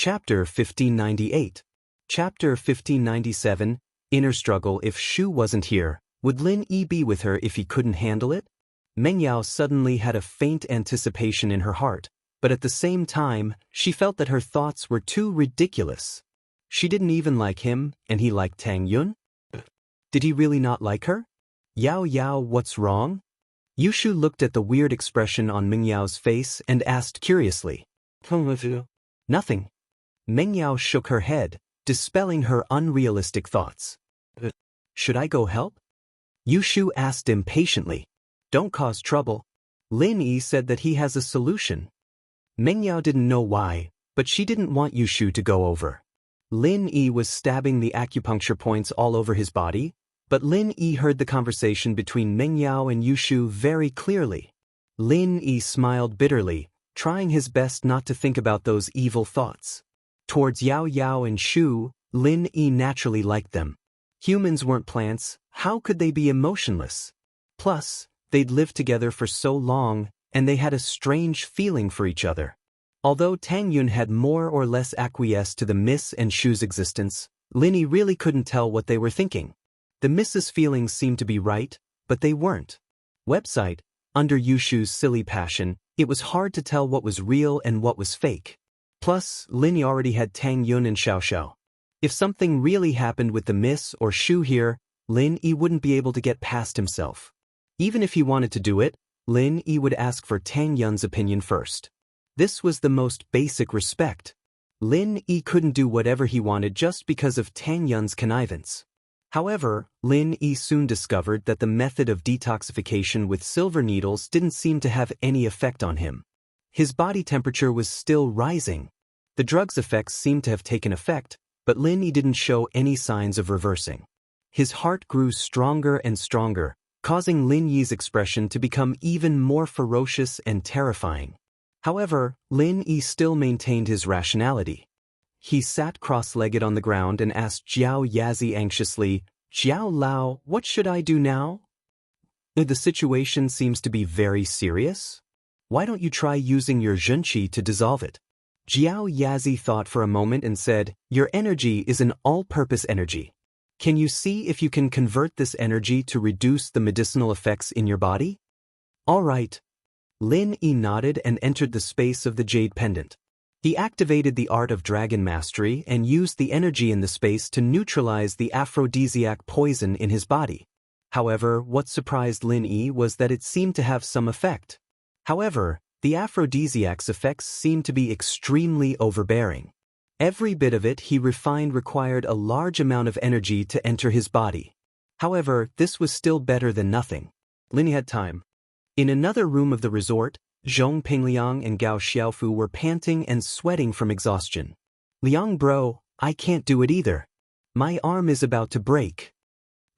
Chapter 1598. Chapter 1597, Inner Struggle. If Shu wasn't here, would Lin Yi be with her if he couldn't handle it? Meng Yao suddenly had a faint anticipation in her heart, but at the same time, she felt that her thoughts were too ridiculous. She didn't even like him, and he liked Tang Yun? Did he really not like her? Yao, what's wrong? Yushu looked at the weird expression on Meng Yao's face and asked curiously. Nothing. Meng Yao shook her head, dispelling her unrealistic thoughts. Should I go help? Yushu asked impatiently. Don't cause trouble. Lin Yi said that he has a solution. Meng Yao didn't know why, but she didn't want Yushu to go over. Lin Yi was stabbing the acupuncture points all over his body, but Lin Yi heard the conversation between Meng Yao and Yushu very clearly. Lin Yi smiled bitterly, trying his best not to think about those evil thoughts. Towards Yao and Shu, Lin Yi naturally liked them. Humans weren't plants, how could they be emotionless? Plus, they'd lived together for so long, and they had a strange feeling for each other. Although Tang Yun had more or less acquiesced to the Miss and Shu's existence, Lin Yi really couldn't tell what they were thinking. The Miss's feelings seemed to be right, but they weren't. Website, under Yushu's silly passion, it was hard to tell what was real and what was fake. Plus, Lin Yi already had Tang Yun and Xiao. If something really happened with the Miss or Shu here, Lin Yi wouldn't be able to get past himself. Even if he wanted to do it, Lin Yi would ask for Tang Yun's opinion first. This was the most basic respect. Lin Yi couldn't do whatever he wanted just because of Tang Yun's connivance. However, Lin Yi soon discovered that the method of detoxification with silver needles didn't seem to have any effect on him. His body temperature was still rising. The drug's effects seemed to have taken effect, but Lin Yi didn't show any signs of reversing. His heart grew stronger and stronger, causing Lin Yi's expression to become even more ferocious and terrifying. However, Lin Yi still maintained his rationality. He sat cross-legged on the ground and asked Jiao Yazi anxiously, Jiao Lao, what should I do now? The situation seems to be very serious. Why don't you try using your zhenqi to dissolve it? Jiao Yazi thought for a moment and said, your energy is an all-purpose energy. Can you see if you can convert this energy to reduce the medicinal effects in your body? All right. Lin Yi nodded and entered the space of the jade pendant. He activated the art of dragon mastery and used the energy in the space to neutralize the aphrodisiac poison in his body. However, what surprised Lin Yi was that it seemed to have some effect. However, the aphrodisiac's effects seemed to be extremely overbearing. Every bit of it he refined required a large amount of energy to enter his body. However, this was still better than nothing. Lin Yi had time. In another room of the resort, Zhong Pingliang and Gao Xiaofu were panting and sweating from exhaustion. Liang bro, I can't do it either. My arm is about to break.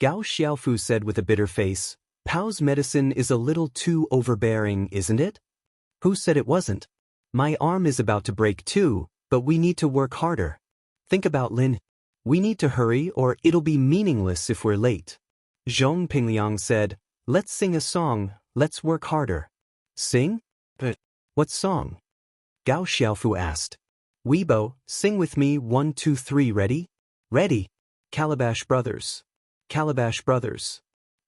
Gao Xiaofu said with a bitter face, Pao's medicine is a little too overbearing, isn't it? Who said it wasn't? My arm is about to break too, but we need to work harder. Think about Lin. We need to hurry or it'll be meaningless if we're late. Zhong Pingliang said, let's sing a song, let's work harder. Sing? But what song? Gao Xiaofu asked. Weibo, sing with me 1, 2, 3 ready? Ready. Calabash Brothers. Calabash Brothers.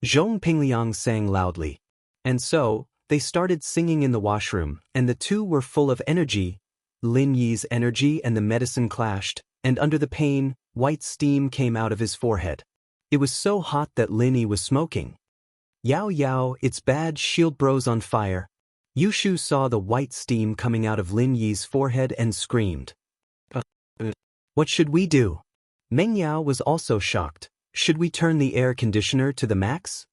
Zhong Pingliang sang loudly. And so, they started singing in the washroom, and the two were full of energy. Lin Yi's energy and the medicine clashed, and under the pain, white steam came out of his forehead. It was so hot that Lin Yi was smoking. Yao, it's bad, shield bro's on fire. Yushu saw the white steam coming out of Lin Yi's forehead and screamed. What should we do? Meng Yao was also shocked. Should we turn the air conditioner to the max?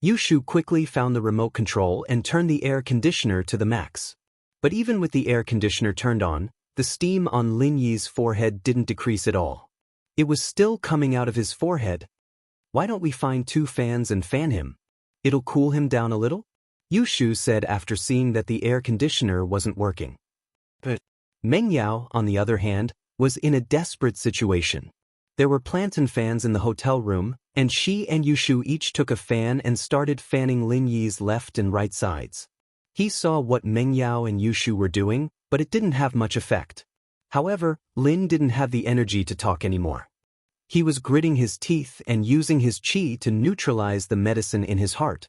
Yushu quickly found the remote control and turned the air conditioner to the max. But even with the air conditioner turned on, the steam on Lin Yi's forehead didn't decrease at all. It was still coming out of his forehead. Why don't we find 2 fans and fan him? It'll cool him down a little? Yushu said after seeing that the air conditioner wasn't working. But Meng Yao, on the other hand, was in a desperate situation. There were plantain fans in the hotel room, and she and Yushu each took a fan and started fanning Lin Yi's left and right sides. He saw what Meng Yao and Yushu were doing, but it didn't have much effect. However, Lin didn't have the energy to talk anymore. He was gritting his teeth and using his qi to neutralize the medicine in his heart.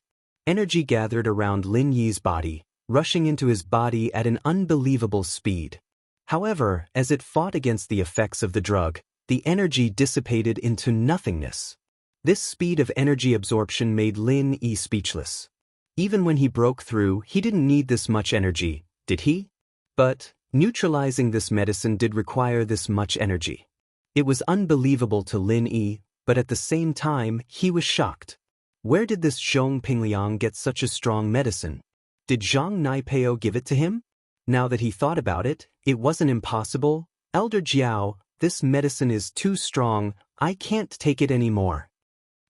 Energy gathered around Lin Yi's body, rushing into his body at an unbelievable speed. However, as it fought against the effects of the drug, the energy dissipated into nothingness. This speed of energy absorption made Lin Yi speechless. Even when he broke through, he didn't need this much energy, did he? But neutralizing this medicine did require this much energy. It was unbelievable to Lin Yi, but at the same time, he was shocked. Where did this Zhong Pingliang get such a strong medicine? Did Zhang Naipeo give it to him? Now that he thought about it, it wasn't impossible. Elder Jiao, this medicine is too strong, I can't take it anymore.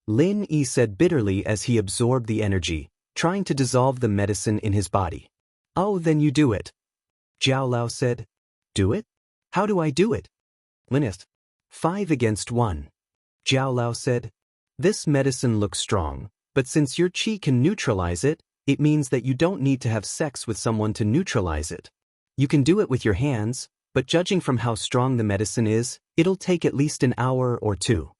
Lin Yi said bitterly as he absorbed the energy, trying to dissolve the medicine in his body. Oh, then you do it. Jiao Lao said. Do it? How do I do it? Lin asked. 5 against 1. Jiao Lao said. This medicine looks strong, but since your qi can neutralize it, it means that you don't need to have sex with someone to neutralize it. You can do it with your hands, but judging from how strong the medicine is, it'll take at least an hour or 2.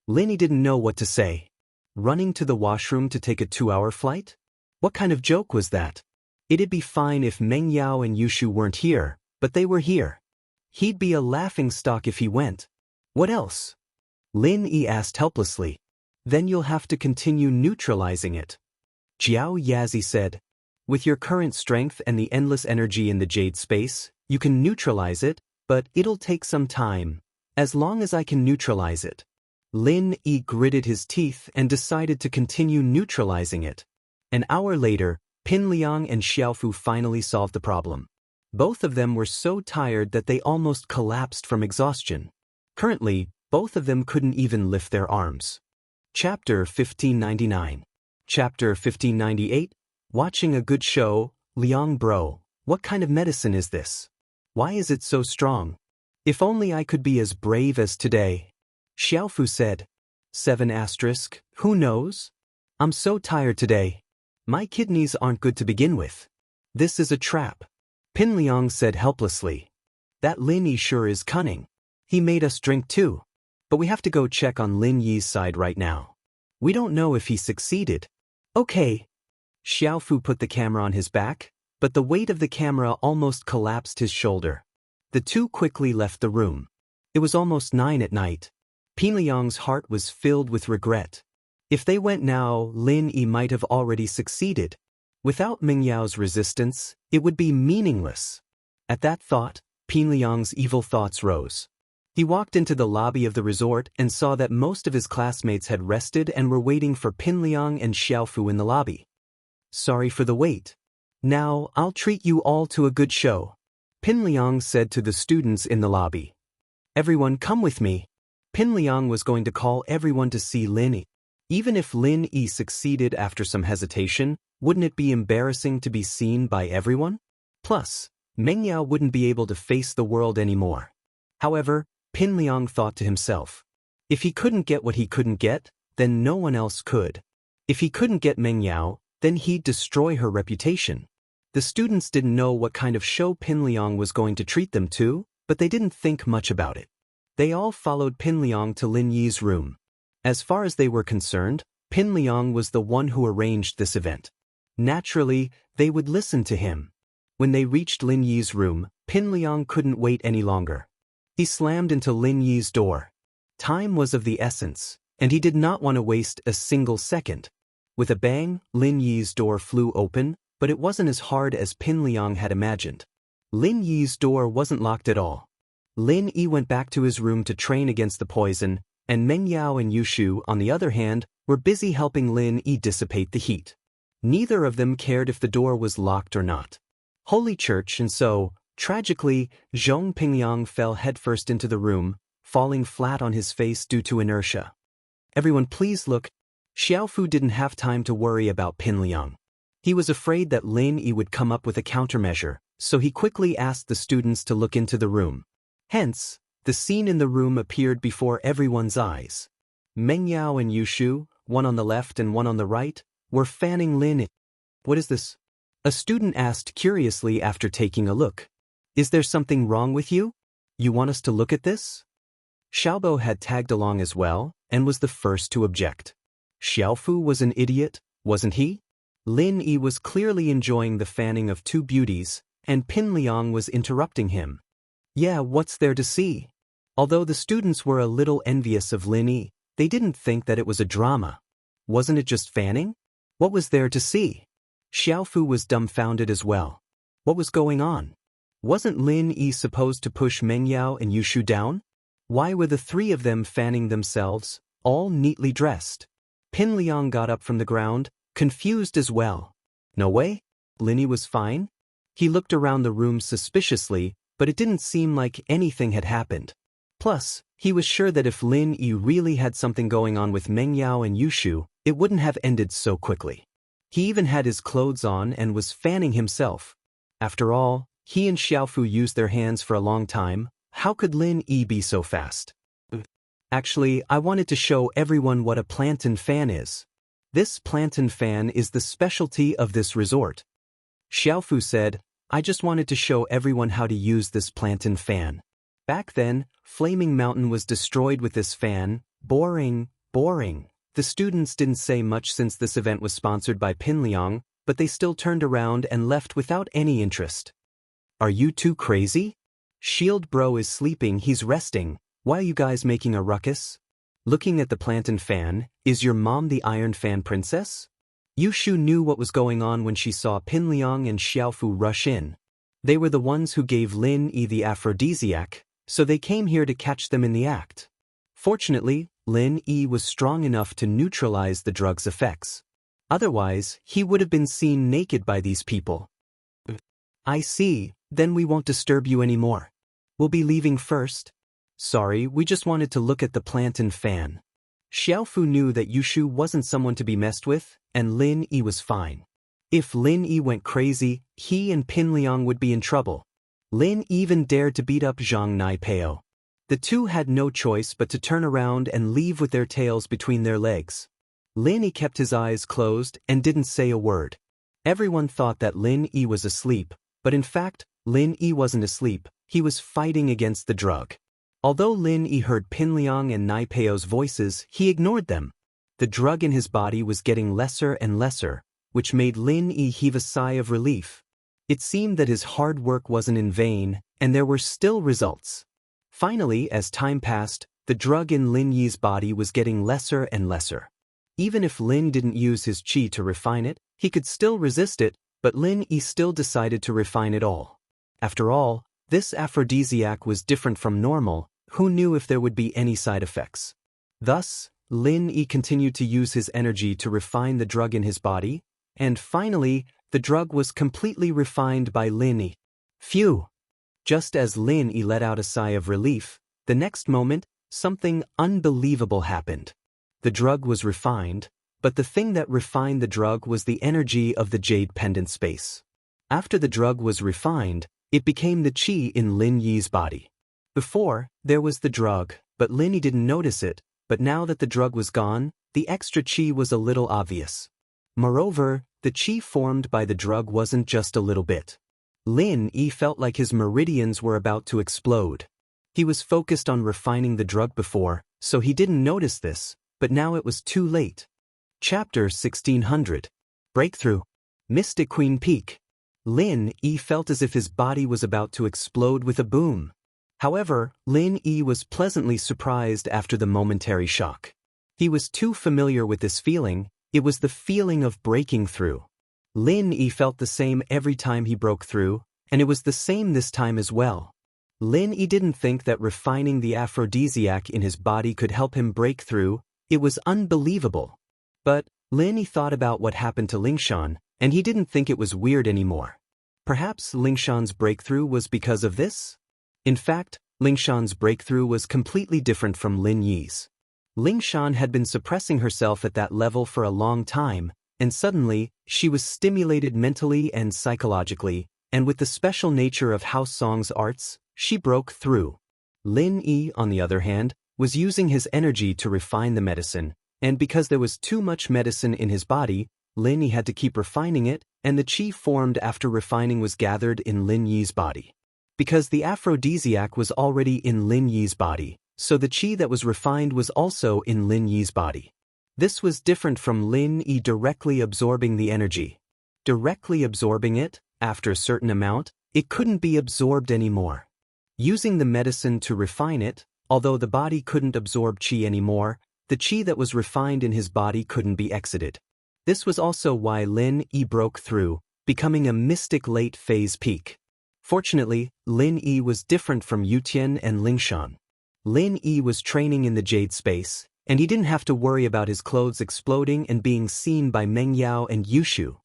Lin Yi didn't know what to say. Running to the washroom to take a 2-hour flight? What kind of joke was that? It'd be fine if Meng Yao and Yushu weren't here, but they were here. He'd be a laughingstock if he went. What else? Lin Yi asked helplessly. Then you'll have to continue neutralizing it. Jiao Yazi said. With your current strength and the endless energy in the jade space, you can neutralize it, but it'll take some time. As long as I can neutralize it. Lin Yi gritted his teeth and decided to continue neutralizing it. An hour later, Pin Liang and Xiaofu finally solved the problem. Both of them were so tired that they almost collapsed from exhaustion. Currently, both of them couldn't even lift their arms. Chapter 1599. Chapter 1598. Watching a good show, Liang bro, what kind of medicine is this? Why is it so strong? If only I could be as brave as today. Xiaofu said. 7 asterisk, who knows? I'm so tired today. My kidneys aren't good to begin with. This is a trap. Pin Liang said helplessly. That Lin Yi sure is cunning. He made us drink too. But we have to go check on Lin Yi's side right now. We don't know if he succeeded. Okay. Xiaofu put the camera on his back, but the weight of the camera almost collapsed his shoulder. The two quickly left the room. It was almost 9 at night. Pin Liang's heart was filled with regret. If they went now, Lin Yi might have already succeeded. Without Ming Yao's resistance, it would be meaningless. At that thought, Pin Liang's evil thoughts rose. He walked into the lobby of the resort and saw that most of his classmates had rested and were waiting for Pin Liang and Xiaofu in the lobby. Sorry for the wait. Now, I'll treat you all to a good show. Pin Liang said to the students in the lobby. Everyone come with me. Pin Liang was going to call everyone to see Lin Yi. Even if Lin Yi succeeded after some hesitation, wouldn't it be embarrassing to be seen by everyone? Plus, Meng Yao wouldn't be able to face the world anymore. However, Pin Liang thought to himself. If he couldn't get what he couldn't get, then no one else could. If he couldn't get Meng Yao, then he'd destroy her reputation. The students didn't know what kind of show Pin Liang was going to treat them to, but they didn't think much about it. They all followed Pin Liang to Lin Yi's room. As far as they were concerned, Pin Liang was the one who arranged this event. Naturally, they would listen to him. When they reached Lin Yi's room, Pin Liang couldn't wait any longer. He slammed into Lin Yi's door. Time was of the essence, and he did not want to waste a single second. With a bang, Lin Yi's door flew open, but it wasn't as hard as Pin Liang had imagined. Lin Yi's door wasn't locked at all. Lin Yi went back to his room to train against the poison, and Meng Yao and Yushu, on the other hand, were busy helping Lin Yi dissipate the heat. Neither of them cared if the door was locked or not. Holy Church, and so, tragically, Zhong Pingliang fell headfirst into the room, falling flat on his face due to inertia. Everyone please look. Xiaofu didn't have time to worry about Pin Liang. He was afraid that Lin Yi would come up with a countermeasure, so he quickly asked the students to look into the room. Hence, the scene in the room appeared before everyone's eyes. Meng Yao and Yushu, one on the left and one on the right, were fanning Lin Yi. What is this? A student asked curiously after taking a look. Is there something wrong with you? You want us to look at this? Xiaobo had tagged along as well, and was the first to object. Xiaofu was an idiot, wasn't he? Lin Yi was clearly enjoying the fanning of two beauties, and Pin Liang was interrupting him. Yeah, what's there to see? Although the students were a little envious of Lin Yi, they didn't think that it was a drama. Wasn't it just fanning? What was there to see? Xiaofu was dumbfounded as well. What was going on? Wasn't Lin Yi supposed to push Mengyao and Yushu down? Why were the three of them fanning themselves, all neatly dressed? Pin Liang got up from the ground, confused as well. No way? Lin Yi was fine? He looked around the room suspiciously, but it didn't seem like anything had happened. Plus, he was sure that if Lin Yi really had something going on with Mengyao and Yushu, it wouldn't have ended so quickly. He even had his clothes on and was fanning himself. After all, he and Xiaofu used their hands for a long time. How could Lin Yi be so fast? Actually, I wanted to show everyone what a plantain fan is. This plantain fan is the specialty of this resort. Xiaofu said, I just wanted to show everyone how to use this plantain fan. Back then, Flaming Mountain was destroyed with this fan. Boring, boring. The students didn't say much since this event was sponsored by Pin Liang, but they still turned around and left without any interest. Are you two crazy? Shield Bro is sleeping, he's resting. Why are you guys making a ruckus? Looking at the plantain fan, is your mom the Iron Fan Princess? Yushu knew what was going on when she saw Pin Liang and Xiaofu rush in. They were the ones who gave Lin Yi the aphrodisiac, so they came here to catch them in the act. Fortunately, Lin Yi was strong enough to neutralize the drug's effects. Otherwise, he would have been seen naked by these people. I see, then we won't disturb you anymore. We'll be leaving first. Sorry, we just wanted to look at the plantain fan. Xiaofu knew that Yushu wasn't someone to be messed with, and Lin Yi was fine. If Lin Yi went crazy, he and Pin Liang would be in trouble. Lin even dared to beat up Zhang Naipeo. The two had no choice but to turn around and leave with their tails between their legs. Lin Yi kept his eyes closed and didn't say a word. Everyone thought that Lin Yi was asleep, but in fact, Lin Yi wasn't asleep, he was fighting against the drug. Although Lin Yi heard Pin Liang and Naipeo's voices, he ignored them. The drug in his body was getting lesser and lesser, which made Lin Yi heave a sigh of relief. It seemed that his hard work wasn't in vain, and there were still results. Finally, as time passed, the drug in Lin Yi's body was getting lesser and lesser. Even if Lin didn't use his qi to refine it, he could still resist it, but Lin Yi still decided to refine it all. After all, this aphrodisiac was different from normal. Who knew if there would be any side effects? Thus, Lin Yi continued to use his energy to refine the drug in his body, and finally, the drug was completely refined by Lin Yi. Phew! Just as Lin Yi let out a sigh of relief, the next moment, something unbelievable happened. The drug was refined, but the thing that refined the drug was the energy of the jade pendant space. After the drug was refined, it became the qi in Lin Yi's body. Before, there was the drug, but Lin Yi didn't notice it, but now that the drug was gone, the extra qi was a little obvious. Moreover, the qi formed by the drug wasn't just a little bit. Lin Yi felt like his meridians were about to explode. He was focused on refining the drug before, so he didn't notice this, but now it was too late. Chapter 1600. Breakthrough. Mystic Queen Peak. Lin Yi felt as if his body was about to explode with a boom. However, Lin Yi was pleasantly surprised after the momentary shock. He was too familiar with this feeling, it was the feeling of breaking through. Lin Yi felt the same every time he broke through, and it was the same this time as well. Lin Yi didn't think that refining the aphrodisiac in his body could help him break through, it was unbelievable. But, Lin Yi thought about what happened to Lingshan, and he didn't think it was weird anymore. Perhaps Lingshan's breakthrough was because of this? In fact, Lingshan's breakthrough was completely different from Lin Yi's. Lingshan had been suppressing herself at that level for a long time, and suddenly, she was stimulated mentally and psychologically, and with the special nature of House Song's arts, she broke through. Lin Yi, on the other hand, was using his energy to refine the medicine, and because there was too much medicine in his body, Lin Yi had to keep refining it, and the qi formed after refining was gathered in Lin Yi's body. Because the aphrodisiac was already in Lin Yi's body, so the qi that was refined was also in Lin Yi's body. This was different from Lin Yi directly absorbing the energy. Directly absorbing it, after a certain amount, it couldn't be absorbed anymore. Using the medicine to refine it, although the body couldn't absorb qi anymore, the qi that was refined in his body couldn't be exited. This was also why Lin Yi broke through, becoming a mystic late phase peak. Fortunately, Lin Yi was different from Yutian and Lingshan. Lin Yi was training in the jade space, and he didn't have to worry about his clothes exploding and being seen by Meng Yao and Yushu.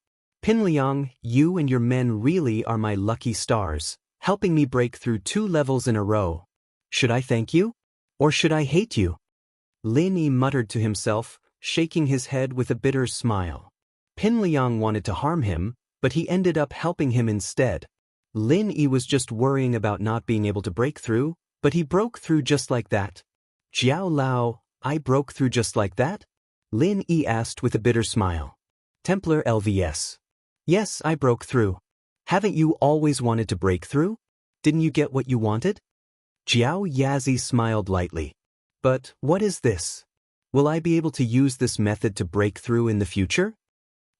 Pinliang, you and your men really are my lucky stars, helping me break through 2 levels in a row. Should I thank you? Or should I hate you? Lin Yi muttered to himself, shaking his head with a bitter smile. Pinliang wanted to harm him, but he ended up helping him instead. Lin Yi was just worrying about not being able to break through, but he broke through just like that. Jiao Lao, I broke through just like that? Lin Yi asked with a bitter smile. Templar LVS. Yes, I broke through. Haven't you always wanted to break through? Didn't you get what you wanted? Jiao Yazi smiled lightly. But what is this? Will I be able to use this method to break through in the future?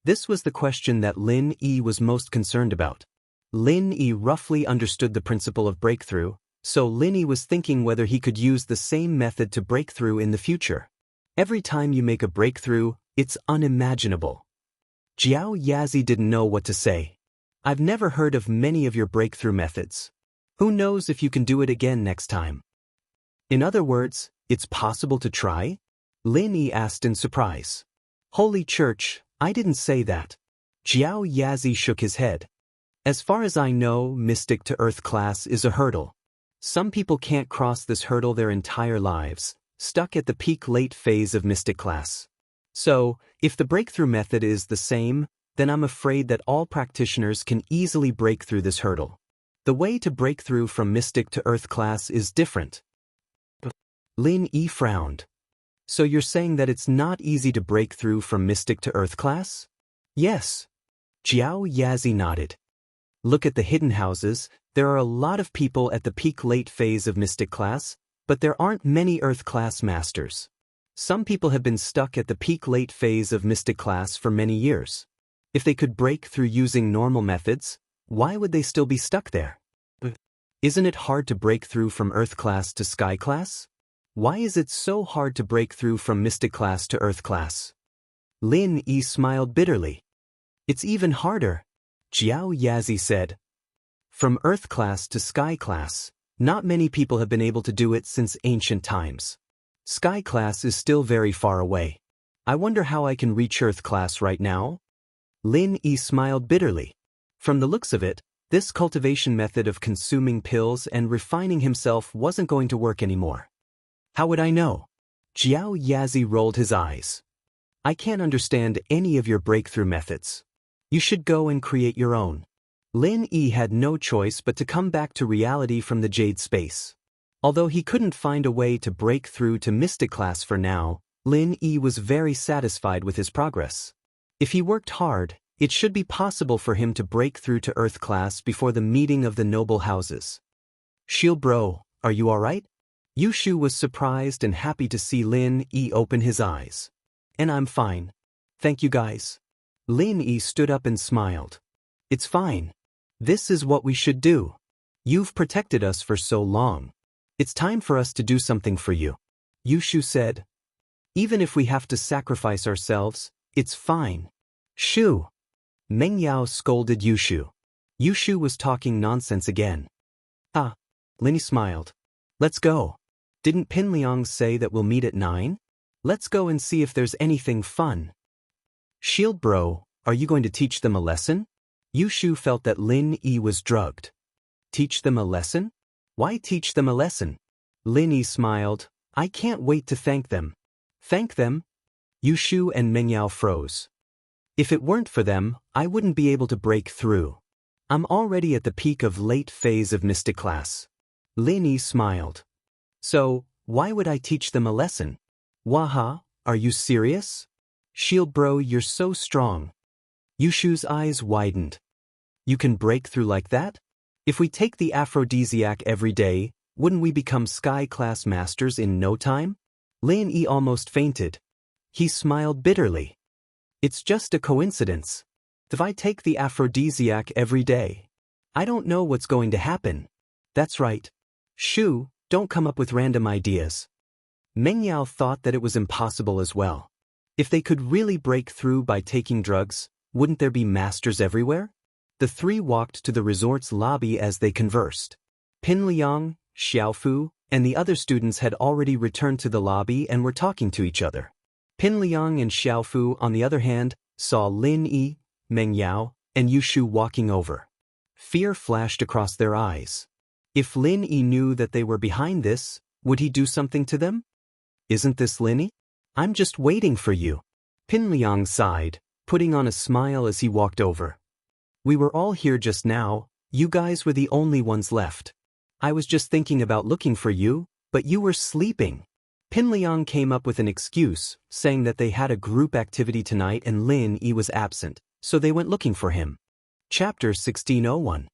This was the question that Lin Yi was most concerned about. Lin Yi roughly understood the principle of breakthrough, so Lin Yi was thinking whether he could use the same method to break through in the future. Every time you make a breakthrough, it's unimaginable. Jiao Yazi didn't know what to say. I've never heard of many of your breakthrough methods. Who knows if you can do it again next time? In other words, it's possible to try? Lin Yi asked in surprise. Holy Church, I didn't say that. Jiao Yazi shook his head. As far as I know, Mystic to Earth class is a hurdle. Some people can't cross this hurdle their entire lives, stuck at the peak late phase of Mystic class. So, if the breakthrough method is the same, then I'm afraid that all practitioners can easily break through this hurdle. The way to break through from Mystic to Earth class is different. Lin Yi frowned. So you're saying that it's not easy to break through from Mystic to Earth class? Yes. Jiao Yazi nodded. Look at the hidden houses, there are a lot of people at the peak late phase of Mystic class, but there aren't many Earth class masters. Some people have been stuck at the peak late phase of Mystic class for many years. If they could break through using normal methods, why would they still be stuck there? Isn't it hard to break through from Earth class to Sky class? Why is it so hard to break through from Mystic class to Earth class? Lin Yi smiled bitterly. It's even harder, Jiao Yazi said. From Earth class to Sky class, not many people have been able to do it since ancient times. Sky class is still very far away. I wonder how I can reach Earth class right now? Lin Yi smiled bitterly. From the looks of it, this cultivation method of consuming pills and refining himself wasn't going to work anymore. How would I know? Jiao Yazi rolled his eyes. I can't understand any of your breakthrough methods. You should go and create your own. Lin Yi had no choice but to come back to reality from the jade space. Although he couldn't find a way to break through to Mystic class for now, Lin Yi was very satisfied with his progress. If he worked hard, it should be possible for him to break through to Earth class before the meeting of the noble houses. Shield bro, are you alright? Yushu was surprised and happy to see Lin Yi open his eyes. And I'm fine. Thank you guys. Lin Yi stood up and smiled. It's fine. This is what we should do. You've protected us for so long. It's time for us to do something for you. Yushu said. Even if we have to sacrifice ourselves, it's fine. Shoo! Meng Yao scolded Yushu. Yushu was talking nonsense again. Ah! Lin Yi smiled. Let's go. Didn't Pinliang say that we'll meet at 9? Let's go and see if there's anything fun. Shield bro, are you going to teach them a lesson? Yushu felt that Lin Yi was drugged. Teach them a lesson? Why teach them a lesson? Lin Yi smiled. I can't wait to thank them. Thank them? Yushu and Meng Yao froze. If it weren't for them, I wouldn't be able to break through. I'm already at the peak of late phase of Mystic class. Lin Yi smiled. So, why would I teach them a lesson? Waha, are you serious? Shield bro, you're so strong. Yushu's eyes widened. You can break through like that? If we take the aphrodisiac every day, wouldn't we become sky-class masters in no time? Lin Yi almost fainted. He smiled bitterly. It's just a coincidence. If I take the aphrodisiac every day, I don't know what's going to happen. That's right. Shu, don't come up with random ideas. Meng Yao thought that it was impossible as well. If they could really break through by taking drugs, wouldn't there be masters everywhere? The three walked to the resort's lobby as they conversed. Pin Liang, Xiaofu, and the other students had already returned to the lobby and were talking to each other. Pin Liang and Xiaofu, on the other hand, saw Lin Yi, Meng Yao, and Yushu walking over. Fear flashed across their eyes. If Lin Yi knew that they were behind this, would he do something to them? Isn't this Lin Yi? I'm just waiting for you. Pin Liang sighed, putting on a smile as he walked over. We were all here just now, you guys were the only ones left. I was just thinking about looking for you, but you were sleeping. Pin Liang came up with an excuse, saying that they had a group activity tonight and Lin Yi was absent, so they went looking for him. Chapter 1601.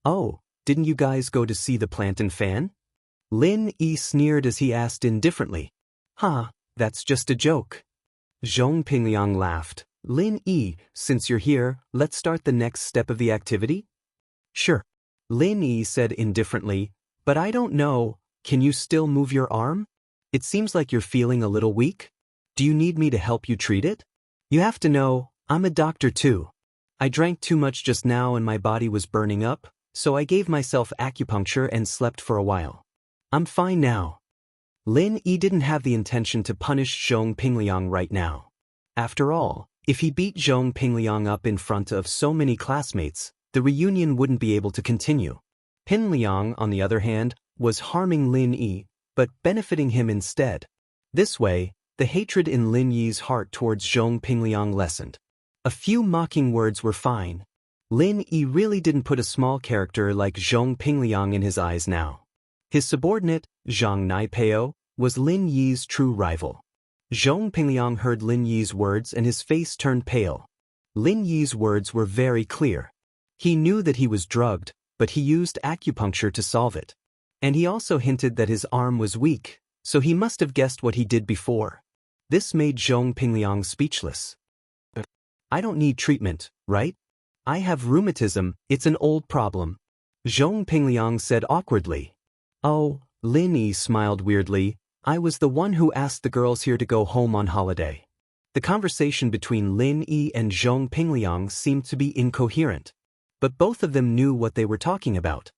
Oh, didn't you guys go to see the plant and fan? Lin Yi sneered as he asked indifferently. Huh, that's just a joke. Zhong Pingliang laughed. Lin Yi, since you're here, let's start the next step of the activity? Sure. Lin Yi said indifferently, but I don't know, can you still move your arm? It seems like you're feeling a little weak. Do you need me to help you treat it? You have to know, I'm a doctor too. I drank too much just now and my body was burning up, so I gave myself acupuncture and slept for a while. I'm fine now. Lin Yi didn't have the intention to punish Zhong Pingliang right now. After all, if he beat Zhong Pingliang up in front of so many classmates, the reunion wouldn't be able to continue. Pin Liang, on the other hand, was harming Lin Yi, but benefiting him instead. This way, the hatred in Lin Yi's heart towards Zhong Pingliang lessened. A few mocking words were fine. Lin Yi really didn't put a small character like Zhong Pingliang in his eyes now. His subordinate, Zhang Naipeo, was Lin Yi's true rival. Zhong Pingliang heard Lin Yi's words and his face turned pale. Lin Yi's words were very clear. He knew that he was drugged, but he used acupuncture to solve it. And he also hinted that his arm was weak, so he must have guessed what he did before. This made Zhong Pingliang speechless. I don't need treatment, right? I have rheumatism, it's an old problem. Zhong Pingliang said awkwardly. Oh, Lin Yi smiled weirdly. I was the one who asked the girls here to go home on holiday. The conversation between Lin Yi and Zhong Pingliang seemed to be incoherent. But both of them knew what they were talking about.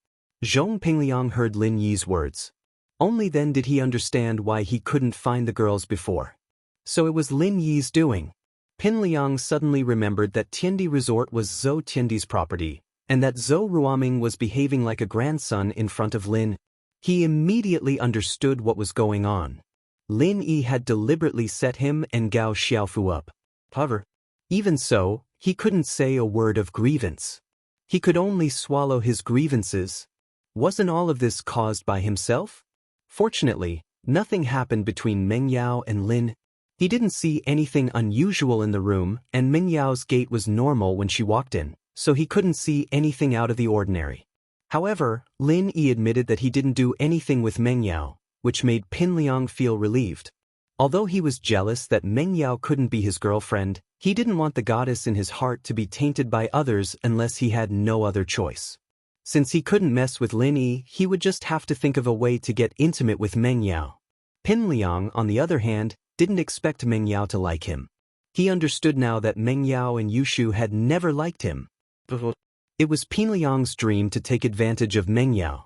Zhong Pingliang heard Lin Yi's words. Only then did he understand why he couldn't find the girls before. So it was Lin Yi's doing. Pin Liang suddenly remembered that Tiandi Resort was Zhou Tiandi's property, and that Zhou Ruoming was behaving like a grandson in front of Lin. He immediately understood what was going on. Lin Yi had deliberately set him and Gao Xiaofu up. However, even so, he couldn't say a word of grievance. He could only swallow his grievances. Wasn't all of this caused by himself? Fortunately, nothing happened between Meng Yao and Lin. He didn't see anything unusual in the room, and Meng Yao's gait was normal when she walked in, so he couldn't see anything out of the ordinary. However, Lin Yi admitted that he didn't do anything with Meng Yao, which made Pin Liang feel relieved. Although he was jealous that Meng Yao couldn't be his girlfriend, he didn't want the goddess in his heart to be tainted by others unless he had no other choice. Since he couldn't mess with Lin Yi, he would just have to think of a way to get intimate with Meng Yao. Pin Liang, on the other hand, didn't expect Meng Yao to like him. He understood now that Meng Yao and Yushu had never liked him. It was Pin Liang's dream to take advantage of Meng Yao.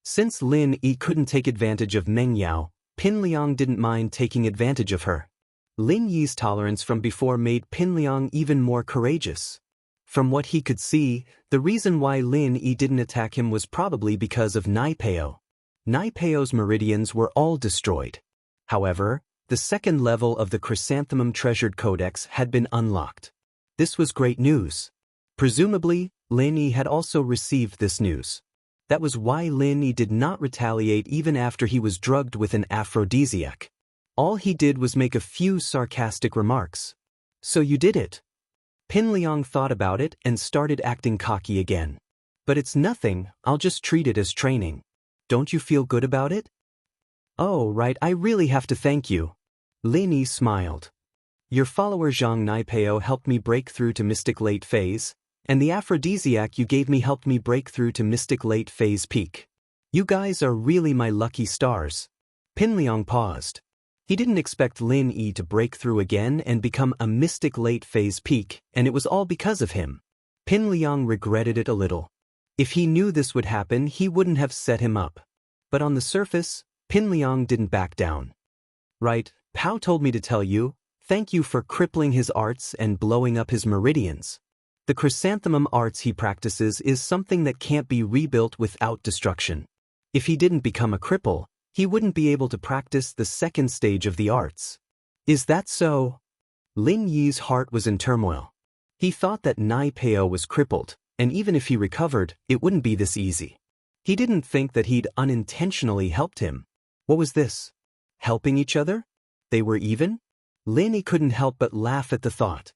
Since Lin Yi couldn't take advantage of Meng Yao, Pin Liang didn't mind taking advantage of her. Lin Yi's tolerance from before made Pin Liang even more courageous. From what he could see, the reason why Lin Yi didn't attack him was probably because of Naipeo. Naipeo's meridians were all destroyed. However, the second level of the Chrysanthemum Treasured Codex had been unlocked. This was great news. Presumably, Lin Yi had also received this news. That was why Lin Yi did not retaliate even after he was drugged with an aphrodisiac. All he did was make a few sarcastic remarks. So you did it. Pin Liang thought about it and started acting cocky again. But it's nothing, I'll just treat it as training. Don't you feel good about it? Oh, right, I really have to thank you. Lin Yi smiled. Your follower Zhang Naipeo helped me break through to Mystic Late Phase, and the aphrodisiac you gave me helped me break through to Mystic Late Phase Peak. You guys are really my lucky stars. Pinliang paused. He didn't expect Lin Yi to break through again and become a Mystic Late Phase Peak, and it was all because of him. Pinliang regretted it a little. If he knew this would happen, he wouldn't have set him up. But on the surface, Pinliang didn't back down. Right, Pao told me to tell you, thank you for crippling his arts and blowing up his meridians. The chrysanthemum arts he practices is something that can't be rebuilt without destruction. If he didn't become a cripple, he wouldn't be able to practice the second stage of the arts. Is that so? Lin Yi's heart was in turmoil. He thought that Naipeo was crippled, and even if he recovered, it wouldn't be this easy. He didn't think that he'd unintentionally helped him. What was this? Helping each other? They were even? Lin Yi couldn't help but laugh at the thought.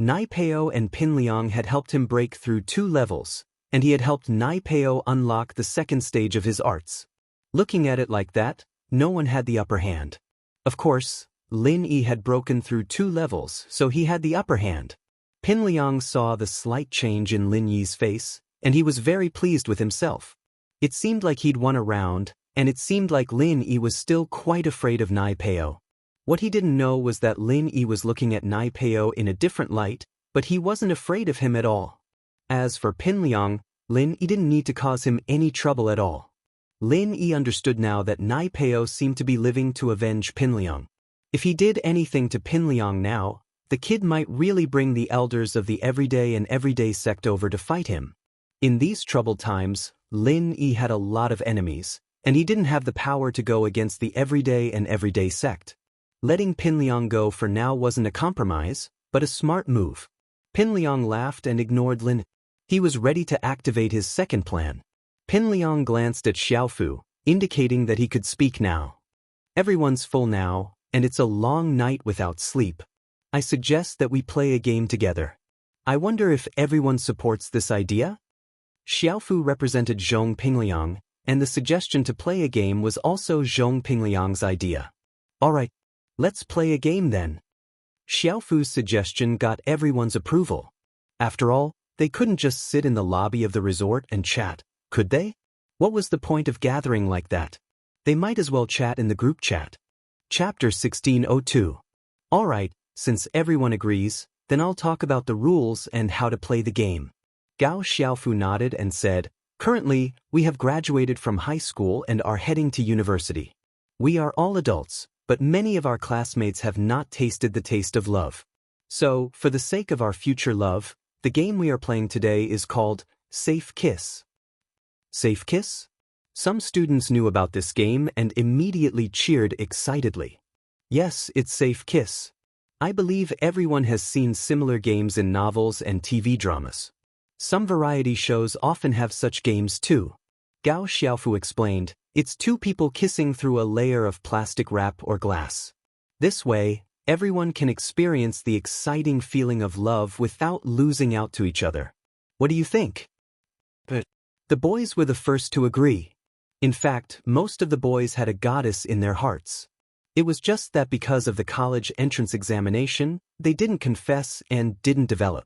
Naipeo and Pinliang had helped him break through 2 levels, and he had helped Naipeo unlock the second stage of his arts. Looking at it like that, no one had the upper hand. Of course, Lin Yi had broken through 2 levels, so he had the upper hand. Pinliang saw the slight change in Lin Yi's face, and he was very pleased with himself. It seemed like he'd won a round, and it seemed like Lin Yi was still quite afraid of Naipeo. What he didn't know was that Lin Yi was looking at Naipeo in a different light, but he wasn't afraid of him at all. As for Pinliang, Lin Yi didn't need to cause him any trouble at all. Lin Yi understood now that Naipeo seemed to be living to avenge Pinliang. If he did anything to Pinliang now, the kid might really bring the elders of the Everyday and Everyday sect over to fight him. In these troubled times, Lin Yi had a lot of enemies, and he didn't have the power to go against the Everyday and Everyday sect. Letting Pinliang go for now wasn't a compromise, but a smart move. Pinliang laughed and ignored Lin. He was ready to activate his second plan. Pinliang glanced at Xiaofu, indicating that he could speak now. Everyone's full now, and it's a long night without sleep. I suggest that we play a game together. I wonder if everyone supports this idea? Xiaofu represented Zhong Pingliang, and the suggestion to play a game was also Zhong Pingliang's idea. Alright, let's play a game then. Xiaofu's suggestion got everyone's approval. After all, they couldn't just sit in the lobby of the resort and chat, could they? What was the point of gathering like that? They might as well chat in the group chat. Chapter 1602. Alright, since everyone agrees, then I'll talk about the rules and how to play the game. Gao Xiaofu nodded and said, currently, we have graduated from high school and are heading to university. We are all adults, but many of our classmates have not tasted the taste of love. So, for the sake of our future love, the game we are playing today is called Safe Kiss. Safe Kiss? Some students knew about this game and immediately cheered excitedly. Yes, it's Safe Kiss. I believe everyone has seen similar games in novels and TV dramas. Some variety shows often have such games too. Gao Xiaofu explained, it's 2 people kissing through a layer of plastic wrap or glass. This way, everyone can experience the exciting feeling of love without losing out to each other. What do you think? But the boys were the first to agree. In fact, most of the boys had a goddess in their hearts. It was just that because of the college entrance examination, they didn't confess and didn't develop.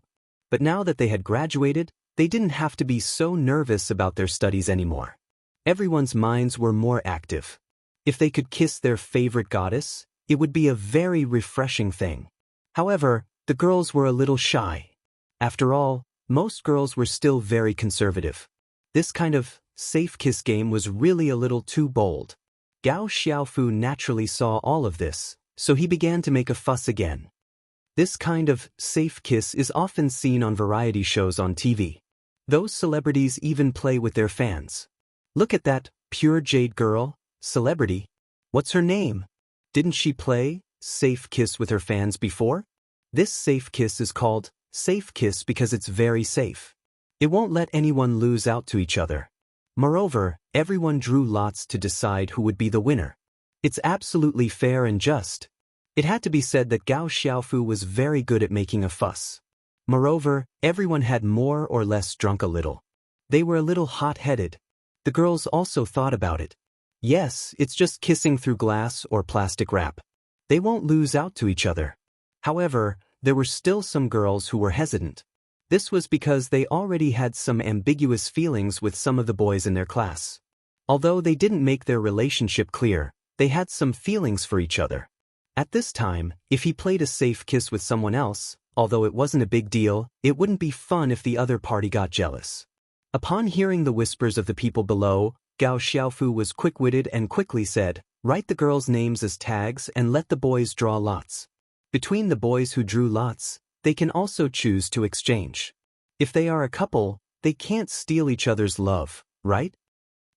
But now that they had graduated, they didn't have to be so nervous about their studies anymore. Everyone's minds were more active. If they could kiss their favorite goddess, it would be a very refreshing thing. However, the girls were a little shy. After all, most girls were still very conservative. This kind of safe kiss game was really a little too bold. Gao Xiaofu naturally saw all of this, so he began to make a fuss again. This kind of safe kiss is often seen on variety shows on TV. Those celebrities even play with their fans. Look at that pure jade girl, celebrity. What's her name? Didn't she play safe kiss with her fans before? This safe kiss is called safe kiss because it's very safe. It won't let anyone lose out to each other. Moreover, everyone drew lots to decide who would be the winner. It's absolutely fair and just. It had to be said that Gao Xiaofu was very good at making a fuss. Moreover, everyone had more or less drunk a little. They were a little hot-headed. The girls also thought about it. Yes, it's just kissing through glass or plastic wrap. They won't lose out to each other. However, there were still some girls who were hesitant. This was because they already had some ambiguous feelings with some of the boys in their class. Although they didn't make their relationship clear, they had some feelings for each other. At this time, if he played a safe kiss with someone else, although it wasn't a big deal, it wouldn't be fun if the other party got jealous. Upon hearing the whispers of the people below, Gao Xiaofu was quick-witted and quickly said, "Write the girls' names as tags and let the boys draw lots. Between the boys who drew lots, they can also choose to exchange. If they are a couple, they can't steal each other's love, right?"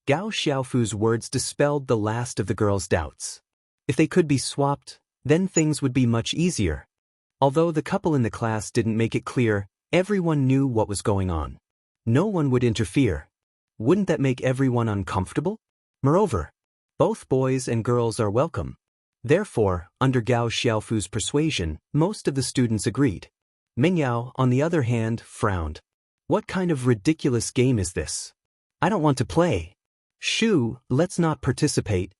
Gao Xiaofu's words dispelled the last of the girls' doubts. If they could be swapped, then things would be much easier. Although the couple in the class didn't make it clear, everyone knew what was going on. No one would interfere. Wouldn't that make everyone uncomfortable? Moreover, both boys and girls are welcome. Therefore, under Gao Xiaofu's persuasion, most of the students agreed. Meng Yao, on the other hand, frowned. What kind of ridiculous game is this? I don't want to play. Shu, let's not participate.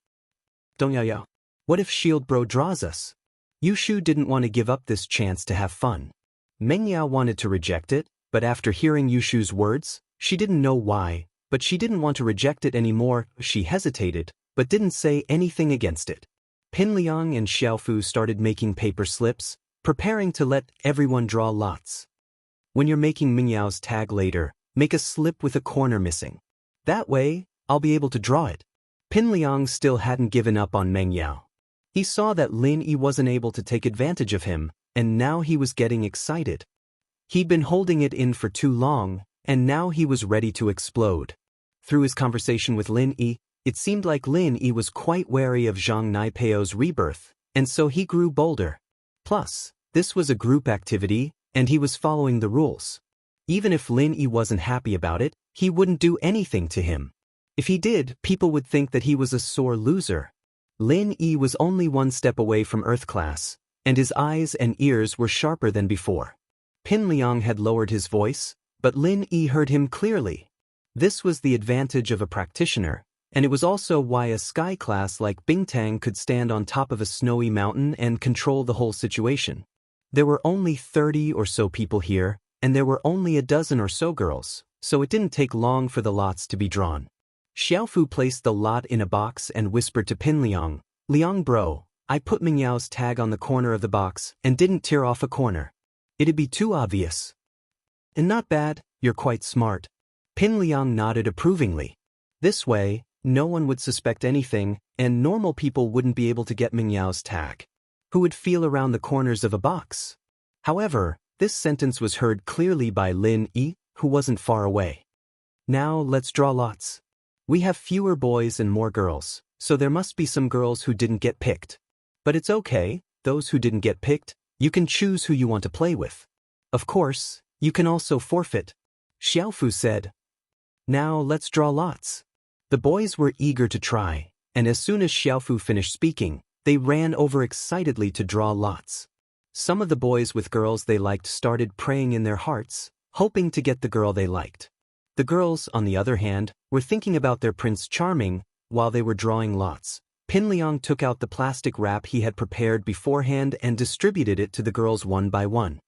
Dong Yao Yao. What if Shield Bro draws us? Yushu didn't want to give up this chance to have fun. Meng Yao wanted to reject it, but after hearing Yushu's words, she didn't know why, but she didn't want to reject it anymore. She hesitated, but didn't say anything against it. Pin Liang and Xiaofu started making paper slips, preparing to let everyone draw lots. When you're making Meng Yao's tag later, make a slip with a corner missing. That way, I'll be able to draw it. Pin Liang still hadn't given up on Meng Yao. He saw that Lin Yi wasn't able to take advantage of him, and now he was getting excited. He'd been holding it in for too long, and now he was ready to explode. Through his conversation with Lin Yi, it seemed like Lin Yi was quite wary of Zhang Naipeo's rebirth, and so he grew bolder. Plus, this was a group activity, and he was following the rules. Even if Lin Yi wasn't happy about it, he wouldn't do anything to him. If he did, people would think that he was a sore loser. Lin Yi was only one step away from Earth class, and his eyes and ears were sharper than before. Pin Liang had lowered his voice, but Lin Yi heard him clearly. This was the advantage of a practitioner, and it was also why a sky class like Bingtang could stand on top of a snowy mountain and control the whole situation. There were only 30 or so people here, and there were only a dozen or so girls, so it didn't take long for the lots to be drawn. Xiaofu placed the lot in a box and whispered to Pin Liang, "Liang bro, I put Meng Yao's tag on the corner of the box and didn't tear off a corner. It'd be too obvious." "And not bad, you're quite smart." Pin Liang nodded approvingly. This way, no one would suspect anything, and normal people wouldn't be able to get Meng Yao's tag. Who would feel around the corners of a box? However, this sentence was heard clearly by Lin Yi, who wasn't far away. "Now let's draw lots. We have fewer boys and more girls, so there must be some girls who didn't get picked. But it's okay, those who didn't get picked, you can choose who you want to play with. Of course, you can also forfeit," Xiaofu said. "Now let's draw lots." The boys were eager to try, and as soon as Xiaofu finished speaking, they ran over excitedly to draw lots. Some of the boys with girls they liked started praying in their hearts, hoping to get the girl they liked. The girls, on the other hand, were thinking about their Prince Charming while they were drawing lots. Pin Liang took out the plastic wrap he had prepared beforehand and distributed it to the girls one by one.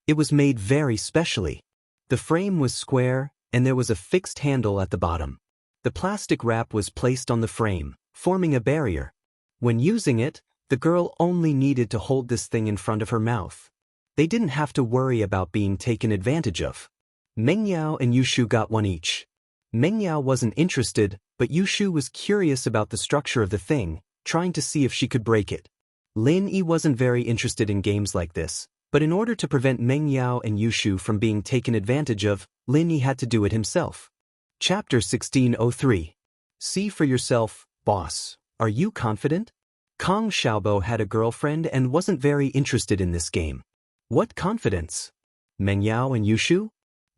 It was made very specially. The frame was square, and there was a fixed handle at the bottom. The plastic wrap was placed on the frame, forming a barrier. When using it, the girl only needed to hold this thing in front of her mouth. They didn't have to worry about being taken advantage of. Meng Yao and Yushu got one each. Meng Yao wasn't interested, but Yushu was curious about the structure of the thing, trying to see if she could break it. Lin Yi wasn't very interested in games like this, but in order to prevent Meng Yao and Yushu from being taken advantage of, Lin Yi had to do it himself. Chapter 1603. See for yourself, boss. Are you confident? Kong Xiaobo had a girlfriend and wasn't very interested in this game. What confidence? Meng Yao and Yushu?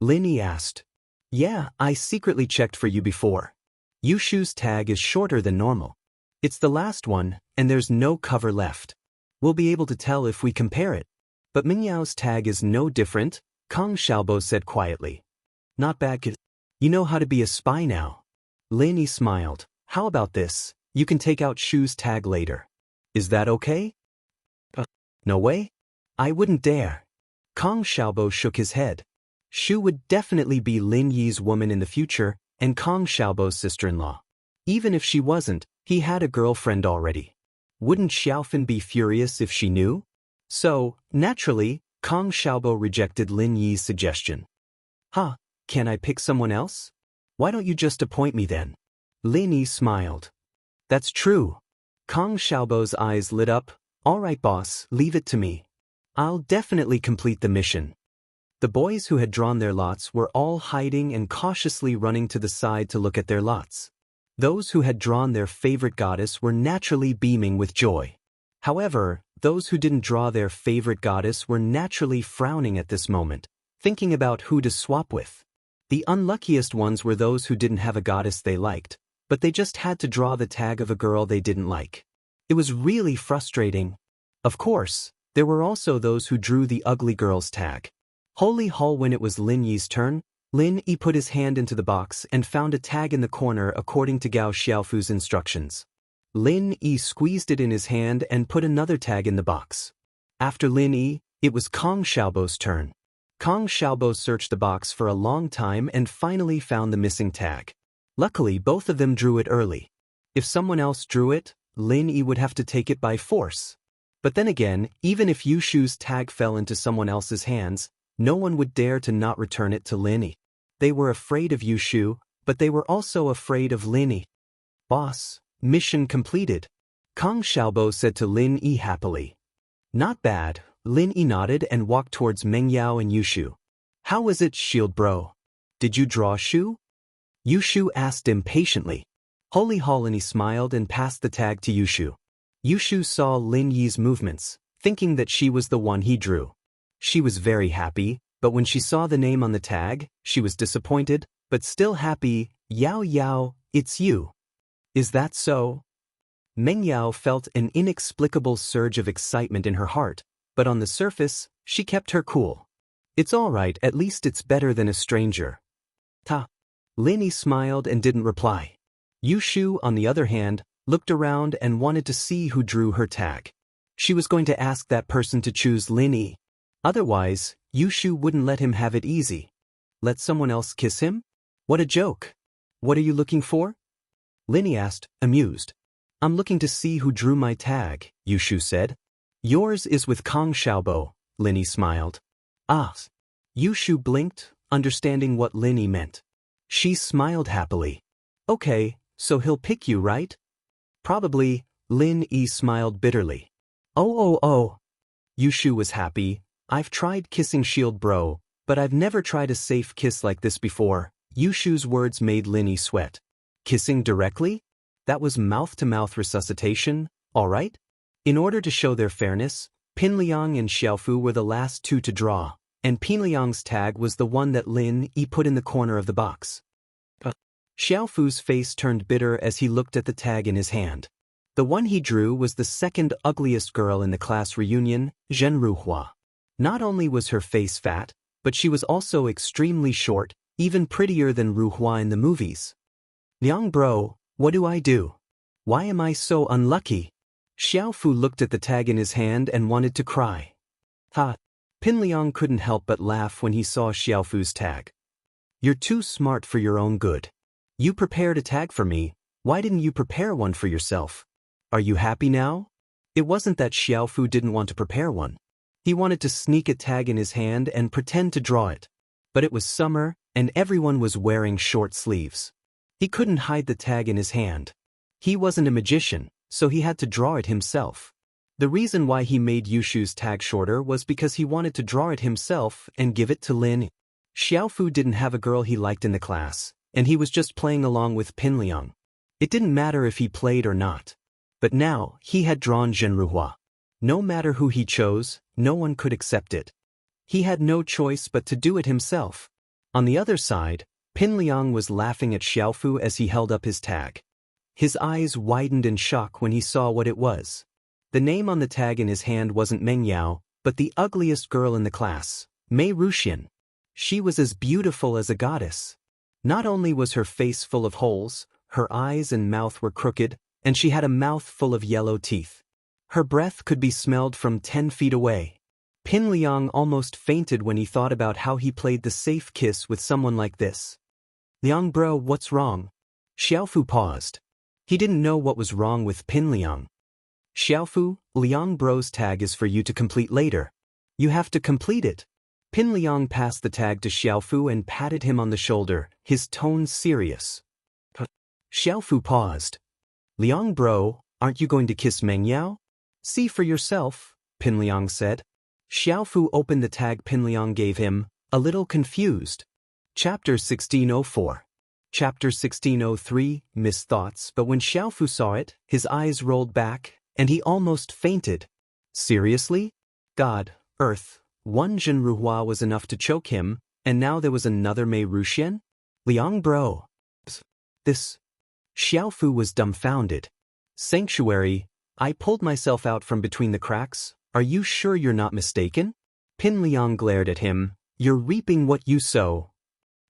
Lin Yi asked. Yeah, I secretly checked for you before. Yushu's tag is shorter than normal. It's the last one, and there's no cover left. We'll be able to tell if we compare it. But Meng Yao's tag is no different, Kong Xiaobo said quietly. Not bad. You know how to be a spy now. Lin Yi smiled. How about this? You can take out Shu's tag later. Is that okay? No way? I wouldn't dare. Kong Xiaobo shook his head. Shu would definitely be Lin Yi's woman in the future, and Kong Xiaobo's sister-in-law. Even if she wasn't, he had a girlfriend already. Wouldn't Xiaofan be furious if she knew? So, naturally, Kong Xiaobo rejected Lin Yi's suggestion. Huh, can I pick someone else? Why don't you just appoint me then? Lin Yi smiled. That's true. Kong Xiaobo's eyes lit up. All right, boss, leave it to me. I'll definitely complete the mission. The boys who had drawn their lots were all hiding and cautiously running to the side to look at their lots. Those who had drawn their favorite goddess were naturally beaming with joy. However, those who didn't draw their favorite goddess were naturally frowning at this moment, thinking about who to swap with. The unluckiest ones were those who didn't have a goddess they liked, but they just had to draw the tag of a girl they didn't like. It was really frustrating. Of course, there were also those who drew the ugly girl's tag. Holy Hall. When it was Lin Yi's turn, Lin Yi put his hand into the box and found a tag in the corner according to Gao Xiaofu's instructions. Lin Yi squeezed it in his hand and put another tag in the box. After Lin Yi, it was Kong Xiaobo's turn. Kong Xiaobo searched the box for a long time and finally found the missing tag. Luckily, both of them drew it early. If someone else drew it, Lin Yi would have to take it by force. But then again, even if Yushu's tag fell into someone else's hands, no one would dare to not return it to Lin Yi. They were afraid of Yushu, but they were also afraid of Lin Yi. Boss, mission completed. Kong Xiaobo said to Lin Yi happily. Not bad. Lin Yi nodded and walked towards Meng Yao and Yushu. How was it, Shield Bro? Did you draw Shu? Yushu asked impatiently. Holy Hall. He smiled and passed the tag to Yushu. Yushu saw Lin Yi's movements, thinking that she was the one he drew. She was very happy, but when she saw the name on the tag, she was disappointed, but still happy. Yao Yao, it's you. Is that so? Meng Yao felt an inexplicable surge of excitement in her heart, but on the surface, she kept her cool. It's all right, at least it's better than a stranger. Ta. Lin Yi smiled and didn't reply. Yushu, on the other hand, looked around and wanted to see who drew her tag. She was going to ask that person to choose Lin Yi. Otherwise, Yushu wouldn't let him have it easy. Let someone else kiss him? What a joke. What are you looking for? Lin Yi asked, amused. I'm looking to see who drew my tag, Yushu said. Yours is with Kong Xiaobo, Lin Yi smiled. Ah. Yushu blinked, understanding what Lin Yi meant. She smiled happily. Okay, so he'll pick you, right? Probably. Lin Yi smiled bitterly. Oh. Yushu was happy. I've tried kissing Shield Bro, but I've never tried a safe kiss like this before. Yushu's words made Lin Yi sweat. Kissing directly? That was mouth-to-mouth resuscitation, all right? In order to show their fairness, Pinliang and Xiaofu were the last two to draw, and Pinliang's tag was the one that Lin Yi put in the corner of the box. Xiaofu's face turned bitter as he looked at the tag in his hand. The one he drew was the second ugliest girl in the class reunion, Zhen Ruhua. Not only was her face fat, but she was also extremely short, even prettier than Ruhua in the movies. Liang Bro, what do I do? Why am I so unlucky? Xiaofu looked at the tag in his hand and wanted to cry. Ha! Pinliang couldn't help but laugh when he saw Xiaofu's tag. You're too smart for your own good. You prepared a tag for me, why didn't you prepare one for yourself? Are you happy now? It wasn't that Xiaofu didn't want to prepare one. He wanted to sneak a tag in his hand and pretend to draw it. But it was summer, and everyone was wearing short sleeves. He couldn't hide the tag in his hand. He wasn't a magician, so he had to draw it himself. The reason why he made Yushu's tag shorter was because he wanted to draw it himself and give it to Lin. Xiaofu didn't have a girl he liked in the class, and he was just playing along with Pinliang. It didn't matter if he played or not. But now, he had drawn Zhenruhua. No matter who he chose, no one could accept it. He had no choice but to do it himself. On the other side, Pinliang was laughing at Xiaofu as he held up his tag. His eyes widened in shock when he saw what it was. The name on the tag in his hand wasn't Meng Yao, but the ugliest girl in the class, Mei Ruxian. She was as beautiful as a goddess. Not only was her face full of holes, her eyes and mouth were crooked, and she had a mouth full of yellow teeth. Her breath could be smelled from 10 feet away. Pin Liang almost fainted when he thought about how he played the safe kiss with someone like this. Liang bro, what's wrong? Xiaofu paused. He didn't know what was wrong with Pin Liang. Xiaofu, Liang bro's tag is for you to complete later. You have to complete it. Pin Liang passed the tag to Xiaofu and patted him on the shoulder, his tone serious. Xiaofu paused. Liang bro, aren't you going to kiss Meng Yao? See for yourself, Pin Liang said. Xiaofu opened the tag Pin Liang gave him, a little confused. Chapter 1604. Chapter 1603, Missed Thoughts, but when Xiaofu saw it, his eyes rolled back, and he almost fainted. Seriously? God, Earth, one Zhenruhua was enough to choke him, and now there was another Mei Ruxian? Liang bro. This. Xiaofu was dumbfounded. Sanctuary, I pulled myself out from between the cracks. Are you sure you're not mistaken? Pin Liang glared at him. You're reaping what you sow.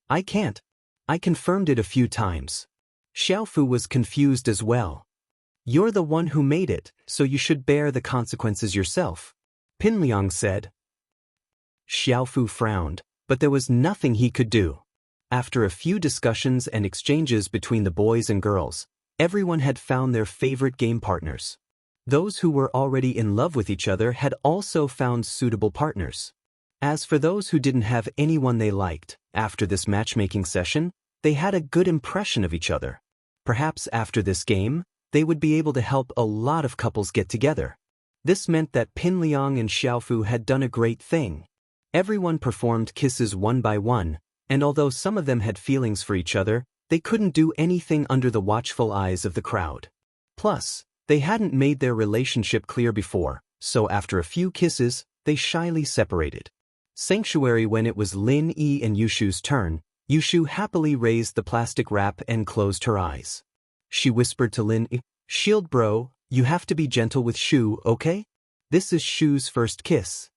I can't. I confirmed it a few times. Xiaofu was confused as well. You're the one who made it, so you should bear the consequences yourself, Pin Liang said. Xiaofu frowned, but there was nothing he could do. After a few discussions and exchanges between the boys and girls, everyone had found their favorite game partners. Those who were already in love with each other had also found suitable partners. As for those who didn't have anyone they liked, after this matchmaking session, they had a good impression of each other. Perhaps after this game, they would be able to help a lot of couples get together. This meant that Pin Liang and Xiaofu had done a great thing. Everyone performed kisses one by one, and although some of them had feelings for each other, they couldn't do anything under the watchful eyes of the crowd. Plus, they hadn't made their relationship clear before, so after a few kisses, they shyly separated. Sanctuary, when it was Lin Yi and Yushu's turn, Yushu happily raised the plastic wrap and closed her eyes. She whispered to Lin Yi, Shield bro, you have to be gentle with Shu, okay? This is Shu's first kiss.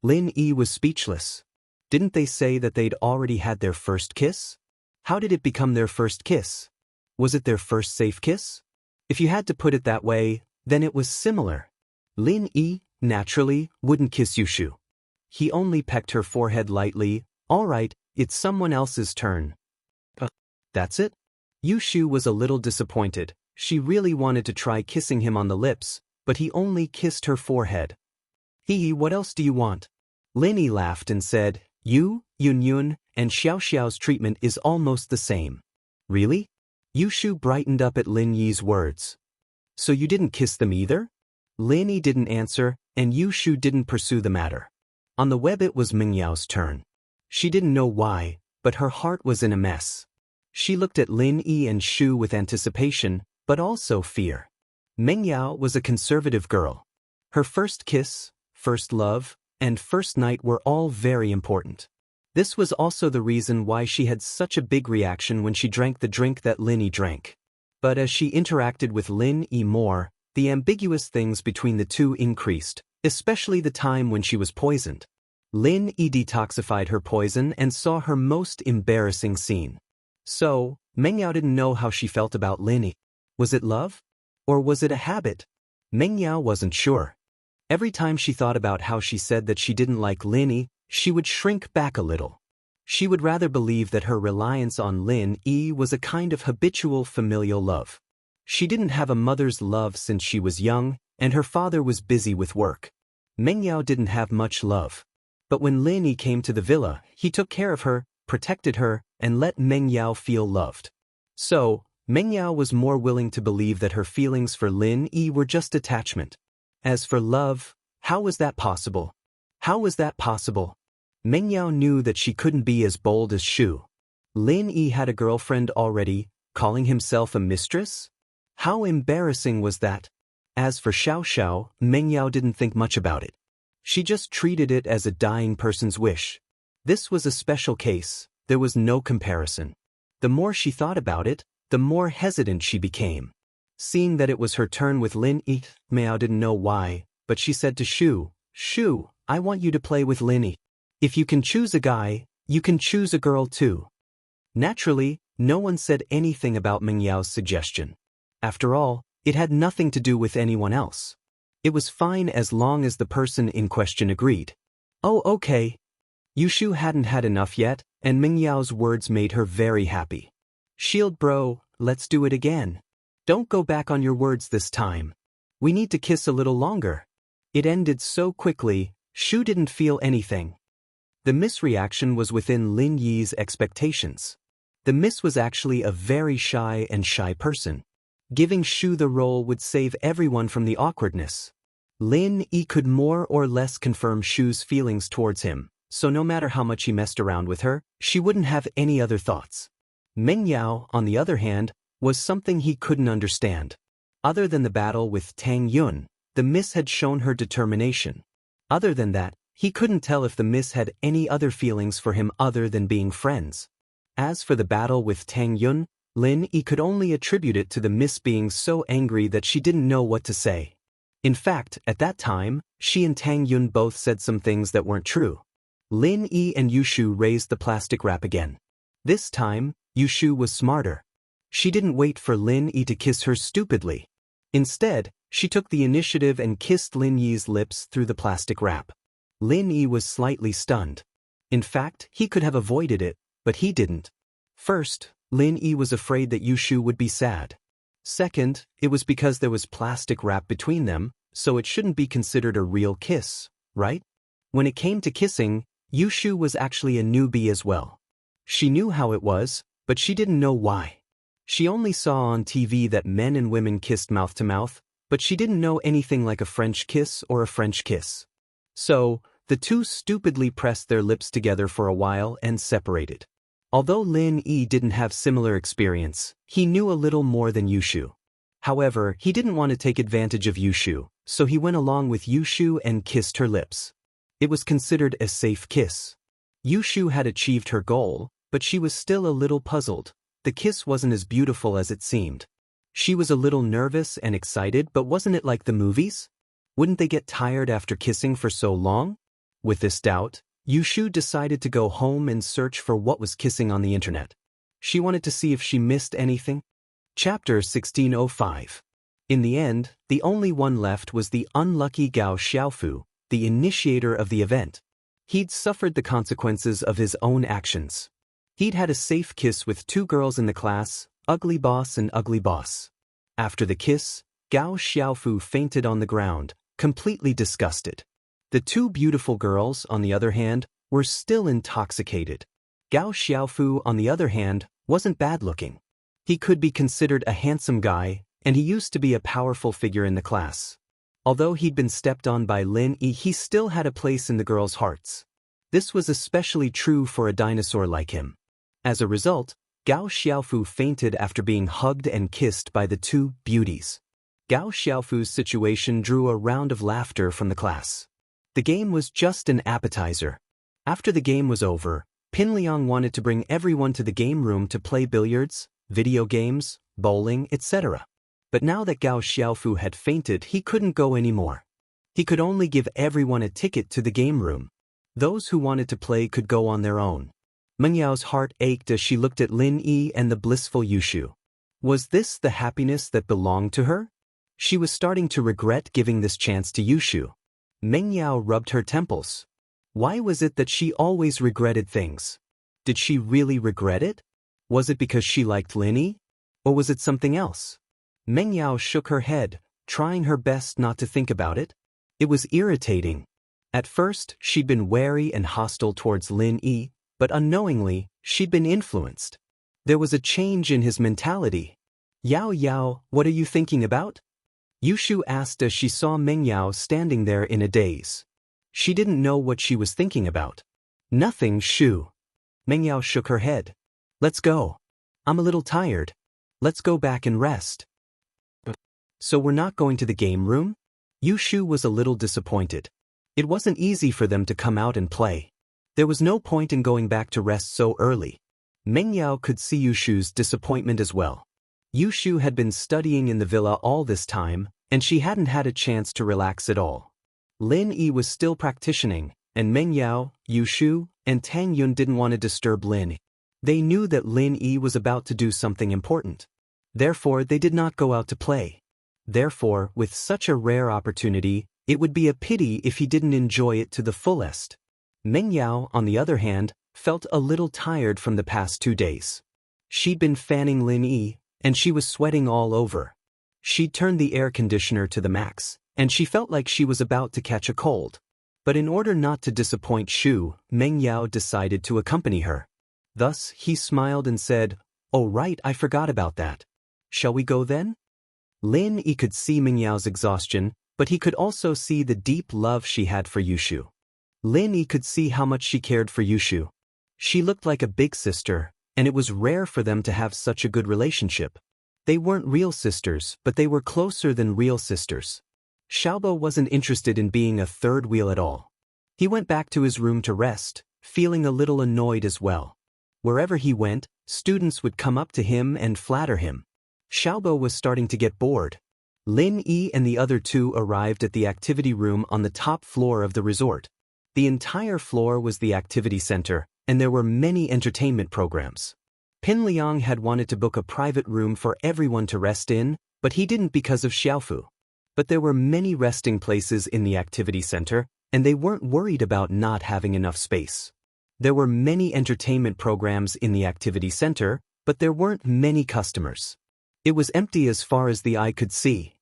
Lin Yi was speechless. Didn't they say that they'd already had their first kiss? How did it become their first kiss? Was it their first safe kiss? If you had to put it that way, then it was similar. Lin Yi, naturally, wouldn't kiss Yushu. He only pecked her forehead lightly. All right, it's someone else's turn. That's it? Yushu was a little disappointed. She really wanted to try kissing him on the lips, but he only kissed her forehead. What else do you want? Lin Yi laughed and said, Yun Yun, and Xiaoxiao's treatment is almost the same. Really? Yushu brightened up at Lin Yi's words. So you didn't kiss them either? Lin Yi didn't answer, and Yushu didn't pursue the matter. On the web it was Meng Yao's turn. She didn't know why, but her heart was in a mess. She looked at Lin Yi and Shu with anticipation, but also fear. Meng Yao was a conservative girl. Her first kiss, first love, and first night were all very important. This was also the reason why she had such a big reaction when she drank the drink that Lin Yi drank. But as she interacted with Lin Yi more, the ambiguous things between the two increased, especially the time when she was poisoned. Lin Yi detoxified her poison and saw her most embarrassing scene. So, Meng Yao didn't know how she felt about Lin Yi. Was it love? Or was it a habit? Meng Yao wasn't sure. Every time she thought about how she said that she didn't like Lin Yi, she would shrink back a little. She would rather believe that her reliance on Lin Yi was a kind of habitual familial love. She didn't have a mother's love since she was young, and her father was busy with work. Meng Yao didn't have much love. But when Lin Yi came to the villa, he took care of her, protected her, and let Meng Yao feel loved. So, Meng Yao was more willing to believe that her feelings for Lin Yi were just attachment. As for love, how was that possible? How was that possible? Meng Yao knew that she couldn't be as bold as Shu. Lin Yi had a girlfriend already, calling himself a mistress? How embarrassing was that? As for Xiaoxiao, Meng Yao didn't think much about it. She just treated it as a dying person's wish. This was a special case, there was no comparison. The more she thought about it, the more hesitant she became. Seeing that it was her turn with Lin Yi, Meng Yao didn't know why, but she said to Shu, Shu, I want you to play with Lin Yi. If you can choose a guy, you can choose a girl too. Naturally, no one said anything about Meng Yao's suggestion. After all, it had nothing to do with anyone else. It was fine as long as the person in question agreed. Oh, okay. Yushu hadn't had enough yet, and Meng Yao's words made her very happy. Shield bro, let's do it again. Don't go back on your words this time. We need to kiss a little longer. It ended so quickly, Shu didn't feel anything. The misreaction was within Lin Yi's expectations. The miss was actually a very shy person. Giving Shu the role would save everyone from the awkwardness. Lin Yi could more or less confirm Shu's feelings towards him, so no matter how much he messed around with her, she wouldn't have any other thoughts. Meng Yao, on the other hand, was something he couldn't understand. Other than the battle with Tang Yun, the miss had shown her determination. Other than that, he couldn't tell if the miss had any other feelings for him other than being friends. As for the battle with Tang Yun, Lin Yi could only attribute it to the miss being so angry that she didn't know what to say. In fact, at that time, she and Tang Yun both said some things that weren't true. Lin Yi and Yushu raised the plastic wrap again. This time, Yushu was smarter. She didn't wait for Lin Yi to kiss her stupidly. Instead, she took the initiative and kissed Lin Yi's lips through the plastic wrap. Lin Yi was slightly stunned. In fact, he could have avoided it, but he didn't. First, Lin Yi was afraid that Yushu would be sad. Second, it was because there was plastic wrap between them, so it shouldn't be considered a real kiss, right? When it came to kissing, Yushu was actually a newbie as well. She knew how it was, but she didn't know why. She only saw on TV that men and women kissed mouth to mouth, but she didn't know anything like a French kiss or a French kiss. So, the two stupidly pressed their lips together for a while and separated. Although Lin Yi didn't have similar experience, he knew a little more than Yushu. However, he didn't want to take advantage of Yushu, so he went along with Yushu and kissed her lips. It was considered a safe kiss. Yushu had achieved her goal, but she was still a little puzzled. The kiss wasn't as beautiful as it seemed. She was a little nervous and excited, but wasn't it like the movies? Wouldn't they get tired after kissing for so long? With this doubt, Yushu decided to go home and search for what was kissing on the internet. She wanted to see if she missed anything. Chapter 1605. In the end, the only one left was the unlucky Gao Xiaofu, the initiator of the event. He'd suffered the consequences of his own actions. He'd had a safe kiss with two girls in the class, Ugly Boss and Ugly Boss. After the kiss, Gao Xiaofu fainted on the ground, completely disgusted. The two beautiful girls, on the other hand, were still intoxicated. Gao Xiaofu, on the other hand, wasn't bad-looking. He could be considered a handsome guy, and he used to be a powerful figure in the class. Although he'd been stepped on by Lin Yi, he still had a place in the girls' hearts. This was especially true for a dinosaur like him. As a result, Gao Xiaofu fainted after being hugged and kissed by the two beauties. Gao Xiaofu's situation drew a round of laughter from the class. The game was just an appetizer. After the game was over, Pin Liang wanted to bring everyone to the game room to play billiards, video games, bowling, etc. But now that Gao Xiaofu had fainted, he couldn't go anymore. He could only give everyone a ticket to the game room. Those who wanted to play could go on their own. Meng Yao's heart ached as she looked at Lin Yi and the blissful Yushu. Was this the happiness that belonged to her? She was starting to regret giving this chance to Yushu. Meng Yao rubbed her temples. Why was it that she always regretted things? Did she really regret it? Was it because she liked Lin Yi? Or was it something else? Meng Yao shook her head, trying her best not to think about it. It was irritating. At first, she'd been wary and hostile towards Lin Yi, but unknowingly, she'd been influenced. There was a change in his mentality. Yao Yao, what are you thinking about? Yushu asked as she saw Meng Yao standing there in a daze. She didn't know what she was thinking about. Nothing, Shu. Meng Yao shook her head. Let's go. I'm a little tired. Let's go back and rest. So we're not going to the game room? Yushu was a little disappointed. It wasn't easy for them to come out and play. There was no point in going back to rest so early. Meng Yao could see Yushu's disappointment as well. Yushu had been studying in the villa all this time, and she hadn't had a chance to relax at all. Lin Yi was still practicing, and Meng Yao, Yushu, and Tang Yun didn't want to disturb Lin Yi. They knew that Lin Yi was about to do something important. Therefore, they did not go out to play. Therefore, with such a rare opportunity, it would be a pity if he didn't enjoy it to the fullest. Meng Yao, on the other hand, felt a little tired from the past 2 days. She'd been fanning Lin Yi, and she was sweating all over. She'd turned the air conditioner to the max, and she felt like she was about to catch a cold. But in order not to disappoint Shu, Meng Yao decided to accompany her. Thus, he smiled and said, "Oh right, I forgot about that. Shall we go then?" Lin Yi could see Meng Yao's exhaustion, but he could also see the deep love she had for Yushu. Lin Yi could see how much she cared for Yushu. She looked like a big sister, and it was rare for them to have such a good relationship. They weren't real sisters, but they were closer than real sisters. Xiaobo wasn't interested in being a third wheel at all. He went back to his room to rest, feeling a little annoyed as well. Wherever he went, students would come up to him and flatter him. Xiaobo was starting to get bored. Lin Yi and the other two arrived at the activity room on the top floor of the resort. The entire floor was the activity center, and there were many entertainment programs. Pin Liang had wanted to book a private room for everyone to rest in, but he didn't because of Xiaofu. But there were many resting places in the activity center, and they weren't worried about not having enough space. There were many entertainment programs in the activity center, but there weren't many customers. It was empty as far as the eye could see.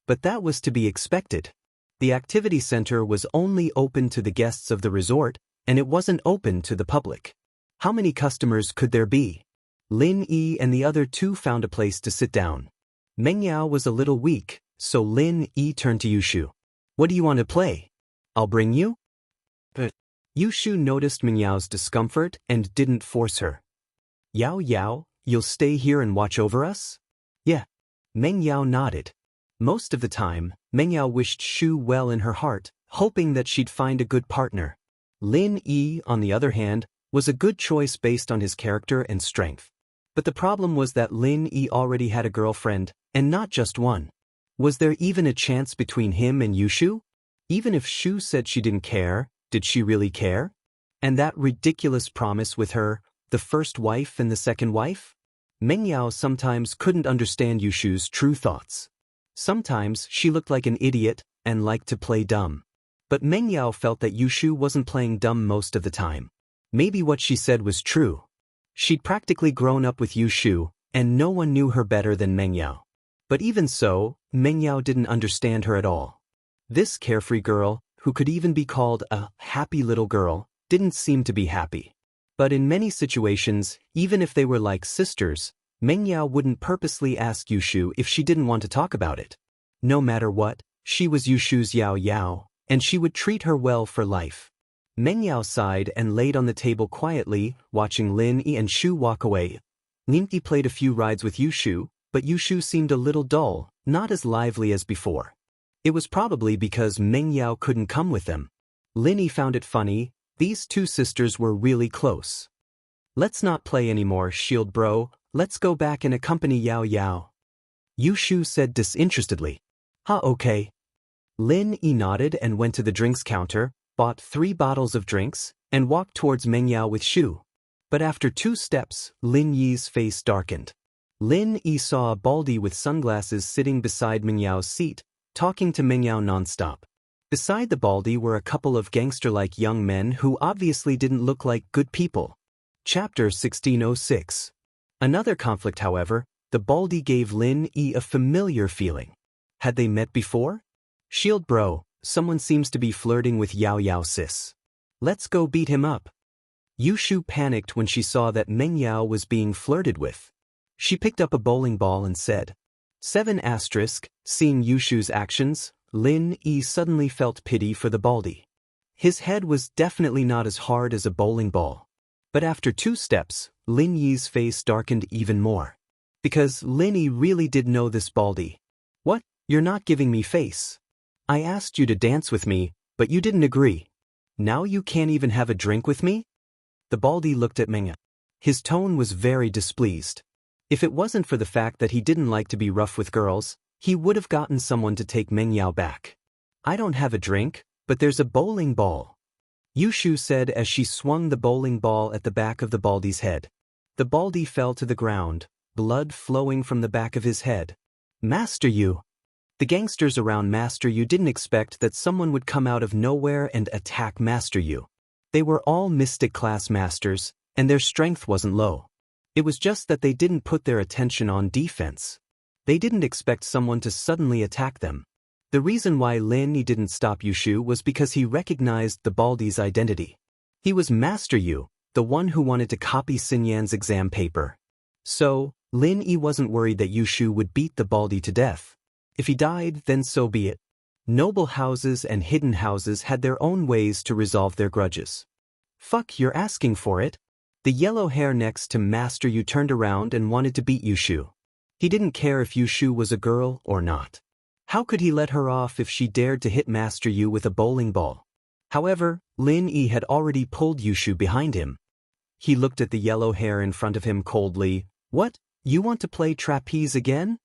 But that was to be expected. The activity center was only open to the guests of the resort, and it wasn't open to the public. How many customers could there be? Lin Yi and the other two found a place to sit down. Meng Yao was a little weak, so Lin Yi turned to Yushu. "What do you want to play? I'll bring you?" But Yushu noticed Meng Yao's discomfort and didn't force her. "Yao Yao, you'll stay here and watch over us?" "Yeah." Meng Yao nodded. Most of the time, Meng Yao wished Shu well in her heart, hoping that she'd find a good partner. Lin Yi, on the other hand, was a good choice based on his character and strength. But the problem was that Lin Yi already had a girlfriend, and not just one. Was there even a chance between him and Yushu? Even if Shu said she didn't care, did she really care? And that ridiculous promise with her, the first wife and the second wife? Meng Yao sometimes couldn't understand Yushu's true thoughts. Sometimes she looked like an idiot and liked to play dumb. But Meng Yao felt that Yushu wasn't playing dumb most of the time. Maybe what she said was true. She'd practically grown up with Yushu, and no one knew her better than Meng Yao. But even so, Meng Yao didn't understand her at all. This carefree girl, who could even be called a happy little girl, didn't seem to be happy. But in many situations, even if they were like sisters, Meng Yao wouldn't purposely ask Yushu if she didn't want to talk about it. No matter what, she was Yushu's Yao Yao, and she would treat her well for life. Meng Yao sighed and laid on the table quietly, watching Lin Yi and Shu walk away. Lin Yi played a few rides with Yushu, but Yushu seemed a little dull, not as lively as before. It was probably because Meng Yao couldn't come with them. Lin Yi found it funny, these two sisters were really close. "Let's not play anymore, shield bro, let's go back and accompany Yao Yao," Yushu said disinterestedly. Okay." Lin Yi nodded and went to the drinks counter, bought 3 bottles of drinks, and walked towards Meng Yao with Shu. But after 2 steps, Lin Yi's face darkened. Lin Yi saw a baldy with sunglasses sitting beside Meng Yao's seat, talking to Meng Yao nonstop. Beside the baldy were a couple of gangster-like young men who obviously didn't look like good people. Chapter 1606. Another conflict, however, the baldy gave Lin Yi a familiar feeling. Had they met before? "Shield bro, someone seems to be flirting with Yao Yao sis. Let's go beat him up." Yushu panicked when she saw that Meng Yao was being flirted with. She picked up a bowling ball and said, 7 asterisk, seeing Yushu's actions, Lin Yi suddenly felt pity for the baldy. His head was definitely not as hard as a bowling ball. But after 2 steps, Lin Yi's face darkened even more. Because Lin Yi really did know this baldy. "What? You're not giving me face. I asked you to dance with me, but you didn't agree. Now you can't even have a drink with me?" The baldy looked at Meng Yao. His tone was very displeased. If it wasn't for the fact that he didn't like to be rough with girls, he would have gotten someone to take Meng Yao back. "I don't have a drink, but there's a bowling ball," Yushu said as she swung the bowling ball at the back of the baldy's head. The baldy fell to the ground, blood flowing from the back of his head. Master Yu! The gangsters around Master Yu didn't expect that someone would come out of nowhere and attack Master Yu. They were all mystic class masters, and their strength wasn't low. It was just that they didn't put their attention on defense. They didn't expect someone to suddenly attack them. The reason why Lin Yi didn't stop Yushu was because he recognized the baldy's identity. He was Master Yu, the one who wanted to copy Xinyan's exam paper. So, Lin Yi wasn't worried that Yushu would beat the baldy to death. If he died, then so be it. Noble houses and hidden houses had their own ways to resolve their grudges. Fuck, you're asking for it? The yellow hair next to Master Yu turned around and wanted to beat Yushu. He didn't care if Yushu was a girl or not. How could he let her off if she dared to hit Master Yu with a bowling ball? However, Lin Yi had already pulled Yushu behind him. He looked at the yellow hair in front of him coldly. What? You want to play trapeze again?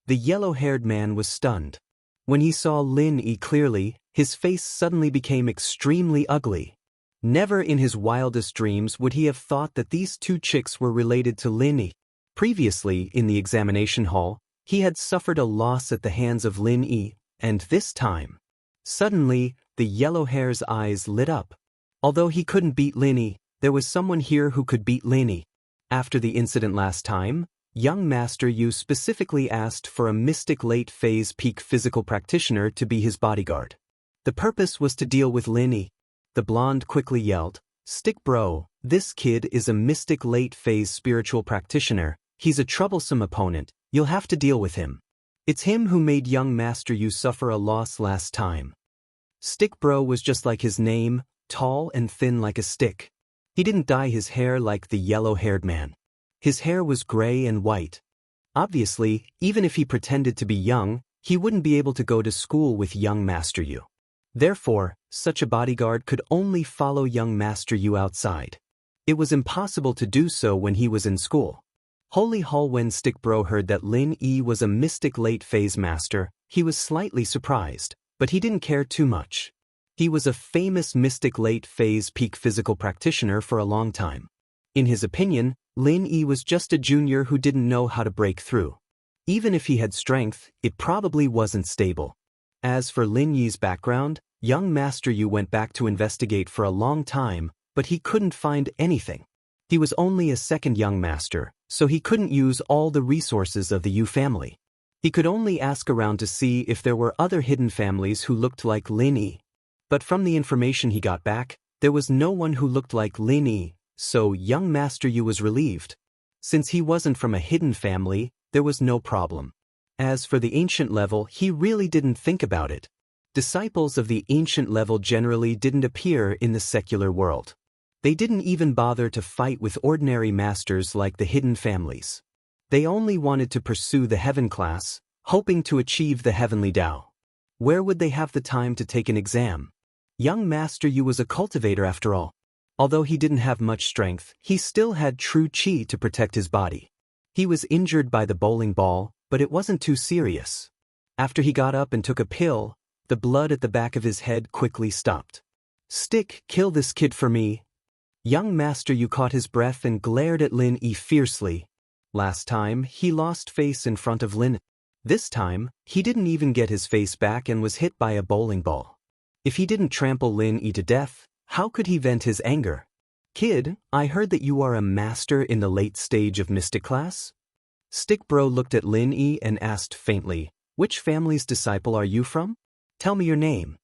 The yellow-haired man was stunned. When he saw Lin Yi clearly, his face suddenly became extremely ugly. Never in his wildest dreams would he have thought that these two chicks were related to Lin Yi. Previously, in the examination hall, he had suffered a loss at the hands of Lin Yi, and this time. Suddenly, the yellow hair's eyes lit up. Although he couldn't beat Lin Yi, there was someone here who could beat Lin Yi. After the incident last time, young Master Yu specifically asked for a mystic late-phase peak physical practitioner to be his bodyguard. The purpose was to deal with Lin Yi. The blonde quickly yelled, "Stick bro, this kid is a mystic late-phase spiritual practitioner. He's a troublesome opponent, you'll have to deal with him. It's him who made young Master Yu suffer a loss last time." Stick bro was just like his name, tall and thin like a stick. He didn't dye his hair like the yellow-haired man. His hair was gray and white. Obviously, even if he pretended to be young, he wouldn't be able to go to school with young Master Yu. Therefore, such a bodyguard could only follow young Master Yu outside. It was impossible to do so when he was in school. Holy Hall. When Stick Bro heard that Lin Yi was a mystic late-phase master, he was slightly surprised, but he didn't care too much. He was a famous mystic late-phase peak physical practitioner for a long time. In his opinion, Lin Yi was just a junior who didn't know how to break through. Even if he had strength, it probably wasn't stable. As for Lin Yi's background, young Master Yu went back to investigate for a long time, but he couldn't find anything. He was only a second young master, so he couldn't use all the resources of the Yu family. He could only ask around to see if there were other hidden families who looked like Lin Yi. But from the information he got back, there was no one who looked like Lin Yi, so young Master Yu was relieved. Since he wasn't from a hidden family, there was no problem. As for the ancient level, he really didn't think about it. Disciples of the ancient level generally didn't appear in the secular world. They didn't even bother to fight with ordinary masters like the hidden families. They only wanted to pursue the heaven class, hoping to achieve the heavenly Tao. Where would they have the time to take an exam? Young Master Yu was a cultivator after all. Although he didn't have much strength, he still had true qi to protect his body. He was injured by the bowling ball, but it wasn't too serious. After he got up and took a pill, the blood at the back of his head quickly stopped. "Stick, kill this kid for me." Young Master Yu caught his breath and glared at Lin Yi fiercely. Last time, he lost face in front of Lin. This time, he didn't even get his face back and was hit by a bowling ball. If he didn't trample Lin Yi to death, how could he vent his anger? "Kid, I heard that you are a master in the late stage of mystic class?" Stick Bro looked at Lin Yi and asked faintly, "Which family's disciple are you from? Tell me your name."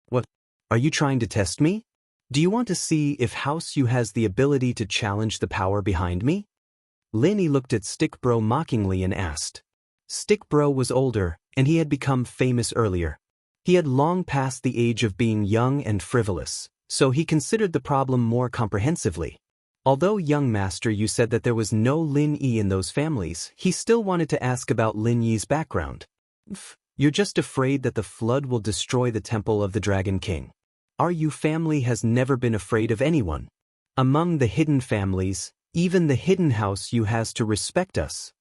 "What? Are you trying to test me? Do you want to see if House Yu has the ability to challenge the power behind me?" Lin Yi looked at Stick Bro mockingly and asked. Stick Bro was older, and he had become famous earlier. He had long passed the age of being young and frivolous, so he considered the problem more comprehensively. Although young Master Yu said that there was no Lin Yi in those families, he still wanted to ask about Lin Yi's background. "You're just afraid that the flood will destroy the temple of the Dragon King. Our Yu family has never been afraid of anyone. Among the hidden families, even the hidden house Yu has to respect us."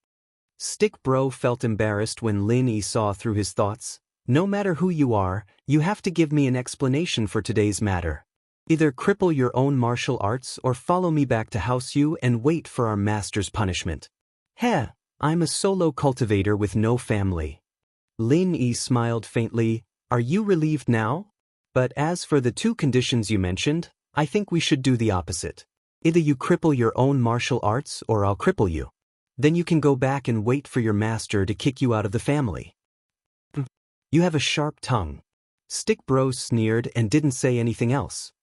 Stick Bro felt embarrassed when Lin Yi saw through his thoughts. "No matter who you are, you have to give me an explanation for today's matter." Either cripple your own martial arts or follow me back to House Yu and wait for our master's punishment. Heh, I'm a solo cultivator with no family. Lin Yi smiled faintly. Are you relieved now? But as for the two conditions you mentioned, I think we should do the opposite. Either you cripple your own martial arts or I'll cripple you. Then you can go back and wait for your master to kick you out of the family. You have a sharp tongue. Stick Bro sneered and didn't say anything else.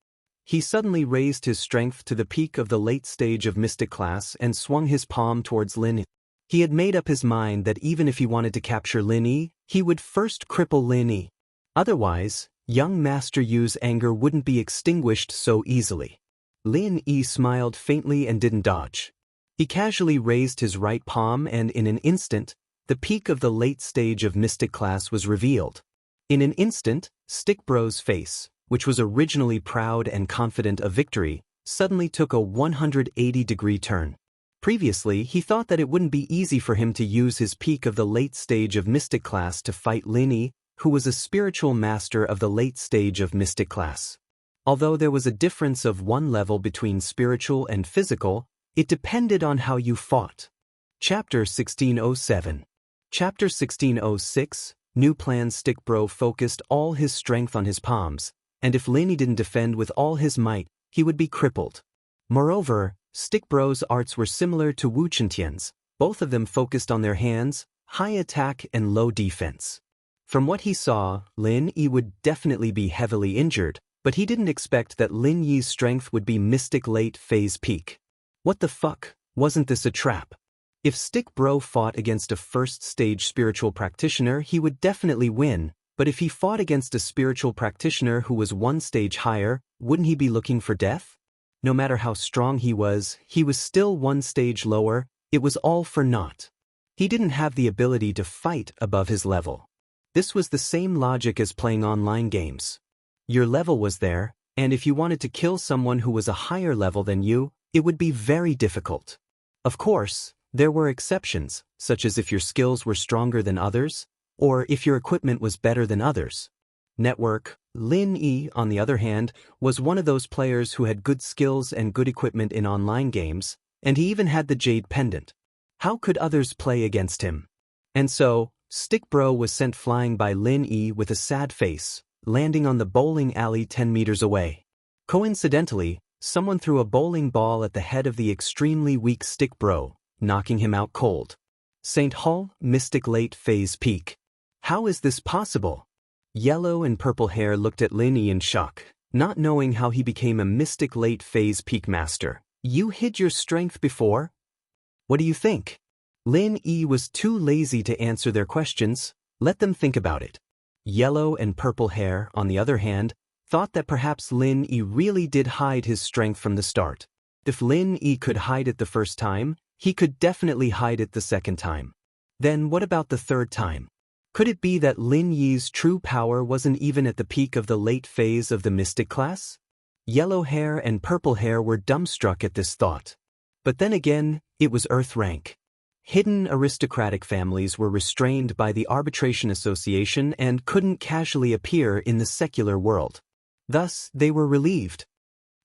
He suddenly raised his strength to the peak of the late stage of mystic class and swung his palm towards Lin Yi. He had made up his mind that even if he wanted to capture Lin Yi, he would first cripple Lin Yi. Otherwise, young Master Yu's anger wouldn't be extinguished so easily. Lin Yi smiled faintly and didn't dodge. He casually raised his right palm and in an instant, the peak of the late stage of mystic class was revealed. In an instant, Stick Bro's face, which was originally proud and confident of victory, suddenly took a 180-degree turn. Previously, he thought that it wouldn't be easy for him to use his peak of the late stage of mystic class to fight Lin Yi, who was a spiritual master of the late stage of mystic class. Although there was a difference of one level between spiritual and physical, it depended on how you fought. Chapter 1607. Chapter 1606, New Plan. Stick Bro focused all his strength on his palms, and if Lin Yi didn't defend with all his might, he would be crippled. Moreover, Stick Bro's arts were similar to Wuxian's, both of them focused on their hands, high attack and low defense. From what he saw, Lin Yi would definitely be heavily injured, but he didn't expect that Lin Yi's strength would be mystic late phase peak. What the fuck, wasn't this a trap? If Stick Bro fought against a first-stage spiritual practitioner, he would definitely win, but if he fought against a spiritual practitioner who was one stage higher, wouldn't he be looking for death? No matter how strong he was still one stage lower. It was all for naught. He didn't have the ability to fight above his level. This was the same logic as playing online games. Your level was there, and if you wanted to kill someone who was a higher level than you, it would be very difficult. Of course, there were exceptions, such as if your skills were stronger than others, or if your equipment was better than others. Network. Lin Yi, on the other hand, was one of those players who had good skills and good equipment in online games, and he even had the Jade Pendant. How could others play against him? And so, Stick Bro was sent flying by Lin Yi with a sad face, landing on the bowling alley 10 meters away. Coincidentally, someone threw a bowling ball at the head of the extremely weak Stick Bro, knocking him out cold. St. Hall, Mystic Late Phase Peak. How is this possible? Yellow and purple hair looked at Lin Yi in shock, not knowing how he became a mystic late phase peak master. You hid your strength before? What do you think? Lin Yi was too lazy to answer their questions. Let them think about it. Yellow and purple hair, on the other hand, thought that perhaps Lin Yi really did hide his strength from the start. If Lin Yi could hide it the first time, he could definitely hide it the second time. Then what about the third time? Could it be that Lin Yi's true power wasn't even at the peak of the late phase of the mystic class? Yellow hair and purple hair were dumbstruck at this thought. But then again, it was Earth rank. Hidden aristocratic families were restrained by the Arbitration Association and couldn't casually appear in the secular world. Thus, they were relieved.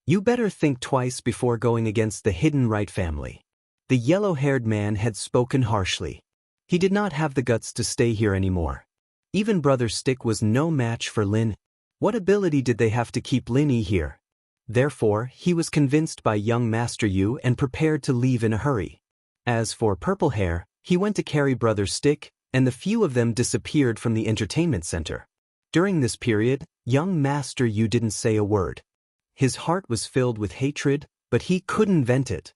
You better think twice before going against the Hidden Right family. The yellow-haired man had spoken harshly. He did not have the guts to stay here anymore. Even Brother Stick was no match for Lin. What ability did they have to keep Lin Yi here? Therefore, he was convinced by young Master Yu and prepared to leave in a hurry. As for Purple Hair, he went to carry Brother Stick, and the few of them disappeared from the entertainment center. During this period, young Master Yu didn't say a word. His heart was filled with hatred, but he couldn't vent it.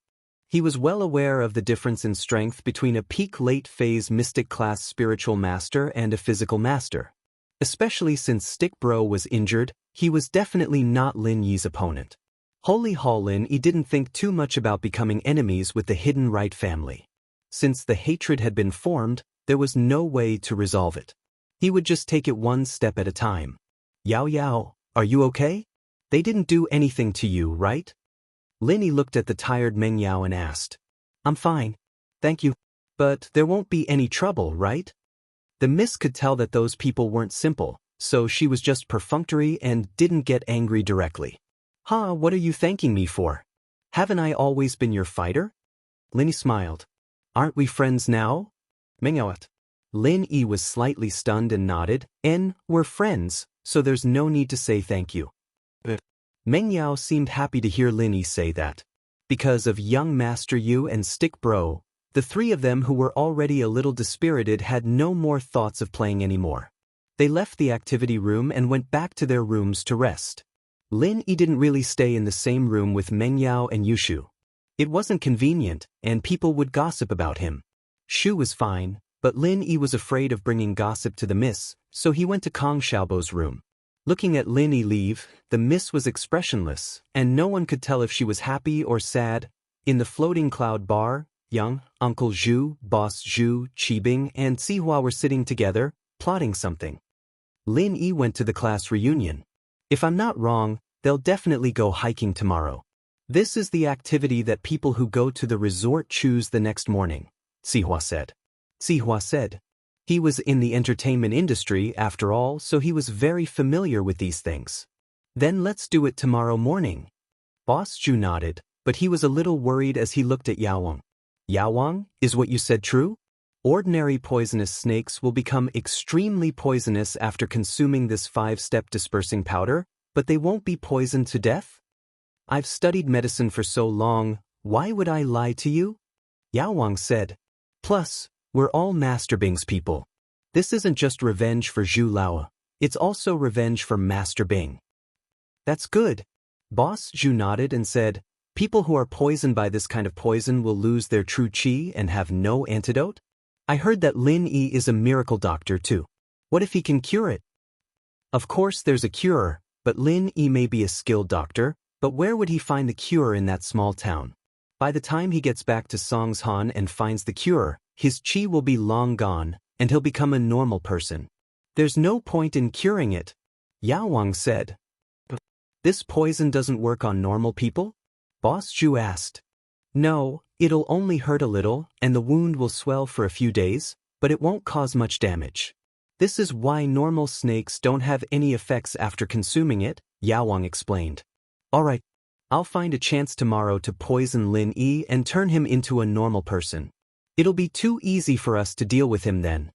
He was well aware of the difference in strength between a peak late phase mystic class spiritual master and a physical master. Especially since Stick Bro was injured, he was definitely not Lin Yi's opponent. Holy Lin Yi didn't think too much about becoming enemies with the Hidden Right family. Since the hatred had been formed, there was no way to resolve it. He would just take it one step at a time. Yao Yao, are you okay? They didn't do anything to you, right? Lin Yi looked at the tired Meng Yao and asked. I'm fine. Thank you. But there won't be any trouble, right? The miss could tell that those people weren't simple, so she was just perfunctory and didn't get angry directly. "Ha, what are you thanking me for? Haven't I always been your fighter?" Lin smiled. "Aren't we friends now?" Mengyao. Lin Yi was slightly stunned and nodded. "We're friends, so there's no need to say thank you." Meng Yao seemed happy to hear Lin Yi say that. Because of young Master Yu and Stick Bro, the three of them who were already a little dispirited had no more thoughts of playing anymore. They left the activity room and went back to their rooms to rest. Lin Yi didn't really stay in the same room with Meng Yao and Yushu. It wasn't convenient, and people would gossip about him. Shu was fine, but Lin Yi was afraid of bringing gossip to the miss, so he went to Kong Xiaobo's room. Looking at Lin Yi leave, the miss was expressionless, and no one could tell if she was happy or sad. In the floating cloud bar, Yang, Uncle Zhu, Boss Zhu, Qibing, and Sihua were sitting together, plotting something. Lin Yi went to the class reunion. "If I'm not wrong, they'll definitely go hiking tomorrow. This is the activity that people who go to the resort choose the next morning," Sihua said. Sihua said. He was in the entertainment industry after all, so he was very familiar with these things. "Then let's do it tomorrow morning." Boss Zhu nodded, but he was a little worried as he looked at Yao. "Yao, is what you said true? Ordinary poisonous snakes will become extremely poisonous after consuming this 5-step dispersing powder, but they won't be poisoned to death? I've studied medicine for so long, why would I lie to you?" Yao said. "Plus, we're all Master Bing's people. This isn't just revenge for Zhu Lao, it's also revenge for Master Bing." "That's good." Boss Zhu nodded and said, "People who are poisoned by this kind of poison will lose their true qi and have no antidote? I heard that Lin Yi is a miracle doctor too. What if he can cure it?" "Of course there's a cure, but Lin Yi may be a skilled doctor, but where would he find the cure in that small town? By the time he gets back to Songshan and finds the cure, his qi will be long gone, and he'll become a normal person. There's no point in curing it," Yao said. "This poison doesn't work on normal people?" Boss Zhu asked. "No, it'll only hurt a little, and the wound will swell for a few days, but it won't cause much damage. This is why normal snakes don't have any effects after consuming it," Yao explained. "Alright, I'll find a chance tomorrow to poison Lin Yi and turn him into a normal person. It'll be too easy for us to deal with him then."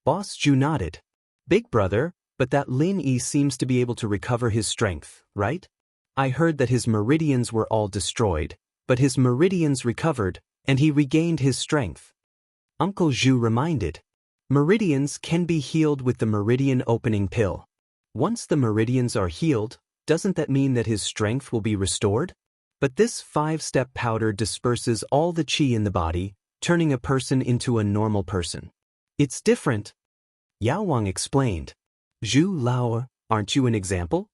Boss Zhu nodded. "Big brother, but that Lin Yi seems to be able to recover his strength, right? I heard that his meridians were all destroyed, but his meridians recovered, and he regained his strength." Uncle Zhu reminded. "Meridians can be healed with the meridian opening pill. Once the meridians are healed, doesn't that mean that his strength will be restored? But this 5-step powder disperses all the qi in the body, turning a person into a normal person. It's different." Yao explained. "Zhu Lao, aren't you an example?"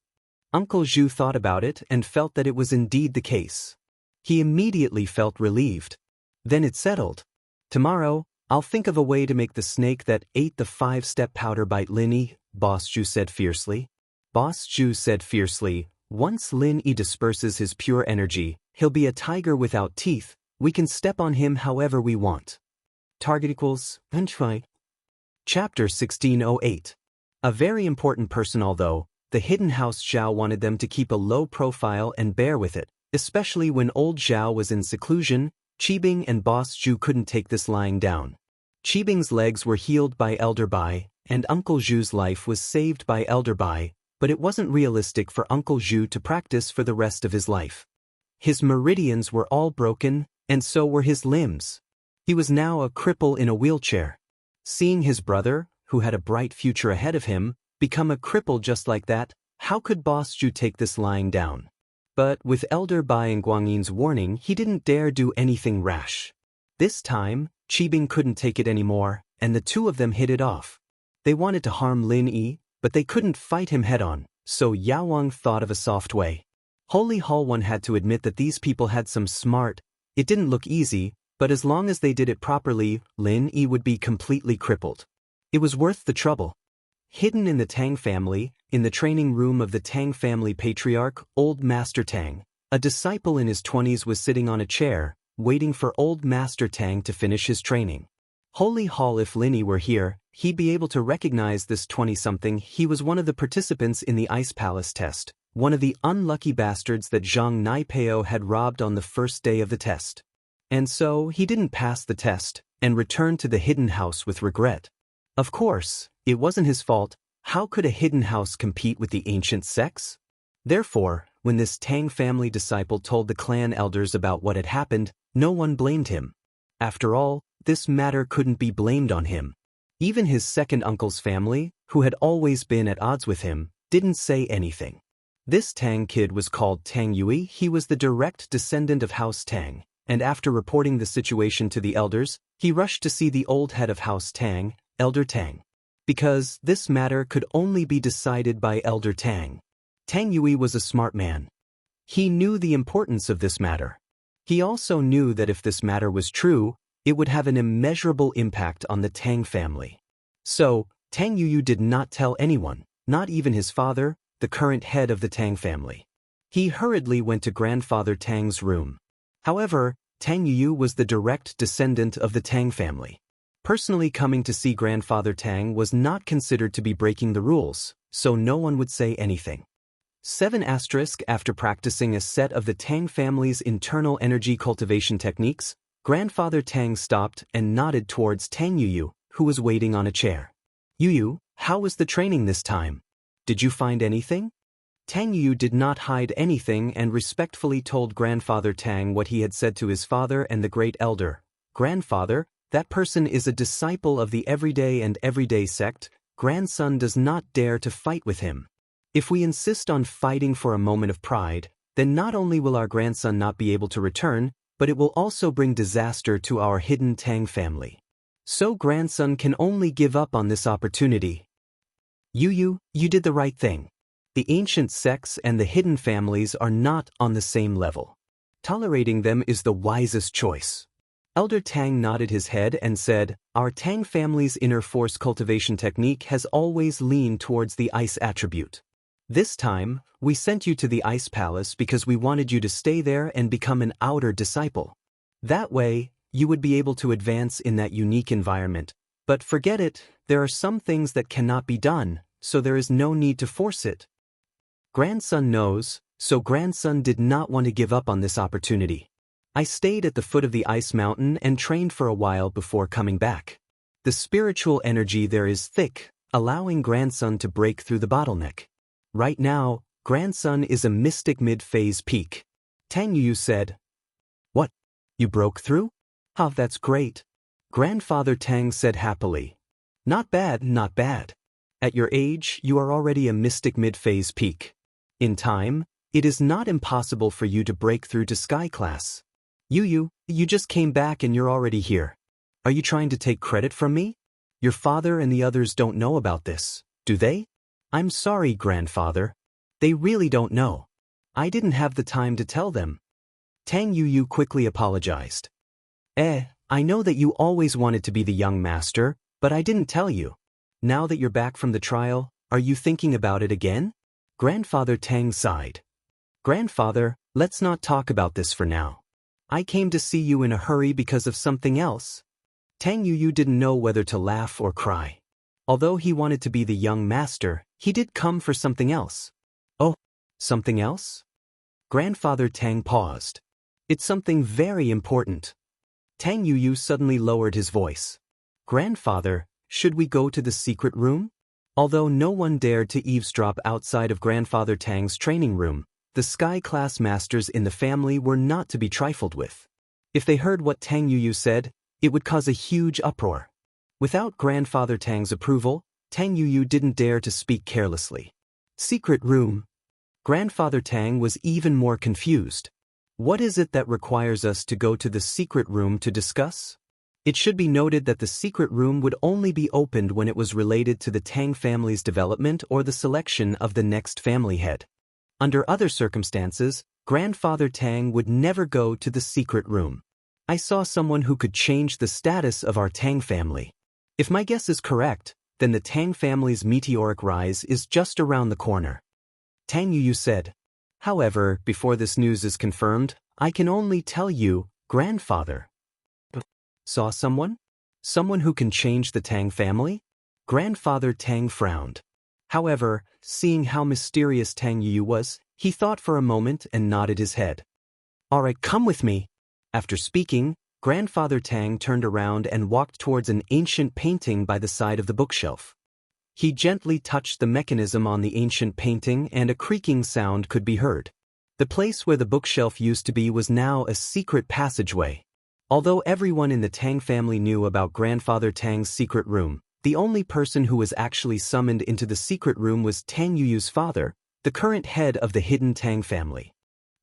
Uncle Zhu thought about it and felt that it was indeed the case. He immediately felt relieved. Then it settled. "Tomorrow, I'll think of a way to make the snake that ate the 5-step powder bite Lin Yi," Boss Zhu said fiercely. Boss Zhu said fiercely, "Once Lin Yi disperses his pure energy, he'll be a tiger without teeth. We can step on him however we want." Target equals Henchai. Chapter 1608. A very important person. Although the hidden house Zhao wanted them to keep a low profile and bear with it, especially when old Zhao was in seclusion, Qibing and Boss Zhu couldn't take this lying down. Qibing's legs were healed by Elder Bai, and Uncle Zhu's life was saved by Elder Bai, but it wasn't realistic for Uncle Zhu to practice for the rest of his life. His meridians were all broken, and so were his limbs. He was now a cripple in a wheelchair. Seeing his brother, who had a bright future ahead of him, become a cripple just like that, how could Boss Zhu take this lying down? But with Elder Bai and Guangyin's warning, he didn't dare do anything rash. This time, Qibing couldn't take it anymore, and the two of them hit it off. They wanted to harm Lin Yi, but they couldn't fight him head-on, so Yao thought of a soft way. Holy Hall One had to admit that these people had some smart. It didn't look easy, but as long as they did it properly, Lin Yi would be completely crippled. It was worth the trouble. Hidden in the Tang family, in the training room of the Tang family patriarch, Old Master Tang, a disciple in his 20s was sitting on a chair, waiting for Old Master Tang to finish his training. Holy Hall, if Lin Yi were here, he'd be able to recognize this 20-something. He was one of the participants in the Ice Palace test, one of the unlucky bastards that Zhang Naipeo had robbed on the first day of the test. And so he didn't pass the test and returned to the hidden house with regret. Of course, it wasn't his fault. How could a hidden house compete with the ancient sects? Therefore, when this Tang family disciple told the clan elders about what had happened, no one blamed him. After all, this matter couldn't be blamed on him. Even his second uncle's family, who had always been at odds with him, didn't say anything. This Tang kid was called Tang Yui. He was the direct descendant of House Tang, and after reporting the situation to the elders, he rushed to see the old head of House Tang, Elder Tang. Because this matter could only be decided by Elder Tang. Tang Yui was a smart man. He knew the importance of this matter. He also knew that if this matter was true, it would have an immeasurable impact on the Tang family. So, Tang Yui did not tell anyone, not even his father, the current head of the Tang family. He hurriedly went to Grandfather Tang's room. However, Tang Yui was the direct descendant of the Tang family. Personally coming to see Grandfather Tang was not considered to be breaking the rules, so no one would say anything. 7 After practicing a set of the Tang family's internal energy cultivation techniques, Grandfather Tang stopped and nodded towards Tang Yuyu, who was waiting on a chair. Yuyu, how was the training this time? Did you find anything? Tang Yuyu did not hide anything and respectfully told Grandfather Tang what he had said to his father and the great elder. Grandfather, that person is a disciple of the everyday and everyday sect. Grandson does not dare to fight with him. If we insist on fighting for a moment of pride, then not only will our grandson not be able to return, but it will also bring disaster to our hidden Tang family. So grandson can only give up on this opportunity. Yuyu, you did the right thing. The ancient sects and the hidden families are not on the same level. Tolerating them is the wisest choice. Elder Tang nodded his head and said, our Tang family's inner force cultivation technique has always leaned towards the ice attribute. This time, we sent you to the Ice Palace because we wanted you to stay there and become an outer disciple. That way, you would be able to advance in that unique environment. But forget it, there are some things that cannot be done, so there is no need to force it. Grandson knows, so grandson did not want to give up on this opportunity. I stayed at the foot of the ice mountain and trained for a while before coming back. The spiritual energy there is thick, allowing grandson to break through the bottleneck. Right now, grandson is a mystic mid-phase peak. Tang Yuyu said. What? You broke through? Oh, that's great. Grandfather Tang said happily. Not bad, not bad. At your age, you are already a mystic mid-phase peak. In time, it is not impossible for you to break through to Sky Class. Yuyu, you just came back and you're already here. Are you trying to take credit from me? Your father and the others don't know about this, do they? I'm sorry, grandfather. They really don't know. I didn't have the time to tell them. Tang Yuyu quickly apologized. I know that you always wanted to be the young master, but I didn't tell you. Now that you're back from the trial, are you thinking about it again? Grandfather Tang sighed. Grandfather, let's not talk about this for now. I came to see you in a hurry because of something else. Tang Yuyu didn't know whether to laugh or cry. Although he wanted to be the young master, he did come for something else. Oh, something else? Grandfather Tang paused. It's something very important. Tang Yuyu suddenly lowered his voice. Grandfather, should we go to the secret room? Although no one dared to eavesdrop outside of Grandfather Tang's training room, the Sky Class masters in the family were not to be trifled with. If they heard what Tang Yuyu said, it would cause a huge uproar. Without Grandfather Tang's approval, Tang Yuyu didn't dare to speak carelessly. Secret room. Grandfather Tang was even more confused. What is it that requires us to go to the secret room to discuss? It should be noted that the secret room would only be opened when it was related to the Tang family's development or the selection of the next family head. Under other circumstances, Grandfather Tang would never go to the secret room. I saw someone who could change the status of our Tang family. If my guess is correct, then the Tang family's meteoric rise is just around the corner. Tang Yuyu said. However, before this news is confirmed, I can only tell you, grandfather. Saw someone? Someone who can change the Tang family? Grandfather Tang frowned. However, seeing how mysterious Tang Yuyu was, he thought for a moment and nodded his head. "All right, come with me." After speaking, Grandfather Tang turned around and walked towards an ancient painting by the side of the bookshelf. He gently touched the mechanism on the ancient painting and a creaking sound could be heard. The place where the bookshelf used to be was now a secret passageway. Although everyone in the Tang family knew about Grandfather Tang's secret room, the only person who was actually summoned into the secret room was Tang Yuyu's father, the current head of the hidden Tang family.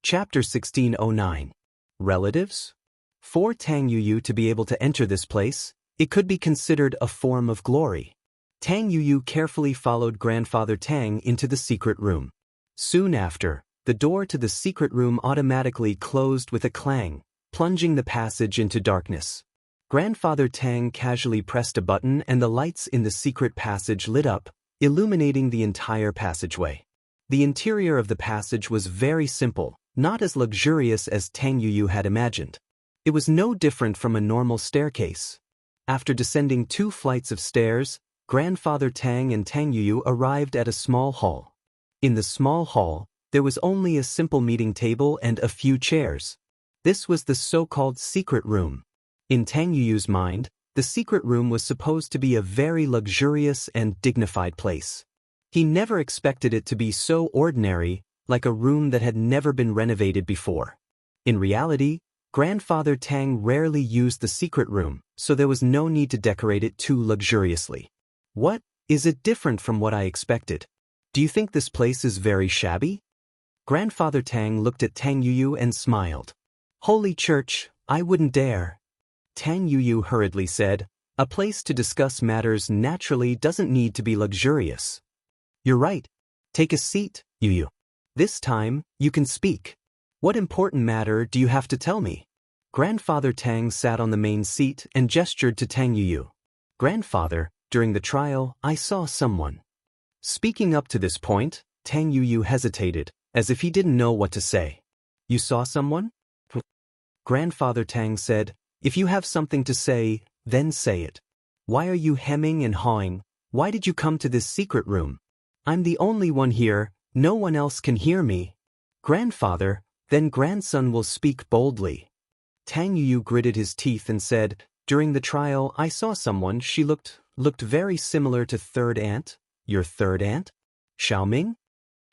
Chapter 1609. Relatives? For Tang Yuyu to be able to enter this place, it could be considered a form of glory. Tang Yuyu carefully followed Grandfather Tang into the secret room. Soon after, the door to the secret room automatically closed with a clang, plunging the passage into darkness. Grandfather Tang casually pressed a button and the lights in the secret passage lit up, illuminating the entire passageway. The interior of the passage was very simple, not as luxurious as Tang Yuyu had imagined. It was no different from a normal staircase. After descending 2 flights of stairs, Grandfather Tang and Tang Yuyu arrived at a small hall. In the small hall, there was only a simple meeting table and a few chairs. This was the so-called secret room. In Tang Yuyu's mind, the secret room was supposed to be a very luxurious and dignified place. He never expected it to be so ordinary, like a room that had never been renovated before. In reality, Grandfather Tang rarely used the secret room, so there was no need to decorate it too luxuriously. "What? Is it different from what I expected? Do you think this place is very shabby?" Grandfather Tang looked at Tang Yuyu and smiled. "Holy Church, I wouldn't dare." Tang Yuyu hurriedly said, "A place to discuss matters naturally doesn't need to be luxurious." "You're right. Take a seat, Yuyu. This time, you can speak. What important matter do you have to tell me?" Grandfather Tang sat on the main seat and gestured to Tang Yuyu. "Grandfather, during the trial, I saw someone." Speaking up to this point, Tang Yuyu hesitated, as if he didn't know what to say. "You saw someone?" Grandfather Tang said, "If you have something to say, then say it. Why are you hemming and hawing? Why did you come to this secret room? I'm the only one here, no one else can hear me." "Grandfather, then grandson will speak boldly." Tang Yuyu gritted his teeth and said, "During the trial, I saw someone, she looked very similar to third aunt." "Your third aunt? Xiaoming?"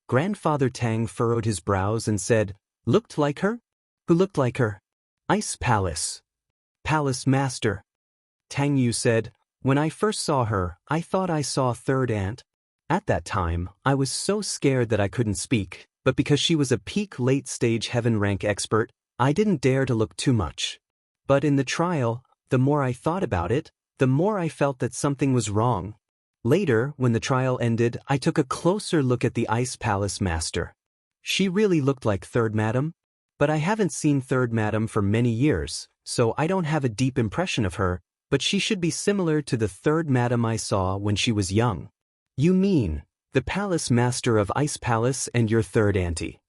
Grandfather Tang furrowed his brows and said, "Looked like her? Who looked like her?" "Ice Palace. Palace Master." Tang Yu said, "When I first saw her, I thought I saw third aunt. At that time, I was so scared that I couldn't speak, but because she was a peak late-stage heaven rank expert, I didn't dare to look too much. But in the trial, the more I thought about it, the more I felt that something was wrong. Later, when the trial ended, I took a closer look at the Ice Palace Master. She really looked like Third Madam, but I haven't seen Third Madam for many years, so I don't have a deep impression of her, but she should be similar to the Third Madam I saw when she was young." "You mean, the Palace Master of Ice Palace and your third auntie?"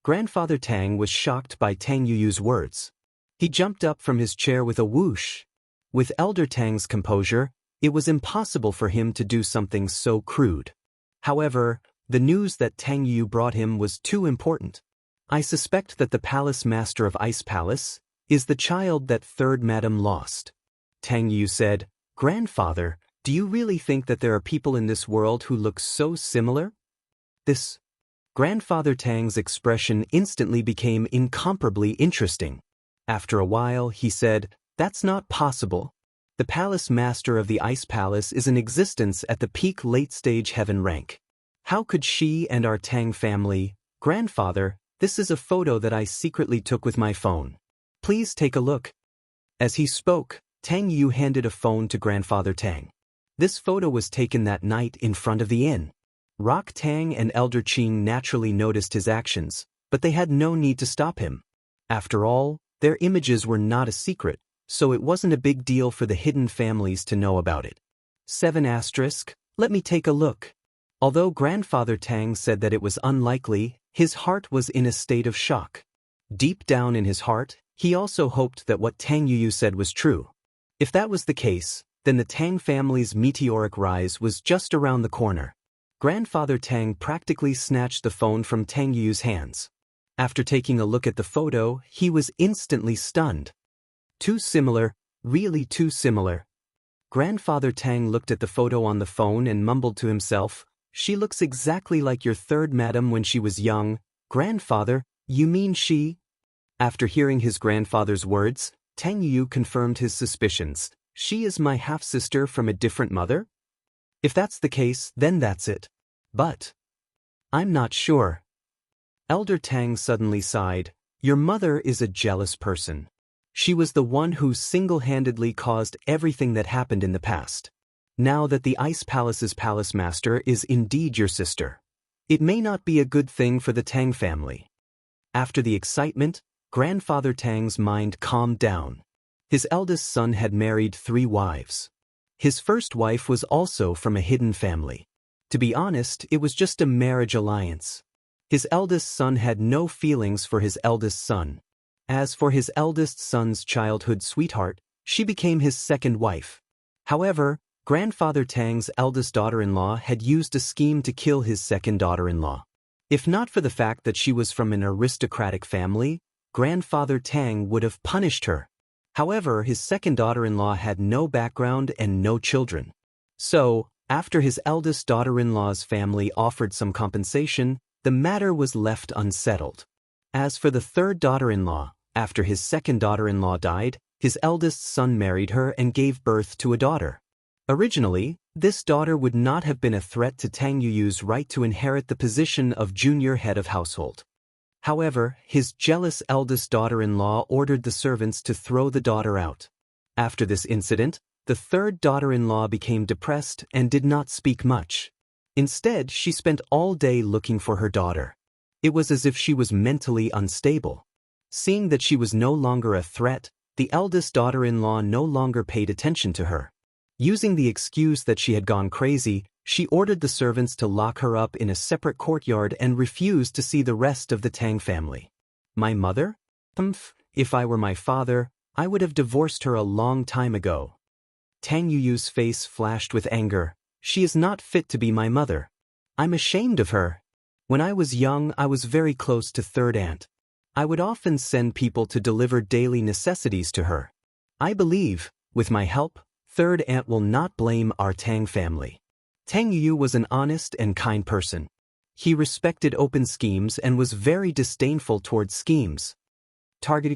Grandfather Tang was shocked by Tang Yuyu's words. He jumped up from his chair with a whoosh. With Elder Tang's composure, it was impossible for him to do something so crude. However, the news that Tang Yuyu brought him was too important. "I suspect that the Palace Master of Ice Palace is the child that Third Madam lost." Tang Yuyu said, "Grandfather, do you really think that there are people in this world who look so similar?" This Grandfather Tang's expression instantly became incomparably interesting. After a while, he said, "That's not possible. The Palace Master of the Ice Palace is in existence at the peak late-stage heaven rank. How could she and our Tang family—" "Grandfather, this is a photo that I secretly took with my phone. Please take a look." As he spoke, Tang Yu handed a phone to Grandfather Tang. This photo was taken that night in front of the inn. Rock Tang and Elder Qing naturally noticed his actions, but they had no need to stop him. After all, their images were not a secret, so it wasn't a big deal for the hidden families to know about it. 7*, let me take a look. Although Grandfather Tang said that it was unlikely, his heart was in a state of shock. Deep down in his heart, he also hoped that what Tang Yuyu said was true. If that was the case, then the Tang family's meteoric rise was just around the corner. Grandfather Tang practically snatched the phone from Tang Yu's hands. After taking a look at the photo, he was instantly stunned. Too similar, really too similar. Grandfather Tang looked at the photo on the phone and mumbled to himself, "She looks exactly like your third madam when she was young." "Grandfather, you mean she?" After hearing his grandfather's words, Tang Yu confirmed his suspicions. "She is my half-sister from a different mother? If that's the case, then that's it. But I'm not sure." Elder Tang suddenly sighed. "Your mother is a jealous person. She was the one who single-handedly caused everything that happened in the past. Now that the Ice Palace's palace master is indeed your sister, it may not be a good thing for the Tang family." After the excitement, Grandfather Tang's mind calmed down. His eldest son had married 3 wives. His first wife was also from a hidden family. To be honest, it was just a marriage alliance. His eldest son had no feelings for his eldest son. As for his eldest son's childhood sweetheart, she became his second wife. However, Grandfather Tang's eldest daughter-in-law had used a scheme to kill his second daughter-in-law. If not for the fact that she was from an aristocratic family, Grandfather Tang would have punished her. However, his second daughter-in-law had no background and no children. So, after his eldest daughter-in-law's family offered some compensation, the matter was left unsettled. As for the third daughter-in-law, after his second daughter-in-law died, his eldest son married her and gave birth to a daughter. Originally, this daughter would not have been a threat to Tang Yuyu's right to inherit the position of junior head of household. However, his jealous eldest daughter-in-law ordered the servants to throw the daughter out. After this incident, the third daughter-in-law became depressed and did not speak much. Instead, she spent all day looking for her daughter. It was as if she was mentally unstable. Seeing that she was no longer a threat, the eldest daughter-in-law no longer paid attention to her. Using the excuse that she had gone crazy, she ordered the servants to lock her up in a separate courtyard and refused to see the rest of the Tang family. "My mother? If I were my father, I would have divorced her a long time ago." Tang Yuyu's face flashed with anger. "She is not fit to be my mother. I'm ashamed of her. When I was young, I was very close to third aunt. I would often send people to deliver daily necessities to her. I believe, with my help, third aunt will not blame our Tang family." Tang Yuyu was an honest and kind person. He respected open schemes and was very disdainful towards schemes. Chapter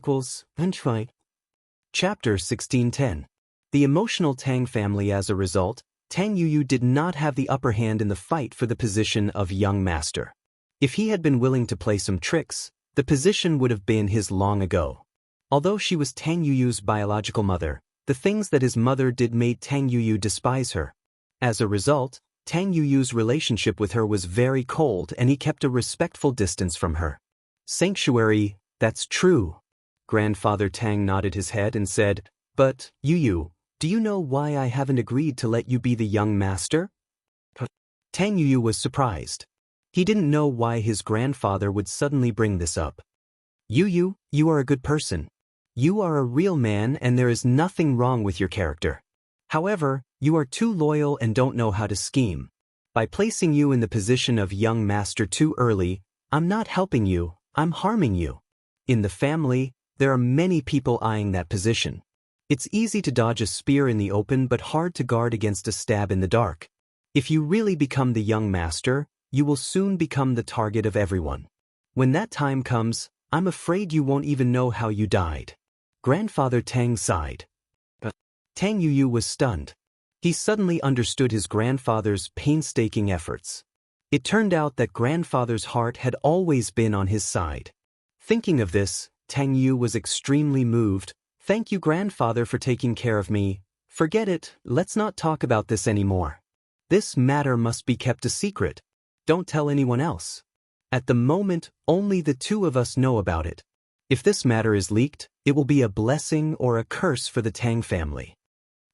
1610. The emotional Tang family. As a result, Tang Yuyu did not have the upper hand in the fight for the position of young master. If he had been willing to play some tricks, the position would have been his long ago. Although she was Tang Yuyu's biological mother, the things that his mother did made Tang Yuyu despise her. As a result, Tang Yuyu's relationship with her was very cold and he kept a respectful distance from her. "Sanctuary, that's true." Grandfather Tang nodded his head and said, "But, Yuyu, do you know why I haven't agreed to let you be the young master?" Tang Yuyu was surprised. He didn't know why his grandfather would suddenly bring this up. "Yuyu, you are a good person. You are a real man and there is nothing wrong with your character. However, you are too loyal and don't know how to scheme. By placing you in the position of young master too early, I'm not helping you, I'm harming you. In the family, there are many people eyeing that position. It's easy to dodge a spear in the open but hard to guard against a stab in the dark. If you really become the young master, you will soon become the target of everyone. When that time comes, I'm afraid you won't even know how you died." Grandfather Tang sighed. Tang Yuyu was stunned. He suddenly understood his grandfather's painstaking efforts. It turned out that grandfather's heart had always been on his side. Thinking of this, Tang Yu was extremely moved. "Thank you, grandfather, for taking care of me. Forget it, let's not talk about this anymore. This matter must be kept a secret. Don't tell anyone else. At the moment, only the two of us know about it. If this matter is leaked, it will be a blessing or a curse for the Tang family."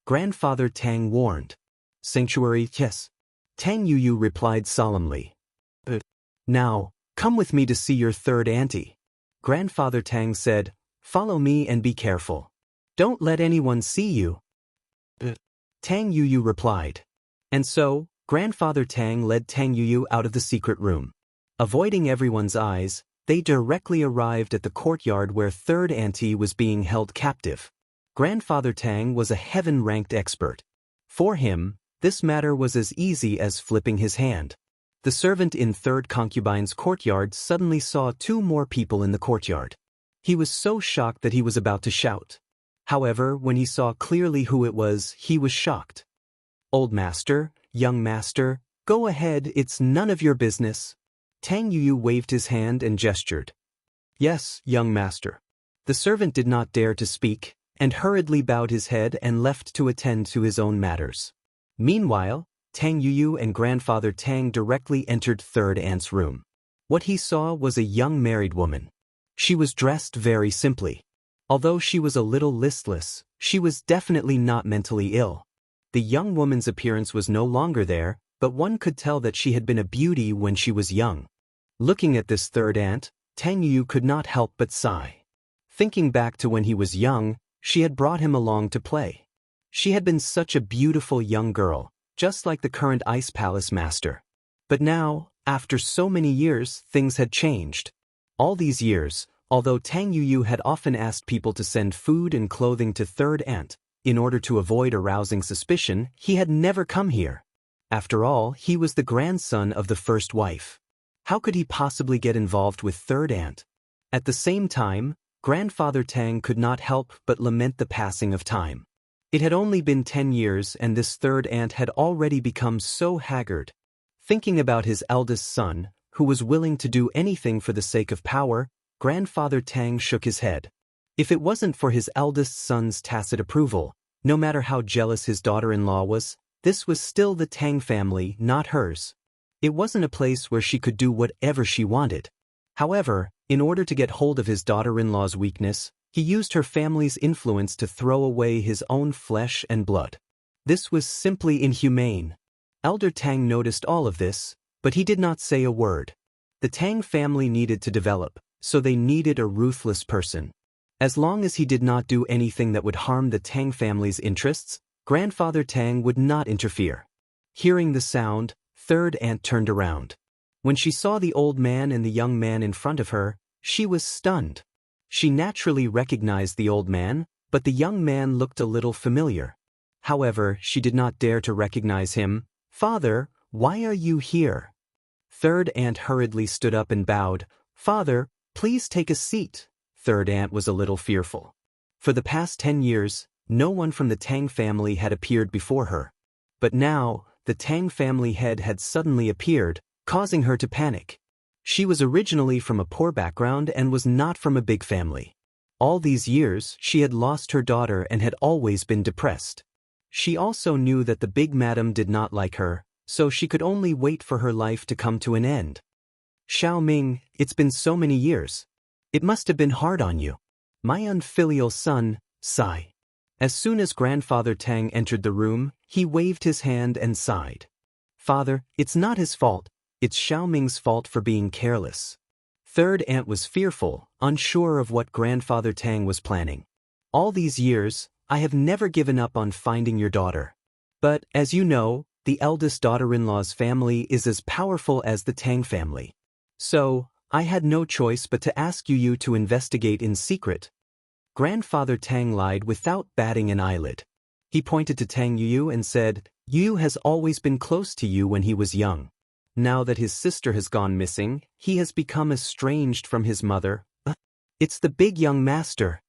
Grandfather Tang warned. "Sanctuary, yes." Tang Yuyu replied solemnly. "Now, come with me to see your third auntie." Grandfather Tang said, "Follow me and be careful. Don't let anyone see you." Tang Yuyu replied. And so, Grandfather Tang led Tang Yuyu out of the secret room. Avoiding everyone's eyes, they directly arrived at the courtyard where third auntie was being held captive. Grandfather Tang was a heaven-ranked expert. For him, this matter was as easy as flipping his hand. The servant in third concubine's courtyard suddenly saw two more people in the courtyard. He was so shocked that he was about to shout. However, when he saw clearly who it was, he was shocked. "Old master, young master, go ahead, it's none of your business." Tang Yuyu waved his hand and gestured. "Yes, young master." The servant did not dare to speak, and hurriedly bowed his head and left to attend to his own matters. Meanwhile, Tang Yuyu and Grandfather Tang directly entered third aunt's room. What he saw was a young married woman. She was dressed very simply. Although she was a little listless, she was definitely not mentally ill. The young woman's appearance was no longer there, but one could tell that she had been a beauty when she was young. Looking at this third aunt, Tang Yuyu could not help but sigh. Thinking back to when he was young, she had brought him along to play. She had been such a beautiful young girl, just like the current Ice Palace master. But now, after so many years, things had changed. All these years, although Tang Yuyu had often asked people to send food and clothing to third aunt, in order to avoid arousing suspicion, he had never come here. After all, he was the grandson of the first wife. How could he possibly get involved with third aunt? At the same time, Grandfather Tang could not help but lament the passing of time. It had only been 10 years and this third aunt had already become so haggard. Thinking about his eldest son, who was willing to do anything for the sake of power, Grandfather Tang shook his head. If it wasn't for his eldest son's tacit approval, no matter how jealous his daughter-in-law was, this was still the Tang family, not hers. It wasn't a place where she could do whatever she wanted. However, in order to get hold of his daughter-in-law's weakness, he used her family's influence to throw away his own flesh and blood. This was simply inhumane. Elder Tang noticed all of this, but he did not say a word. The Tang family needed to develop, so they needed a ruthless person. As long as he did not do anything that would harm the Tang family's interests, Grandfather Tang would not interfere. Hearing the sound, third aunt turned around. When she saw the old man and the young man in front of her, she was stunned. She naturally recognized the old man, but the young man looked a little familiar. However, she did not dare to recognize him. "Father, why are you here?" Third aunt hurriedly stood up and bowed. "Father, please take a seat." Third aunt was a little fearful. For the past 10 years, no one from the Tang family had appeared before her. But now, the Tang family head had suddenly appeared, causing her to panic. She was originally from a poor background and was not from a big family. All these years, she had lost her daughter and had always been depressed. She also knew that the big madam did not like her, so she could only wait for her life to come to an end. "Xiao Ming, it's been so many years. It must have been hard on you. My unfilial son," sigh. As soon as Grandfather Tang entered the room, he waved his hand and sighed. "Father, it's not his fault. It's Xiao Ming's fault for being careless." Third aunt was fearful, unsure of what Grandfather Tang was planning. "All these years, I have never given up on finding your daughter. But, as you know, the eldest daughter-in-law's family is as powerful as the Tang family. So, I had no choice but to ask you to investigate in secret." Grandfather Tang lied without batting an eyelid. He pointed to Tang Yuyu and said, "Yu has always been close to you when he was young. Now that his sister has gone missing, he has become estranged from his mother. It's the big young master."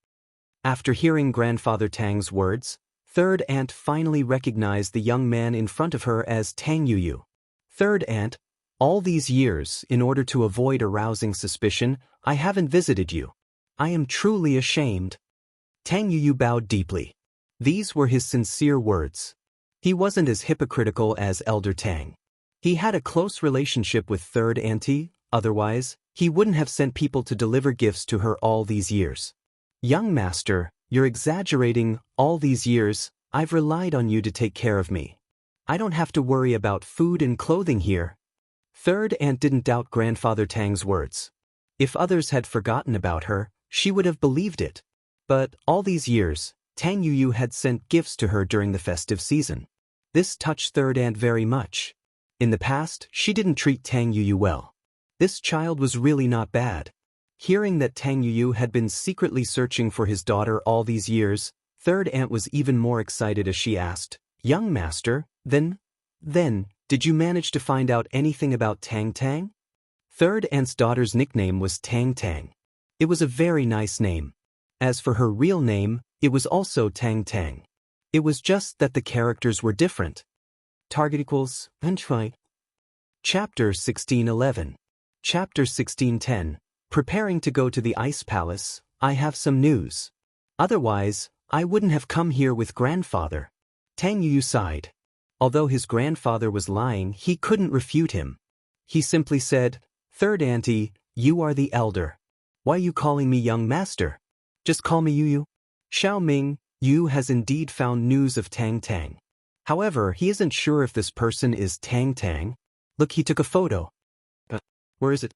After hearing Grandfather Tang's words, third aunt finally recognized the young man in front of her as Tang Yuyu. "Third aunt, all these years, in order to avoid arousing suspicion, I haven't visited you. I am truly ashamed." Tang Yuyu bowed deeply. These were his sincere words. He wasn't as hypocritical as Elder Tang. He had a close relationship with third auntie, otherwise, he wouldn't have sent people to deliver gifts to her all these years. "Young master, you're exaggerating. All these years, I've relied on you to take care of me. I don't have to worry about food and clothing here." Third aunt didn't doubt Grandfather Tang's words. If others had forgotten about her, she would have believed it. But all these years, Tang Yuyu had sent gifts to her during the festive season. This touched third aunt very much. In the past, she didn't treat Tang Yuyu well. This child was really not bad. Hearing that Tang Yuyu had been secretly searching for his daughter all these years, third aunt was even more excited as she asked, "Young master, then, did you manage to find out anything about Tang Tang?" Third aunt's daughter's nickname was Tang Tang. It was a very nice name. As for her real name, it was also Tang Tang. It was just that the characters were different. Target equals, Chapter 1611. Chapter 1610. Preparing to go to the Ice Palace, I have some news. Otherwise, I wouldn't have come here with grandfather. Tang Yuyu sighed. Although his grandfather was lying, he couldn't refute him. He simply said, "Third auntie, you are the elder. Why are you calling me young master? Just call me Yuyu." Xiaoming, Yu has indeed found news of Tang Tang. However, he isn't sure if this person is Tang Tang. Look, he took a photo. But where is it?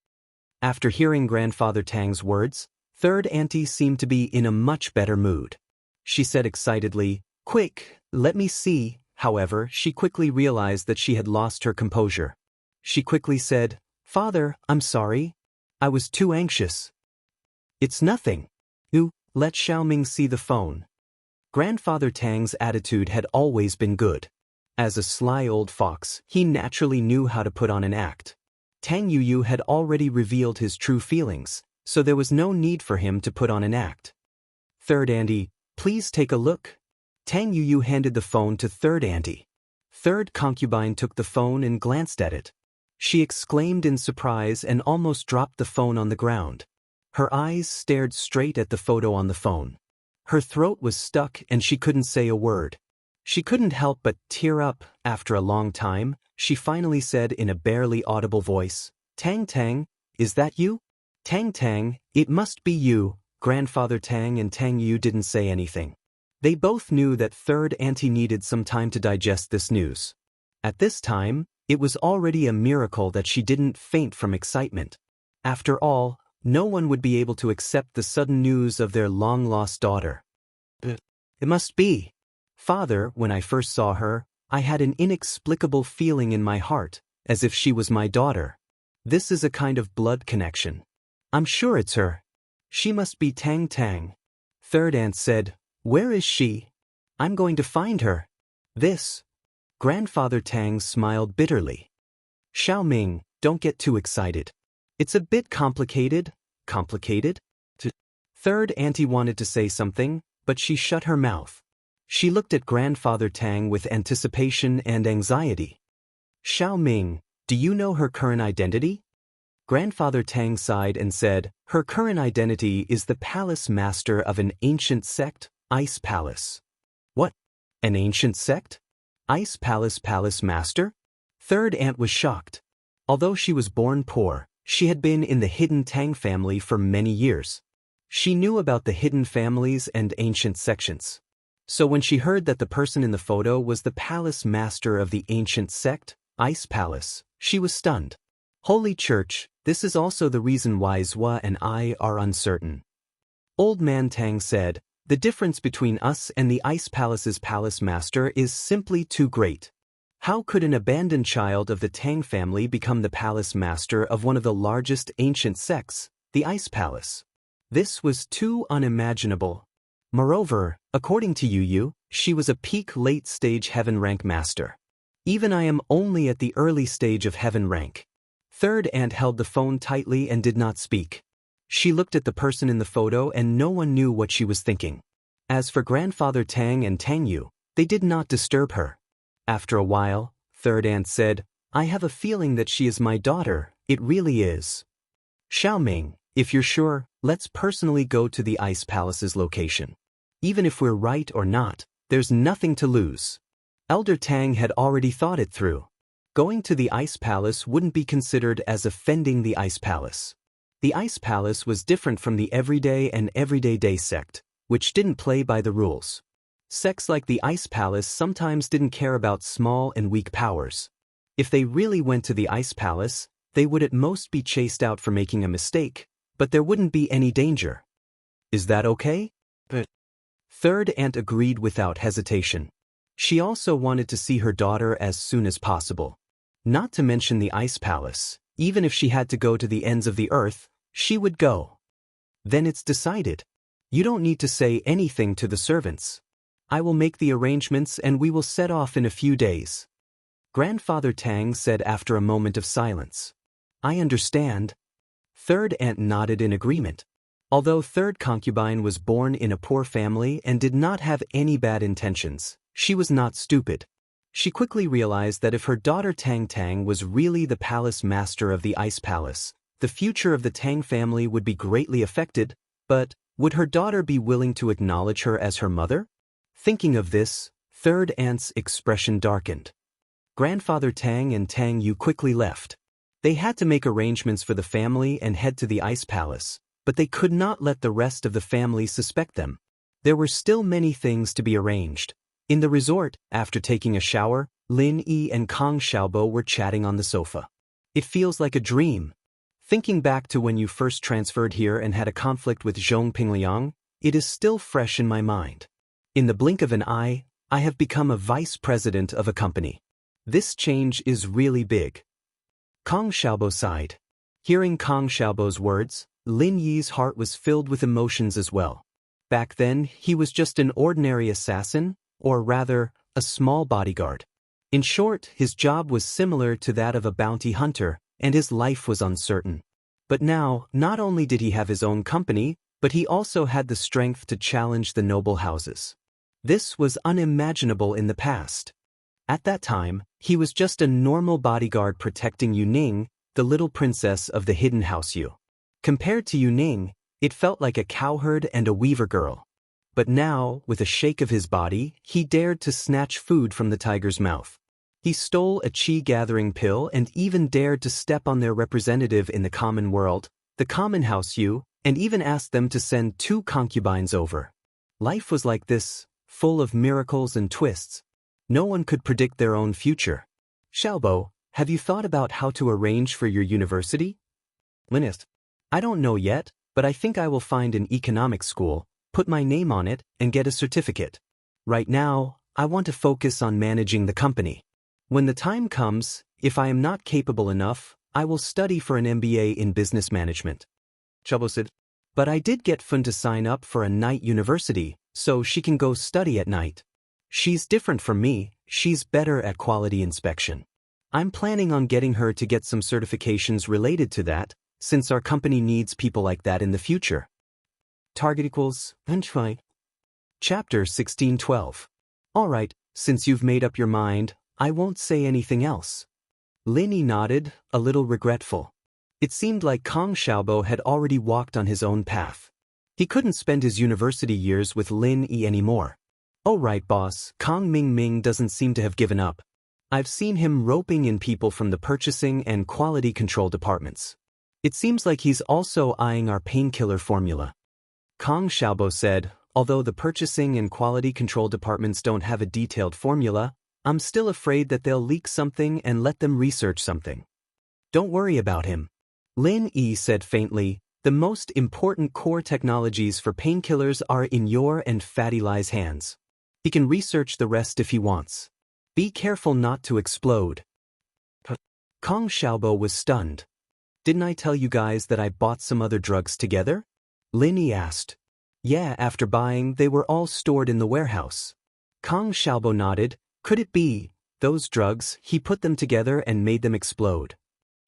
After hearing Grandfather Tang's words, third auntie seemed to be in a much better mood. She said excitedly, "Quick, let me see." However, she quickly realized that she had lost her composure. She quickly said, "Father, I'm sorry. I was too anxious." "It's nothing. You, let Xiaoming see the phone." Grandfather Tang's attitude had always been good. As a sly old fox, he naturally knew how to put on an act. Tang Yuyu had already revealed his true feelings, so there was no need for him to put on an act. "Third auntie, please take a look." Tang Yuyu handed the phone to third auntie. Third concubine took the phone and glanced at it. She exclaimed in surprise and almost dropped the phone on the ground. Her eyes stared straight at the photo on the phone. Her throat was stuck and she couldn't say a word. She couldn't help but tear up. After a long time, she finally said in a barely audible voice, "Tang Tang, is that you?" "Tang Tang, it must be you." Grandfather Tang and Tang Yu didn't say anything. They both knew that third auntie needed some time to digest this news. At this time, it was already a miracle that she didn't faint from excitement. After all, no one would be able to accept the sudden news of their long-lost daughter. "It must be. Father, when I first saw her, I had an inexplicable feeling in my heart, as if she was my daughter. This is a kind of blood connection. I'm sure it's her. She must be Tang Tang." Third aunt said, "Where is she? I'm going to find her." This. Grandfather Tang smiled bitterly. "Xiaoming, don't get too excited. It's a bit complicated." "Complicated?" Third auntie wanted to say something, but she shut her mouth. She looked at Grandfather Tang with anticipation and anxiety. "Xiaoming, do you know her current identity?" Grandfather Tang sighed and said, "Her current identity is the palace master of an ancient sect, Ice Palace." "What? An ancient sect? Ice Palace Palace Master?" Third aunt was shocked. Although she was born poor, she had been in the hidden Tang family for many years. She knew about the hidden families and ancient sections. So when she heard that the person in the photo was the palace master of the ancient sect, Ice Palace, she was stunned. "Holy Church, this is also the reason why Zhua and I are uncertain." Old Man Tang said, "The difference between us and the Ice Palace's palace master is simply too great. How could an abandoned child of the Tang family become the palace master of one of the largest ancient sects, the Ice Palace? This was too unimaginable. Moreover, according to Yuyu, she was a peak late-stage heaven rank master. Even I am only at the early stage of heaven rank." Third aunt held the phone tightly and did not speak. She looked at the person in the photo and no one knew what she was thinking. As for Grandfather Tang and Tang Yu, they did not disturb her. After a while, third aunt said, "I have a feeling that she is my daughter, it really is. Xiaoming, if you're sure, let's personally go to the Ice Palace's location. Even if we're right or not, there's nothing to lose." Elder Tang had already thought it through. Going to the Ice Palace wouldn't be considered as offending the Ice Palace. The Ice Palace was different from the everyday and everyday day sect, which didn't play by the rules. Sects like the Ice Palace sometimes didn't care about small and weak powers. If they really went to the Ice Palace, they would at most be chased out for making a mistake, but there wouldn't be any danger. "Is that okay?" Third aunt agreed without hesitation. She also wanted to see her daughter as soon as possible. Not to mention the ice palace. Even if she had to go to the ends of the earth, she would go. Then it's decided. You don't need to say anything to the servants. I will make the arrangements and we will set off in a few days. Grandfather Tang said after a moment of silence. I understand. Third aunt nodded in agreement. Although third concubine was born in a poor family and did not have any bad intentions, she was not stupid. She quickly realized that if her daughter Tang Tang was really the palace master of the ice palace, the future of the Tang family would be greatly affected, but would her daughter be willing to acknowledge her as her mother? Thinking of this, third aunt's expression darkened. Grandfather Tang and Tang Yu quickly left. They had to make arrangements for the family and head to the ice palace, but they could not let the rest of the family suspect them. There were still many things to be arranged. In the resort, after taking a shower, Lin Yi and Kong Xiaobo were chatting on the sofa. It feels like a dream. Thinking back to when you first transferred here and had a conflict with Zhong Pingliang, it is still fresh in my mind. In the blink of an eye, I have become a vice president of a company. This change is really big. Kong Xiaobo sighed. Hearing Kong Xiaobo's words, Lin Yi's heart was filled with emotions as well. Back then, he was just an ordinary assassin, or rather, a small bodyguard. In short, his job was similar to that of a bounty hunter, and his life was uncertain. But now, not only did he have his own company, but he also had the strength to challenge the noble houses. This was unimaginable in the past. At that time, he was just a normal bodyguard protecting Yuning, the little princess of the hidden house Yu. Compared to Yuning, it felt like a cowherd and a weaver girl. But now, with a shake of his body, he dared to snatch food from the tiger's mouth. He stole a chi-gathering pill and even dared to step on their representative in the common world, the common house Yu, and even asked them to send 2 concubines over. Life was like this, full of miracles and twists. No one could predict their own future. Xiaobo, have you thought about how to arrange for your university? Linist. I don't know yet, but I think I will find an economics school, put my name on it, and get a certificate. Right now, I want to focus on managing the company. When the time comes, if I am not capable enough, I will study for an MBA in business management. Xiaobo said. But I did get Fun to sign up for a night university, so she can go study at night. She's different from me, she's better at quality inspection. I'm planning on getting her to get some certifications related to that, since our company needs people like that in the future. Target equals, Chapter 1612. Alright, since you've made up your mind, I won't say anything else. Lin Yi nodded, a little regretful. It seemed like Kong Xiaobo had already walked on his own path. He couldn't spend his university years with Lin Yi anymore. Oh right boss, Kong Ming doesn't seem to have given up. I've seen him roping in people from the purchasing and quality control departments. It seems like he's also eyeing our painkiller formula. Kong Xiaobo said, although the purchasing and quality control departments don't have a detailed formula, I'm still afraid that they'll leak something and let them research something. Don't worry about him. Lin Yi said faintly, the most important core technologies for painkillers are in your and Fatty Lai's hands. He can research the rest if he wants. Be careful not to explode. Kong Xiaobo was stunned. Didn't I tell you guys that I bought some other drugs together? Lin Yi asked. Yeah, after buying, they were all stored in the warehouse. Kong Xiaobo nodded. Could it be, those drugs, he put them together and made them explode?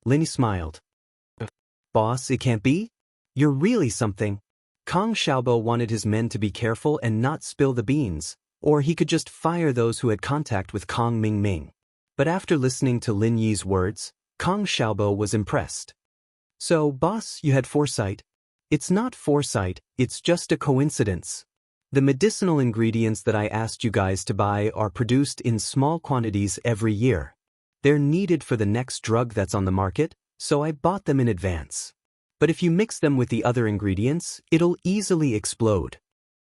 Lin Yi smiled. Boss, it can't be? You're really something. Kong Xiaobo wanted his men to be careful and not spill the beans, or he could just fire those who had contact with Kong Ming. But after listening to Lin Yi's words, Kong Xiaobo was impressed. So, boss, you had foresight? It's not foresight, it's just a coincidence. The medicinal ingredients that I asked you guys to buy are produced in small quantities every year. They're needed for the next drug that's on the market, so I bought them in advance. But if you mix them with the other ingredients, it'll easily explode.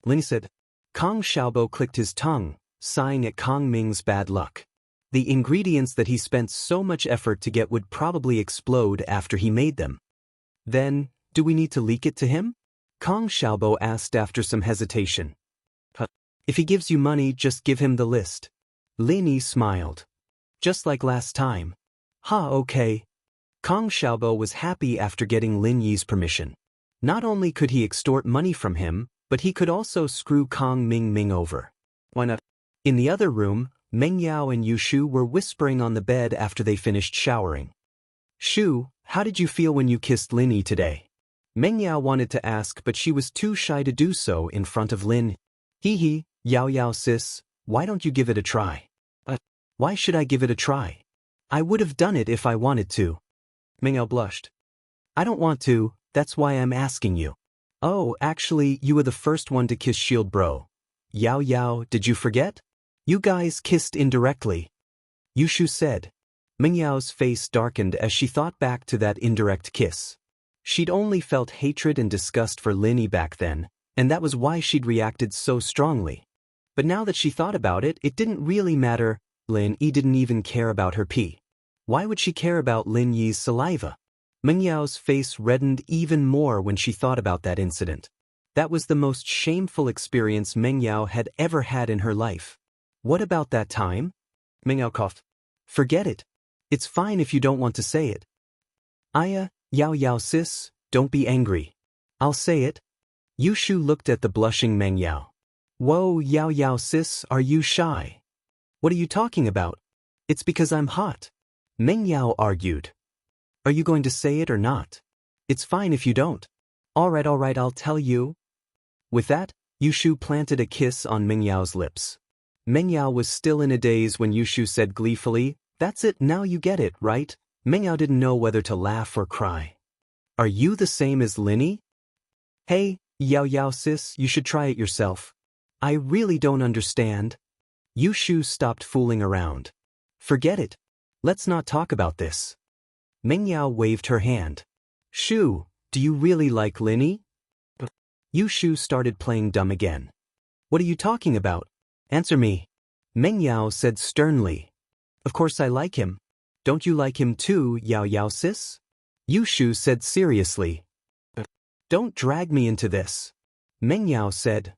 Lin said. Kong Xiaobo clicked his tongue, sighing at Kong Ming's bad luck. The ingredients that he spent so much effort to get would probably explode after he made them. Then, do we need to leak it to him? Kong Xiaobo asked after some hesitation. If he gives you money, just give him the list. Lin Yi smiled. Just like last time. Okay. Kong Xiaobo was happy after getting Lin Yi's permission. Not only could he extort money from him, but he could also screw Kong Ming over. Why not? In the other room, Meng Yao and Yu Shu were whispering on the bed after they finished showering. Shu, how did you feel when you kissed Lin Yi today? Meng Yao wanted to ask, but she was too shy to do so in front of Lin. Hee, Yao sis, why don't you give it a try? Why should I give it a try? I would have done it if I wanted to. Meng Yao blushed. I don't want to, that's why I'm asking you. Oh, actually, you were the first one to kiss Shield Bro. Yao, did you forget? You guys kissed indirectly. Yu Shu said. Meng Yao's face darkened as she thought back to that indirect kiss. She'd only felt hatred and disgust for Lin Yi back then, and that was why she'd reacted so strongly. But now that she thought about it, it didn't really matter. Lin Yi didn't even care about her pee. Why would she care about Lin Yi's saliva? Meng Yao's face reddened even more when she thought about that incident. That was the most shameful experience Meng Yao had ever had in her life. What about that time? Meng Yao coughed. Forget it. It's fine if you don't want to say it. Yao sis, don't be angry. I'll say it. Yu Shu looked at the blushing Meng Yao. Whoa, Yao sis, are you shy? What are you talking about? It's because I'm hot. Meng Yao argued. Are you going to say it or not? It's fine if you don't. Alright, I'll tell you. With that, Yu Shu planted a kiss on Meng Yao's lips. Meng Yao was still in a daze when Yu Shu said gleefully, That's it, now you get it, right? Meng Yao didn't know whether to laugh or cry. Are you the same as Lin Yi? Hey, Yao sis, you should try it yourself. I really don't understand. Yu Shu stopped fooling around. Forget it. Let's not talk about this. Meng Yao waved her hand. Shu, do you really like Lin Yi? Yu Shu started playing dumb again. What are you talking about? Answer me. Meng Yao said sternly. Of course I like him. Don't you like him too, Yao sis? Yu Shu said seriously. Don't drag me into this. Meng Yao said.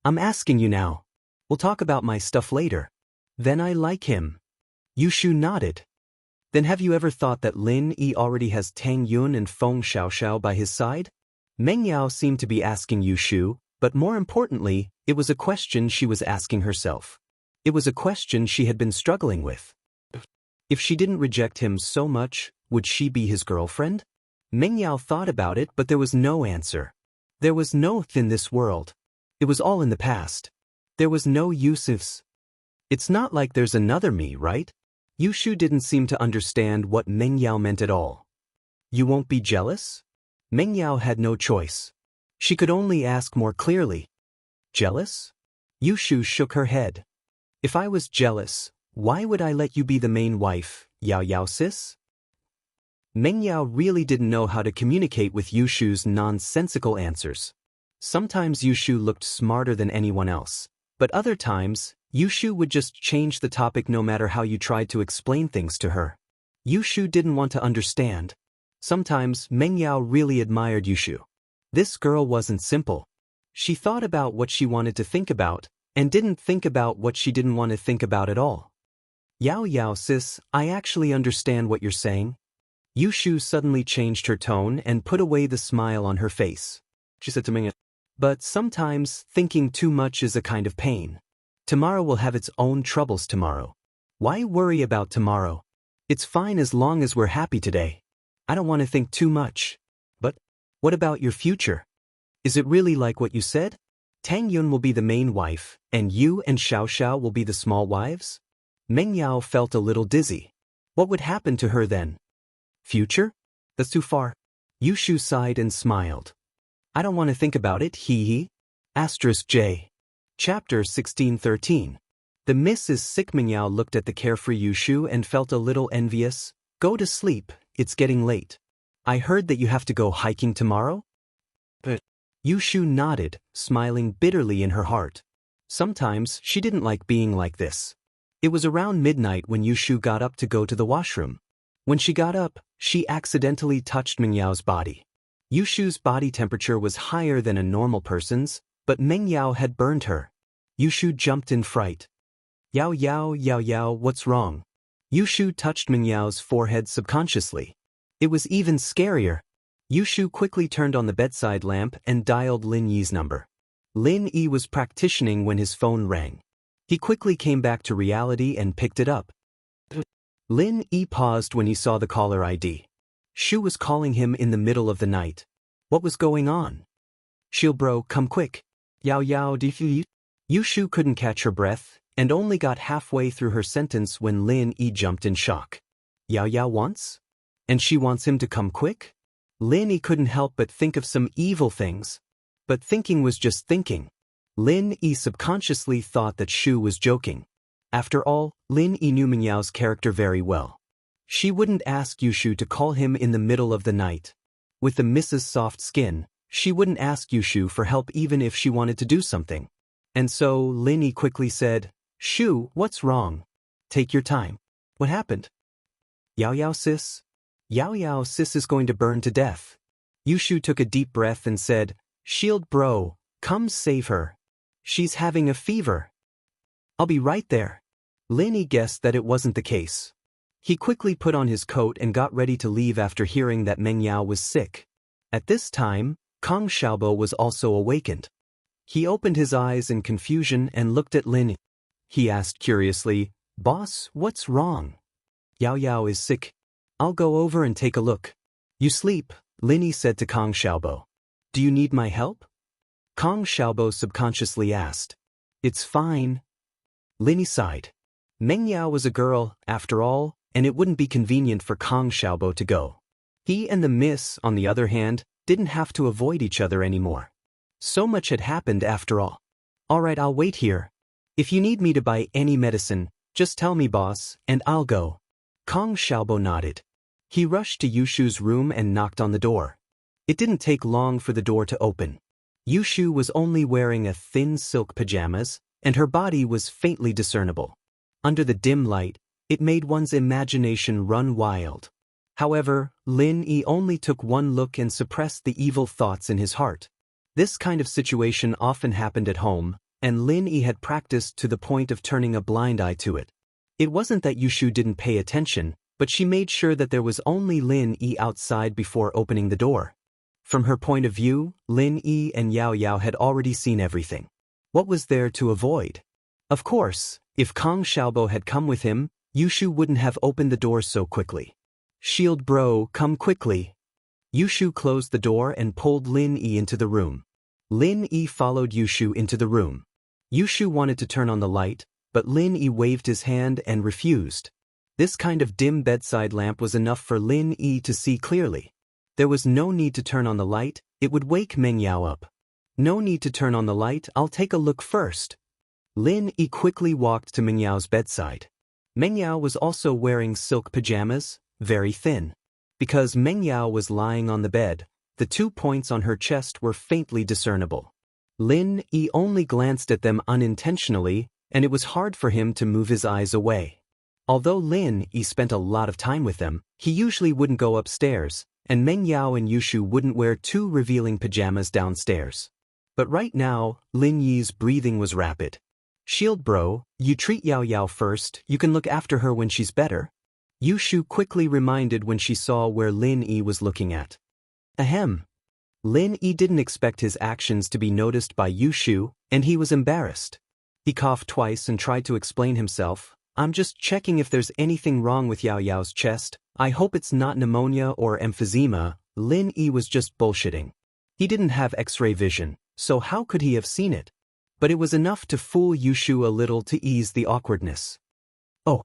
I'm asking you now. We'll talk about my stuff later. Then I like him. Yu Shu nodded. Then have you ever thought that Lin Yi already has Tang Yun and Feng Xiaoxiao by his side? Meng Yao seemed to be asking Yu Shu, but more importantly, it was a question she was asking herself. It was a question she had been struggling with. If she didn't reject him so much, would she be his girlfriend? Meng Yao thought about it, but there was no answer. There was no in this world. It was all in the past. There was no Yusuf's. It's not like there's another me, right? Yu Shu didn't seem to understand what Meng Yao meant at all. You won't be jealous? Meng Yao had no choice. She could only ask more clearly. Jealous? Yu Shu shook her head. If I was jealous, why would I let you be the main wife, Yao sis? Meng Yao really didn't know how to communicate with Yu Shu's nonsensical answers. Sometimes Yu Shu looked smarter than anyone else, but other times, Yu Shu would just change the topic no matter how you tried to explain things to her. Yu Shu didn't want to understand. Sometimes Meng Yao really admired Yu Shu. This girl wasn't simple. She thought about what she wanted to think about, and didn't think about what she didn't want to think about at all. Yao sis, I actually understand what you're saying. Yu Shu suddenly changed her tone and put away the smile on her face. She said to Meng Yao, but sometimes thinking too much is a kind of pain. Tomorrow will have its own troubles tomorrow. Why worry about tomorrow? It's fine as long as we're happy today. I don't want to think too much. But what about your future? Is it really like what you said? Tang Yun will be the main wife, and you and Xiaoxiao will be the small wives? Meng Yao felt a little dizzy. What would happen to her then? Future? That's too far. Yu Shu sighed and smiled. I don't want to think about it, hee. *J. Chapter 1613. The Mrs. Sick. Meng Yao looked at the carefree Yu Shu and felt a little envious. Go to sleep, it's getting late. I heard that you have to go hiking tomorrow? But Yu Shu nodded, smiling bitterly in her heart. Sometimes she didn't like being like this. It was around midnight when Yu Shu got up to go to the washroom. When she got up, she accidentally touched Meng Yao's body. Yu Shu's body temperature was higher than a normal person's, but Meng Yao had burned her. Yu Shu jumped in fright. Yao, what's wrong? Yushu touched Mengyao's forehead subconsciously. It was even scarier. Yushu quickly turned on the bedside lamp and dialed Lin Yi's number. Lin Yi was practicing when his phone rang. He quickly came back to reality and picked it up. Lin Yi paused when he saw the caller ID. Shu was calling him in the middle of the night. What was going on? "Shield bro, come quick. Yao Yao di. Yushu couldn't catch her breath, and only got halfway through her sentence when Lin Yi jumped in shock. Yao Yao wants? And she wants him to come quick? Lin Yi couldn't help but think of some evil things. But thinking was just thinking. Lin Yi subconsciously thought that Shu was joking. After all, Lin Yi knew Mengyao's character very well. She wouldn't ask Yushu to call him in the middle of the night. With the Mrs. Soft Skin, she wouldn't ask Yushu for help even if she wanted to do something. And so Lin Yi quickly said, "Shu, what's wrong? Take your time. What happened?" "Yao Yao sis? Yao Yao sis is going to burn to death." Yushu took a deep breath and said, "Shield bro, come save her. She's having a fever." "I'll be right there." Lin Yi guessed that it wasn't the case. He quickly put on his coat and got ready to leave after hearing that Mengyao was sick. At this time, Kong Xiaobo was also awakened. He opened his eyes in confusion and looked at Lin Yi. He asked curiously, "Boss, what's wrong?" "Yao Yao is sick. I'll go over and take a look." "You sleep," Lin Yi said to Kong Xiaobo. "Do you need my help?" Kong Xiaobo subconsciously asked. "It's fine." Lin Yi sighed. Mengyao was a girl, after all, and it wouldn't be convenient for Kong Xiaobo to go. He and the miss, on the other hand, didn't have to avoid each other anymore. So much had happened after all. "All right, I'll wait here. If you need me to buy any medicine, just tell me, boss, and I'll go." Kong Xiaobo nodded. He rushed to Yushu's room and knocked on the door. It didn't take long for the door to open. Yushu was only wearing a thin silk pajamas, and her body was faintly discernible. Under the dim light, it made one's imagination run wild. However, Lin Yi only took one look and suppressed the evil thoughts in his heart. This kind of situation often happened at home, and Lin Yi had practiced to the point of turning a blind eye to it. It wasn't that Yushu didn't pay attention, but she made sure that there was only Lin Yi outside before opening the door. From her point of view, Lin Yi and Yao Yao had already seen everything. What was there to avoid? Of course, if Kong Xiaobo had come with him, Yushu wouldn't have opened the door so quickly. "Shield bro, come quickly." Yushu closed the door and pulled Lin Yi into the room. Lin Yi followed Yushu into the room. Yushu wanted to turn on the light, but Lin Yi waved his hand and refused. This kind of dim bedside lamp was enough for Lin Yi to see clearly. There was no need to turn on the light, it would wake Mengyao up. "No need to turn on the light, I'll take a look first." Lin Yi quickly walked to Mengyao's bedside. Mengyao was also wearing silk pajamas, very thin. Because Mengyao was lying on the bed, the 2 points on her chest were faintly discernible. Lin Yi only glanced at them unintentionally, and it was hard for him to move his eyes away. Although Lin Yi spent a lot of time with them, he usually wouldn't go upstairs, and Mengyao and Yushu wouldn't wear 2 revealing pajamas downstairs. But right now, Lin Yi's breathing was rapid. "Shield bro, you treat Yao Yao first, you can look after her when she's better." Yushu quickly reminded when she saw where Lin Yi was looking at. Ahem. Lin Yi didn't expect his actions to be noticed by Yushu, and he was embarrassed. He coughed twice and tried to explain himself. "I'm just checking if there's anything wrong with Yao Yao's chest. I hope it's not pneumonia or emphysema." Lin Yi was just bullshitting. He didn't have X-ray vision, so how could he have seen it? But it was enough to fool Yushu a little to ease the awkwardness. Oh.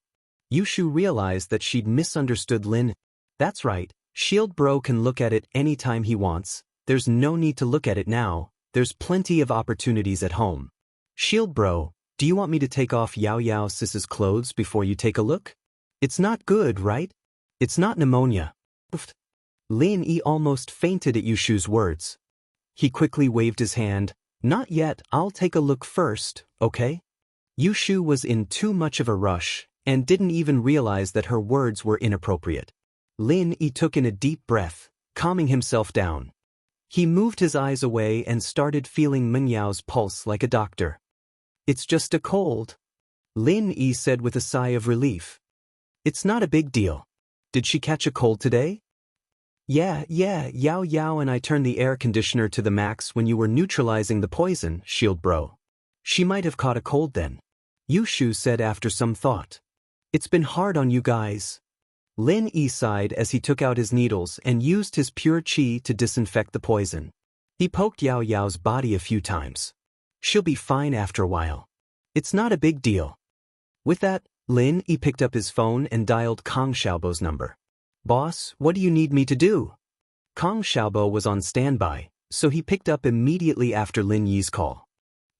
Yushu realized that she'd misunderstood Lin. "That's right, Shield bro can look at it anytime he wants. There's no need to look at it now, there's plenty of opportunities at home." "Shield bro, do you want me to take off Yao Yao sis's clothes before you take a look? It's not good, right? It's not pneumonia." Lin Yi almost fainted at Yushu's words. He quickly waved his hand. "Not yet, I'll take a look first, okay?" Yushu was in too much of a rush, and didn't even realize that her words were inappropriate. Lin Yi took in a deep breath, calming himself down. He moved his eyes away and started feeling Mengyao's pulse like a doctor. "It's just a cold," Lin Yi said with a sigh of relief. It's not a big deal. Did she catch a cold today? Yeah, Yao Yao and I turned the air conditioner to the max when you were neutralizing the poison, shield bro. She might have caught a cold then. Yushu said after some thought. It's been hard on you guys. Lin Yi sighed as he took out his needles and used his pure qi to disinfect the poison. He poked Yao Yao's body a few times. She'll be fine after a while. It's not a big deal. With that, Lin Yi picked up his phone and dialed Kong Xiaobo's number. Boss, what do you need me to do? Kong Xiaobo was on standby, so he picked up immediately after Lin Yi's call.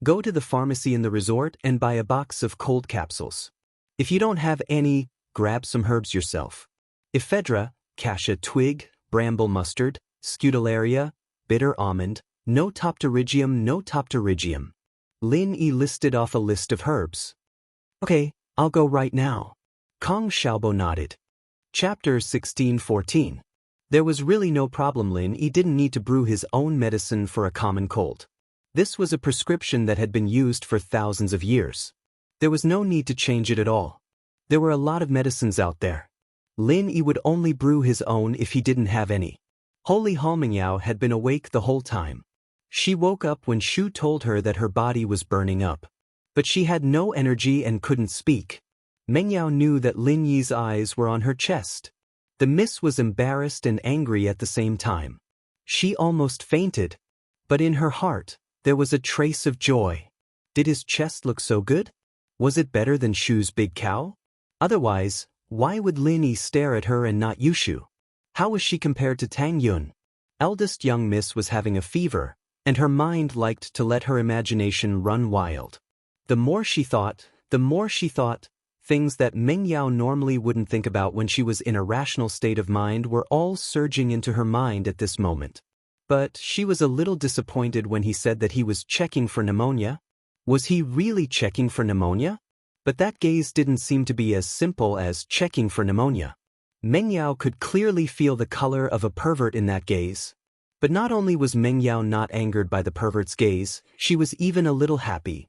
Go to the pharmacy in the resort and buy a box of cold capsules. If you don't have any, grab some herbs yourself. Ephedra, cassia twig, bramble mustard, scutularia, bitter almond, no topterygium. Lin Yi listed off a list of herbs. Okay, I'll go right now. Kong Xiaobo nodded. Chapter 16:14. There was really no problem. Lin Yi didn't need to brew his own medicine for a common cold. This was a prescription that had been used for thousands of years. There was no need to change it at all. There were a lot of medicines out there. Lin Yi would only brew his own if he didn't have any. Holy Halmingyao had been awake the whole time. She woke up when Shu told her that her body was burning up. But she had no energy and couldn't speak. Mengyao knew that Lin Yi's eyes were on her chest. The miss was embarrassed and angry at the same time. She almost fainted. But in her heart, there was a trace of joy. Did his chest look so good? Was it better than Shu's big cow? Otherwise, why would Lin Yi stare at her and not Yushu? How was she compared to Tang Yun? Eldest young miss was having a fever, and her mind liked to let her imagination run wild. The more she thought, things that Mengyao normally wouldn't think about when she was in a rational state of mind were all surging into her mind at this moment. But she was a little disappointed when he said that he was checking for pneumonia. Was he really checking for pneumonia? But that gaze didn't seem to be as simple as checking for pneumonia. Mengyao could clearly feel the color of a pervert in that gaze. But not only was Mengyao not angered by the pervert's gaze, she was even a little happy.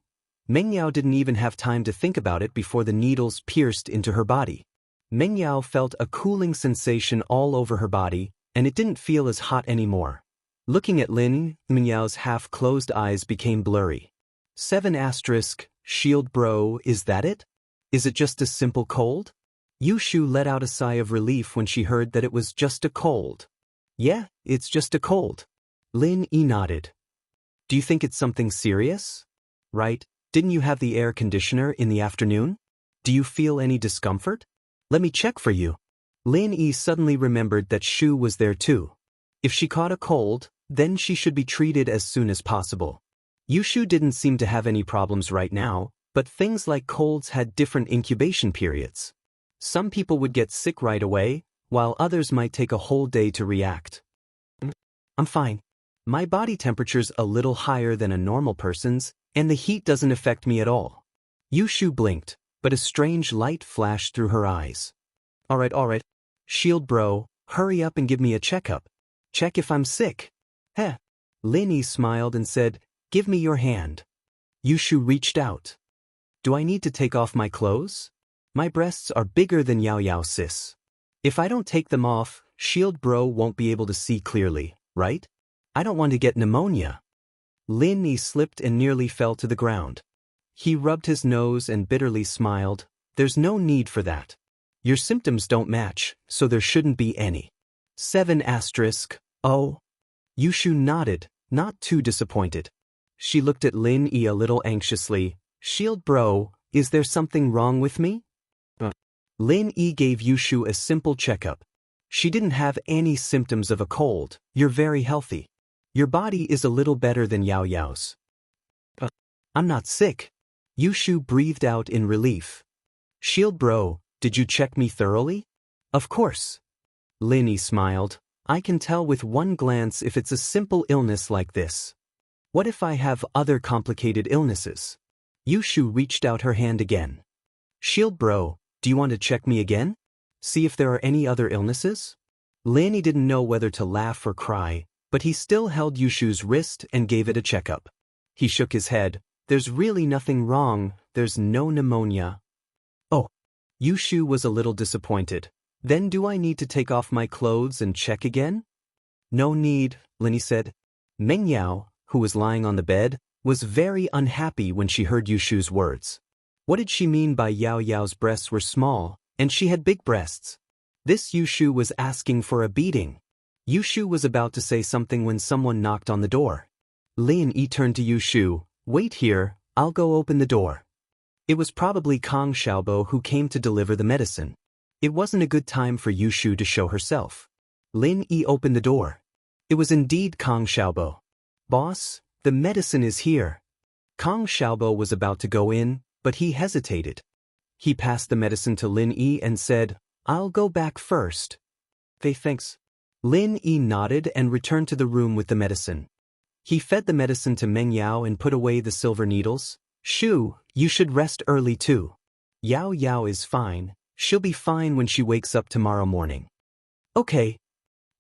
Mengyao didn't even have time to think about it before the needles pierced into her body. Mengyao felt a cooling sensation all over her body, and it didn't feel as hot anymore. Looking at Lin, Mengyao's half-closed eyes became blurry. 7*, shield bro, is that it? Is it just a simple cold? Yushu let out a sigh of relief when she heard that it was just a cold. Yeah, it's just a cold. Lin Yi nodded. Do you think it's something serious? Right, didn't you have the air conditioner in the afternoon? Do you feel any discomfort? Let me check for you. Lin Yi suddenly remembered that Shu was there too. If she caught a cold, then she should be treated as soon as possible. Yushu didn't seem to have any problems right now, but things like colds had different incubation periods. Some people would get sick right away, while others might take a whole day to react. I'm fine. My body temperature's a little higher than a normal person's, and the heat doesn't affect me at all. Yushu blinked, but a strange light flashed through her eyes. Alright. Shield bro, hurry up and give me a checkup. Check if I'm sick. Heh. Lin Yi smiled and said, give me your hand. Yushu reached out. Do I need to take off my clothes? My breasts are bigger than Yao Yao sis. If I don't take them off, shield bro won't be able to see clearly, right? I don't want to get pneumonia. Lin Yi slipped and nearly fell to the ground. He rubbed his nose and bitterly smiled. There's no need for that. Your symptoms don't match, so there shouldn't be any. 7*. Oh. Yushu nodded, not too disappointed. She looked at Lin Yi a little anxiously. Shield bro, is there something wrong with me? Lin Yi gave Yushu a simple checkup. She didn't have any symptoms of a cold. You're very healthy. Your body is a little better than Yao Yao's. I'm not sick. Yushu breathed out in relief. Shield bro, did you check me thoroughly? Of course. Lin Yi smiled. I can tell with one glance if it's a simple illness like this. What if I have other complicated illnesses? Yushu reached out her hand again. Shield bro, do you want to check me again? See if there are any other illnesses? Lin Yi didn't know whether to laugh or cry, but he still held Yushu's wrist and gave it a checkup. He shook his head. There's really nothing wrong, there's no pneumonia. Oh. Yushu was a little disappointed. Then do I need to take off my clothes and check again? No need, Lin said. Meng Yao, who was lying on the bed, was very unhappy when she heard Yushu's words. What did she mean by Yao Yao's breasts were small, and she had big breasts? This Yushu was asking for a beating. Yushu was about to say something when someone knocked on the door. Lin Yi turned to Yushu. Wait here, I'll go open the door. It was probably Kang Xiaobo who came to deliver the medicine. It wasn't a good time for Yushu to show herself. Lin Yi opened the door. It was indeed Kang Xiaobo. Boss, the medicine is here. Kang Xiaobo was about to go in, but he hesitated. He passed the medicine to Lin Yi and said, I'll go back first. Thanks. Lin Yi nodded and returned to the room with the medicine. He fed the medicine to Meng Yao and put away the silver needles. Shu, you should rest early too. Yao Yao is fine. She'll be fine when she wakes up tomorrow morning. Okay.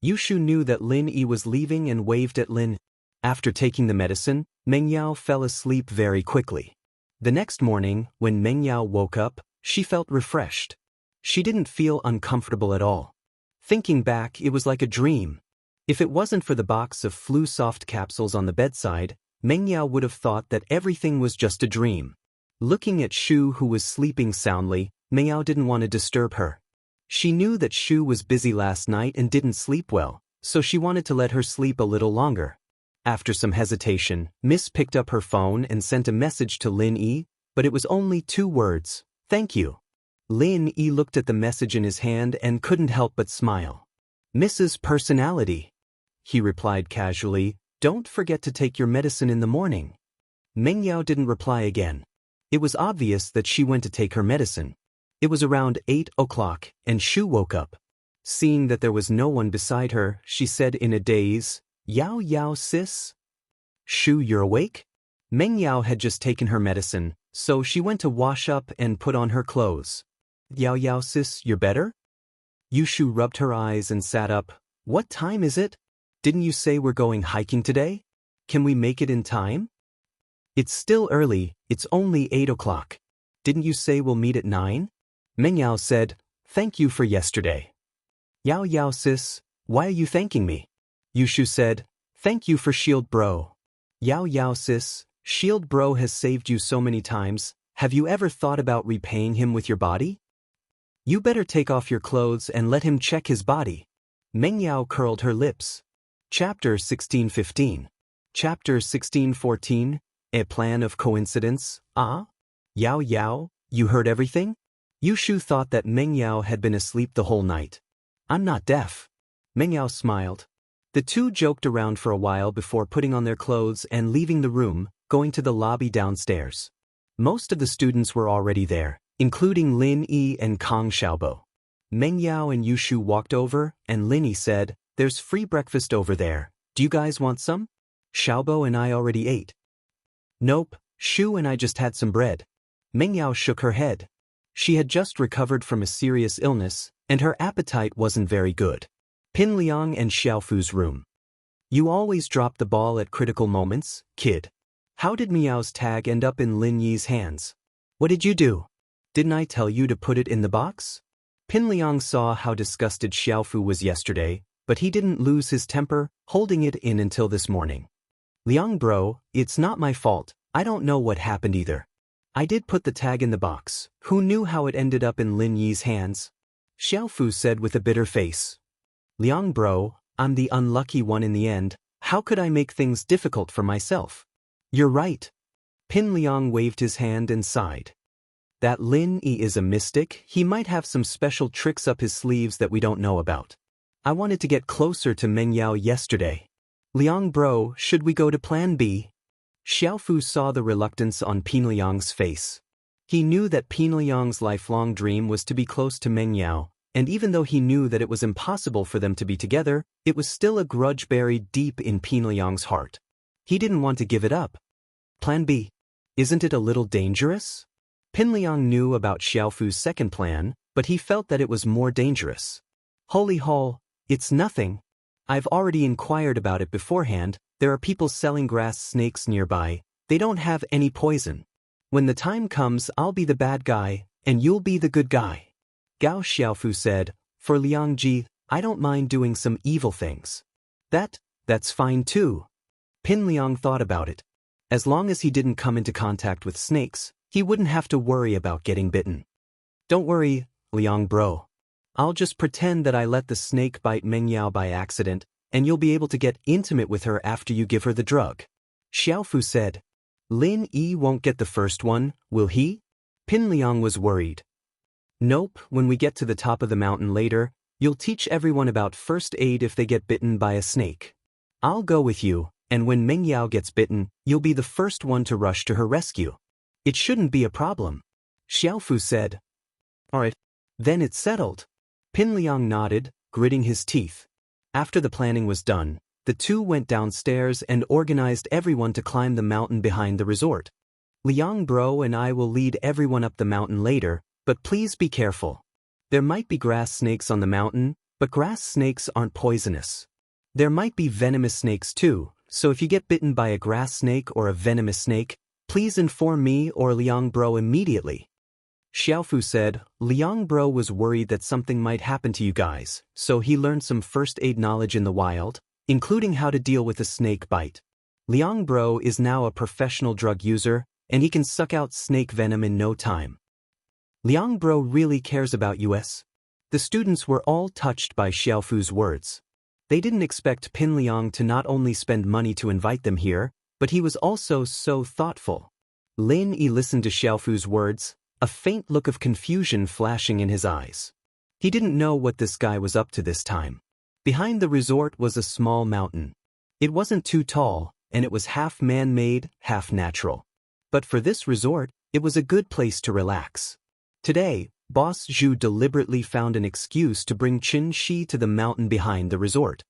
Yushu knew that Lin Yi was leaving and waved at Lin. After taking the medicine, Meng Yao fell asleep very quickly. The next morning, when Meng Yao woke up, she felt refreshed. She didn't feel uncomfortable at all. Thinking back, it was like a dream. If it wasn't for the box of flu soft capsules on the bedside, Meng Yao would have thought that everything was just a dream. Looking at Shu, who was sleeping soundly, Meng Yao didn't want to disturb her. She knew that Shu was busy last night and didn't sleep well, so she wanted to let her sleep a little longer. After some hesitation, Miss picked up her phone and sent a message to Lin Yi, but it was only 2 words, thank you. Lin Yi looked at the message in his hand and couldn't help but smile. Mrs. Personality. He replied casually, don't forget to take your medicine in the morning. Meng Yao didn't reply again. It was obvious that she went to take her medicine. It was around 8 o'clock, and Shu woke up. Seeing that there was no one beside her, she said in a daze, Yao Yao sis? Shu, you're awake? Meng Yao had just taken her medicine, so she went to wash up and put on her clothes. Yao Yao sis, you're better? Yushu rubbed her eyes and sat up. What time is it? Didn't you say we're going hiking today? Can we make it in time? It's still early, it's only 8 o'clock. Didn't you say we'll meet at 9? Meng Yao said, thank you for yesterday. Yao Yao sis, why are you thanking me? Yushu said, thank you for Shield Bro. Yao Yao sis, Shield Bro has saved you so many times, have you ever thought about repaying him with your body? You better take off your clothes and let him check his body. Meng Yao curled her lips. Chapter 16:15. Chapter 16:14. A plan of coincidence, ah? Yao Yao, you heard everything? Yushu thought that Meng Yao had been asleep the whole night. I'm not deaf. Meng Yao smiled. The two joked around for a while before putting on their clothes and leaving the room, going to the lobby downstairs. Most of the students were already there, including Lin Yi and Kang Xiaobo. Meng Yao and Yushu walked over, and Lin Yi said, there's free breakfast over there. Do you guys want some? Xiaobo and I already ate. Nope, Shu and I just had some bread. Meng Yao shook her head. She had just recovered from a serious illness, and her appetite wasn't very good. Pin Liang and Xiaofu's room. You always drop the ball at critical moments, kid. How did Miao's tag end up in Lin Yi's hands? What did you do? Didn't I tell you to put it in the box? Pin Liang saw how disgusted Xiaofu was yesterday, but he didn't lose his temper, holding it in until this morning. Liang bro, it's not my fault, I don't know what happened either. I did put the tag in the box. Who knew how it ended up in Lin Yi's hands? Xiaofu said with a bitter face. Liang bro, I'm the unlucky one in the end. How could I make things difficult for myself? You're right. Pin Liang waved his hand and sighed. That Lin Yi is a mystic, he might have some special tricks up his sleeves that we don't know about. I wanted to get closer to Meng Yao yesterday. Liang bro, should we go to Plan B? Xiaofu saw the reluctance on Pin Liang's face. He knew that Pin Liang's lifelong dream was to be close to Meng Yao, and even though he knew that it was impossible for them to be together, it was still a grudge buried deep in Pin Liang's heart. He didn't want to give it up. Plan B. Isn't it a little dangerous? Pin Liang knew about Xiaofu's second plan, but he felt that it was more dangerous. Holy hall, it's nothing. I've already inquired about it beforehand. There are people selling grass snakes nearby. They don't have any poison. When the time comes, I'll be the bad guy, and you'll be the good guy. Gao Xiaofu said, "For Liangji, I don't mind doing some evil things." That's fine too. Pin Liang thought about it. As long as he didn't come into contact with snakes, he wouldn't have to worry about getting bitten. "Don't worry, Liang bro. I'll just pretend that I let the snake bite Meng Yao by accident, and you'll be able to get intimate with her after you give her the drug." Xiaofu said. "Lin Yi won't get the first one, will he?" Pin Liang was worried. "Nope, when we get to the top of the mountain later, you'll teach everyone about first aid if they get bitten by a snake. I'll go with you, and when Meng Yao gets bitten, you'll be the first one to rush to her rescue. It shouldn't be a problem." Xiaofu said. "Alright, then it's settled." Pin Liang nodded, gritting his teeth. After the planning was done, the two went downstairs and organized everyone to climb the mountain behind the resort. "Liang bro and I will lead everyone up the mountain later, but please be careful. There might be grass snakes on the mountain, but grass snakes aren't poisonous. There might be venomous snakes too, so if you get bitten by a grass snake or a venomous snake, please inform me or Liang bro immediately." Xiaofu said Liang bro was worried that something might happen to you guys, so he learned some first aid knowledge in the wild, including how to deal with a snake bite. Liang bro is now a professional drug user, and he can suck out snake venom in no time. Liang bro really cares about us. The students were all touched by Xiaofu's words. They didn't expect Pin Liang to not only spend money to invite them here, but he was also so thoughtful. Lin Yi listened to Xiaofu's words, a faint look of confusion flashing in his eyes. He didn't know what this guy was up to this time. Behind the resort was a small mountain. It wasn't too tall, and it was half man-made, half natural. But for this resort, it was a good place to relax. Today, Boss Zhu deliberately found an excuse to bring Qin Shi to the mountain behind the resort.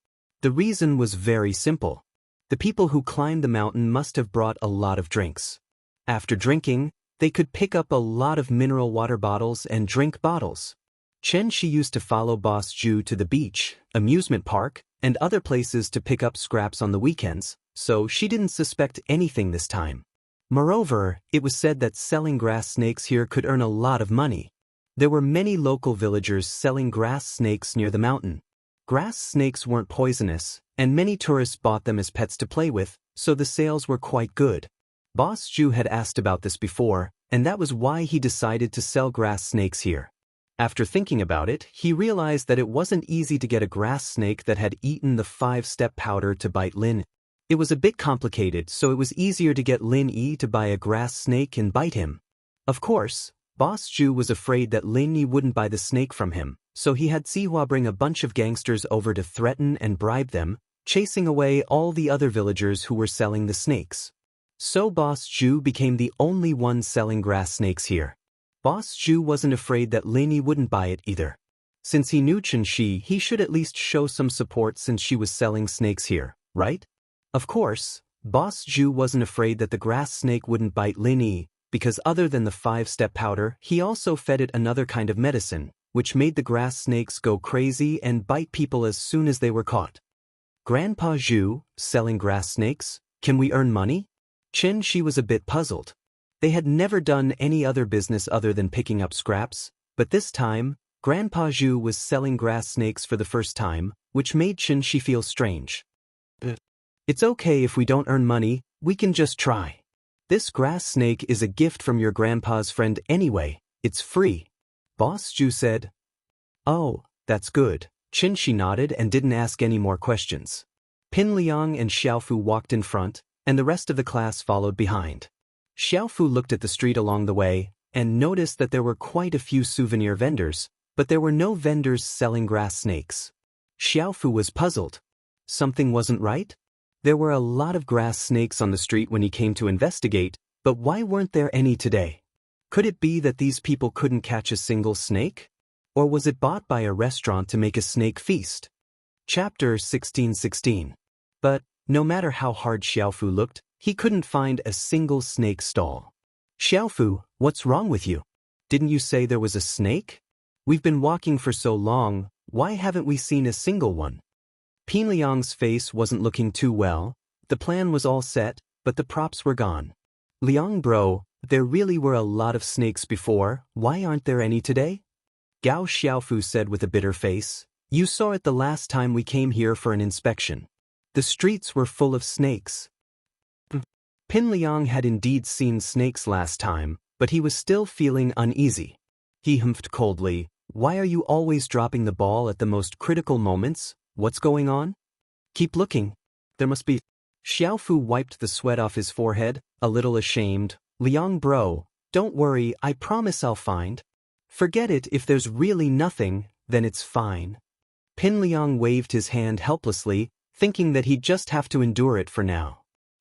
The reason was very simple. The people who climbed the mountain must have brought a lot of drinks. After drinking, they could pick up a lot of mineral water bottles and drink bottles. Chen Shi used to follow Boss Zhu to the beach, amusement park, and other places to pick up scraps on the weekends, so she didn't suspect anything this time. Moreover, it was said that selling grass snakes here could earn a lot of money. There were many local villagers selling grass snakes near the mountain. Grass snakes weren't poisonous, and many tourists bought them as pets to play with, so the sales were quite good. Boss Zhu had asked about this before, and that was why he decided to sell grass snakes here. After thinking about it, he realized that it wasn't easy to get a grass snake that had eaten the 5-step powder to bite Lin. It was a bit complicated, so it was easier to get Lin Yi to buy a grass snake and bite him. Of course, Boss Zhu was afraid that Lin Yi wouldn't buy the snake from him, so he had Sihua bring a bunch of gangsters over to threaten and bribe them, chasing away all the other villagers who were selling the snakes. So Boss Zhu became the only one selling grass snakes here. Boss Zhu wasn't afraid that Lin Yi wouldn't buy it either. Since he knew Chen Shi, he should at least show some support since she was selling snakes here, right? Of course, Boss Zhu wasn't afraid that the grass snake wouldn't bite Lin Yi, because other than the 5-step powder, he also fed it another kind of medicine, which made the grass snakes go crazy and bite people as soon as they were caught. "Grandpa Zhu, selling grass snakes? Can we earn money?" Chen Shi was a bit puzzled. They had never done any other business other than picking up scraps, but this time, Grandpa Zhu was selling grass snakes for the first time, which made Chen Shi feel strange. "It's okay if we don't earn money, we can just try. This grass snake is a gift from your grandpa's friend anyway, it's free," Boss Zhu said. "Oh, that's good." Chen Shi nodded and didn't ask any more questions. Pin Liang and Xiaofu walked in front, and the rest of the class followed behind. Xiaofu looked at the street along the way, and noticed that there were quite a few souvenir vendors, but there were no vendors selling grass snakes. Xiaofu was puzzled. Something wasn't right? There were a lot of grass snakes on the street when he came to investigate, but why weren't there any today? Could it be that these people couldn't catch a single snake? Or was it bought by a restaurant to make a snake feast? Chapter 16:16. But, no matter how hard Xiaofu looked, he couldn't find a single snake stall. "Xiaofu, what's wrong with you? Didn't you say there was a snake? We've been walking for so long, why haven't we seen a single one?" Pin Liang's face wasn't looking too well. The plan was all set, but the props were gone. "Liang bro, there really were a lot of snakes before, why aren't there any today?" Gao Xiaofu said with a bitter face. You saw it the last time we came here for an inspection. The streets were full of snakes. Pin Liang had indeed seen snakes last time, but he was still feeling uneasy. He humphed coldly. Why are you always dropping the ball at the most critical moments? What's going on? Keep looking. There must be. Xiaofu wiped the sweat off his forehead, a little ashamed. Liang bro, don't worry, I promise I'll find. Forget it, if there's really nothing, then it's fine. Pin Liang waved his hand helplessly, thinking that he'd just have to endure it for now.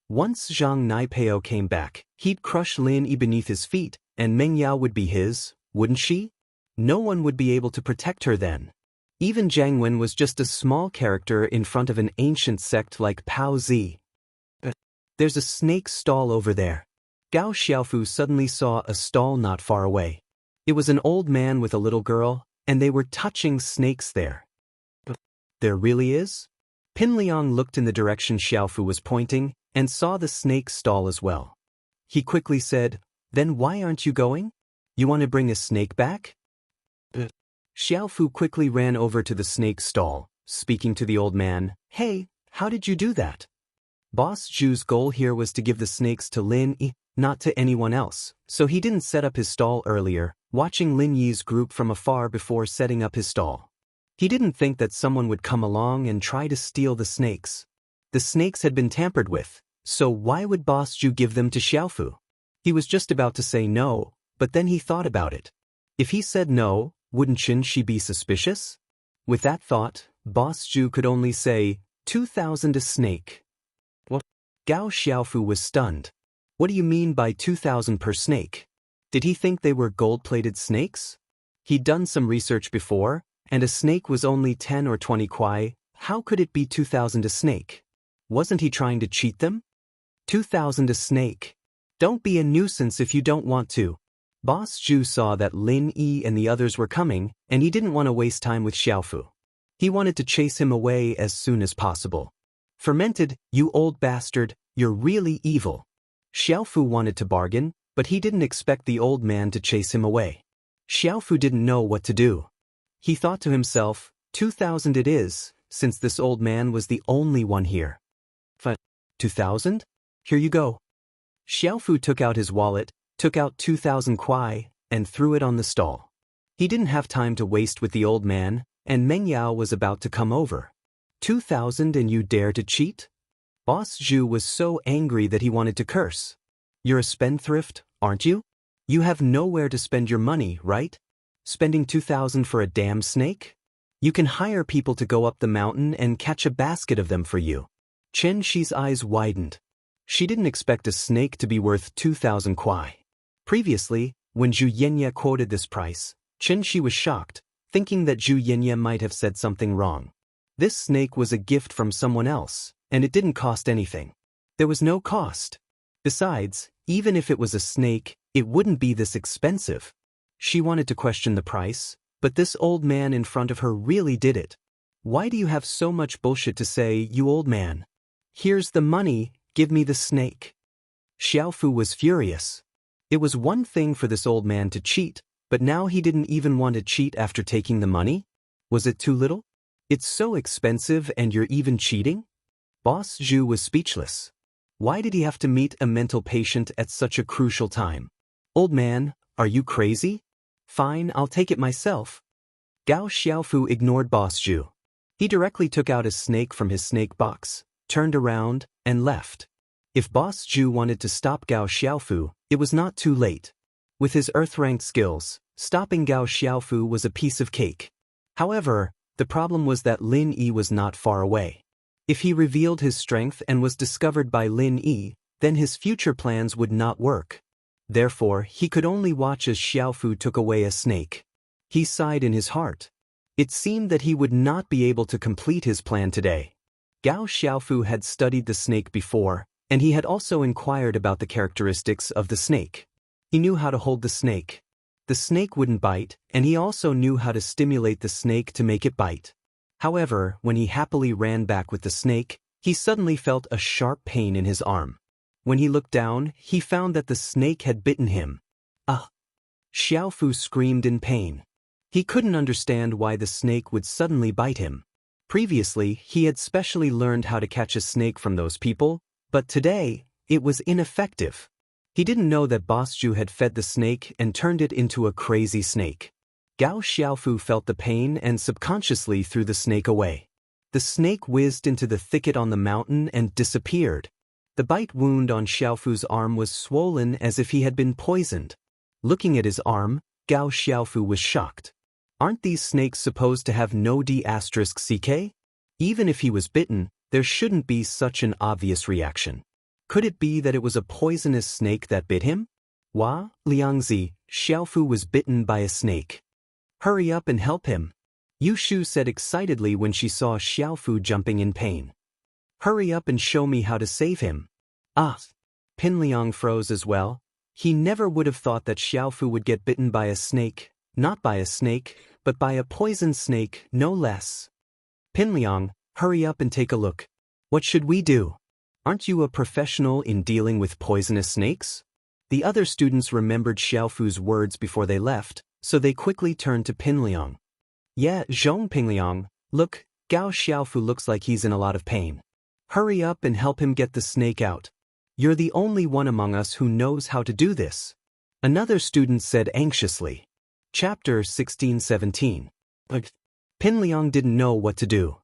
Once Zhang Naipeo came back, he'd crush Lin Yi beneath his feet, and Meng Yao would be his, wouldn't she? No one would be able to protect her then. Even Jiang Wen was just a small character in front of an ancient sect like Pao Zi. There's a snake stall over there. Gao Xiaofu suddenly saw a stall not far away. It was an old man with a little girl, and they were touching snakes there. There really is? Pin Liang looked in the direction Xiaofu was pointing, and saw the snake stall as well. He quickly said, Then why aren't you going? You want to bring a snake back? Xiaofu quickly ran over to the snake stall, speaking to the old man. Hey, how did you do that? Boss Zhu's goal here was to give the snakes to Lin Yi, not to anyone else, so he didn't set up his stall earlier, watching Lin Yi's group from afar before setting up his stall. He didn't think that someone would come along and try to steal the snakes. The snakes had been tampered with, so why would Boss Zhu give them to Xiaofu? He was just about to say no, but then he thought about it. If he said no, wouldn't Xianxia be suspicious? With that thought, Boss Zhu could only say, 2,000 a snake. What? Gao Xiaofu was stunned. What do you mean by 2,000 per snake? Did he think they were gold-plated snakes? He'd done some research before, and a snake was only 10 or 20 kwai. How could it be 2,000 a snake? Wasn't he trying to cheat them? 2,000 a snake. Don't be a nuisance if you don't want to. Boss Zhu saw that Lin Yi and the others were coming, and he didn't want to waste time with Xiaofu. He wanted to chase him away as soon as possible. Fermented, you old bastard, you're really evil. Xiaofu wanted to bargain, but he didn't expect the old man to chase him away. Xiaofu didn't know what to do. He thought to himself, 2,000 it is, since this old man was the only one here. 2,000? Here you go. Xiaofu took out his wallet, took out 2,000 kwai, and threw it on the stall. He didn't have time to waste with the old man, and Meng Yao was about to come over. 2,000 and you dare to cheat? Boss Zhu was so angry that he wanted to curse. You're a spendthrift, aren't you? You have nowhere to spend your money, right? Spending 2,000 for a damn snake? You can hire people to go up the mountain and catch a basket of them for you. Xianxia's eyes widened. She didn't expect a snake to be worth 2,000 kwai. Previously, when Zhu Yenye quoted this price, Xianxia was shocked, thinking that Zhu Yenye might have said something wrong. This snake was a gift from someone else, and it didn't cost anything. There was no cost. Besides, even if it was a snake, it wouldn't be this expensive. She wanted to question the price, but this old man in front of her really did it. Why do you have so much bullshit to say, you old man? Here's the money, give me the snake. Xiaofu was furious. It was one thing for this old man to cheat, but now he didn't even want to cheat after taking the money? Was it too little? It's so expensive and you're even cheating? Boss Zhu was speechless. Why did he have to meet a mental patient at such a crucial time? Old man, are you crazy? Fine, I'll take it myself. Gao Xiaofu ignored Boss Zhu. He directly took out a snake from his snake box, turned around, and left. If Boss Zhu wanted to stop Gao Xiaofu, it was not too late. With his earth-ranked skills, stopping Gao Xiaofu was a piece of cake. However, the problem was that Lin Yi was not far away. If he revealed his strength and was discovered by Lin Yi, then his future plans would not work. Therefore, he could only watch as Xiaofu took away a snake. He sighed in his heart. It seemed that he would not be able to complete his plan today. Gao Xiaofu had studied the snake before, and he had also inquired about the characteristics of the snake. He knew how to hold the snake. The snake wouldn't bite, and he also knew how to stimulate the snake to make it bite. However, when he happily ran back with the snake, he suddenly felt a sharp pain in his arm. When he looked down, he found that the snake had bitten him. Ah! Xiaofu screamed in pain. He couldn't understand why the snake would suddenly bite him. Previously, he had specially learned how to catch a snake from those people, but today, it was ineffective. He didn't know that Boss Zhu had fed the snake and turned it into a crazy snake. Gao Xiaofu felt the pain and subconsciously threw the snake away. The snake whizzed into the thicket on the mountain and disappeared. The bite wound on Xiaofu's arm was swollen as if he had been poisoned. Looking at his arm, Gao Xiaofu was shocked. Aren't these snakes supposed to have no D*ck? Even if he was bitten, there shouldn't be such an obvious reaction. Could it be that it was a poisonous snake that bit him? Wah, Liangzi, Xiaofu was bitten by a snake. Hurry up and help him, Yu Shu said excitedly when she saw Xiaofu jumping in pain. Hurry up and show me how to save him. Ah! Pin Liang froze as well. He never would have thought that Xiaofu would get bitten by a snake, not by a snake, but by a poison snake, no less. Pin Liang, hurry up and take a look. What should we do? Aren't you a professional in dealing with poisonous snakes? The other students remembered Xiaofu's words before they left, so they quickly turned to Pin Liang. Yeah, Zhong Pin Liang, look, Gao Xiaofu looks like he's in a lot of pain. Hurry up and help him get the snake out. You're the only one among us who knows how to do this. Another student said anxiously. Chapter 16-17. Pin Liang didn't know what to do.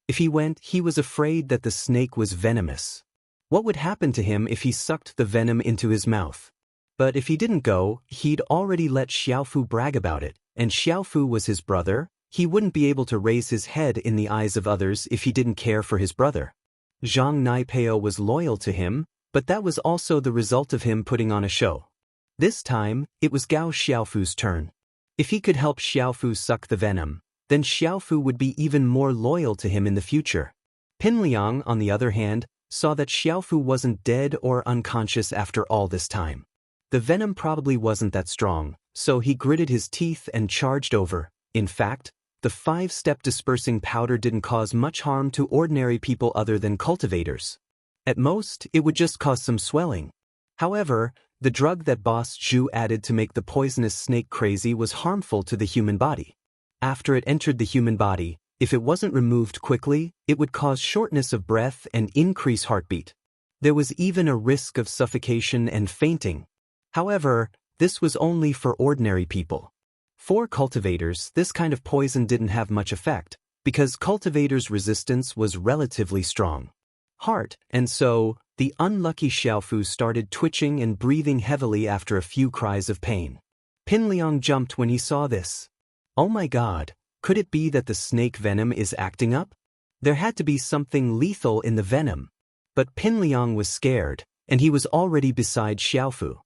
If he went, he was afraid that the snake was venomous. What would happen to him if he sucked the venom into his mouth? But if he didn't go, he'd already let Xiaofu brag about it, and Xiaofu was his brother. He wouldn't be able to raise his head in the eyes of others if he didn't care for his brother. Zhang Naipeo was loyal to him, but that was also the result of him putting on a show. This time, it was Gao Xiaofu's turn. If he could help Xiaofu suck the venom, then Xiaofu would be even more loyal to him in the future. Pin Liang, on the other hand, saw that Xiaofu wasn't dead or unconscious after all this time. The venom probably wasn't that strong, so he gritted his teeth and charged over. In fact, the 5-step dispersing powder didn't cause much harm to ordinary people other than cultivators. At most, it would just cause some swelling. However, the drug that Boss Zhu added to make the poisonous snake crazy was harmful to the human body. After it entered the human body, if it wasn't removed quickly, it would cause shortness of breath and increase heartbeat. There was even a risk of suffocation and fainting. However, this was only for ordinary people. For cultivators, this kind of poison didn't have much effect, because cultivators' resistance was relatively strong. And so, the unlucky Xiaofu started twitching and breathing heavily after a few cries of pain. Pin Liang jumped when he saw this. Oh my god, could it be that the snake venom is acting up? There had to be something lethal in the venom. But Pin Liang was scared, and he was already beside Xiaofu.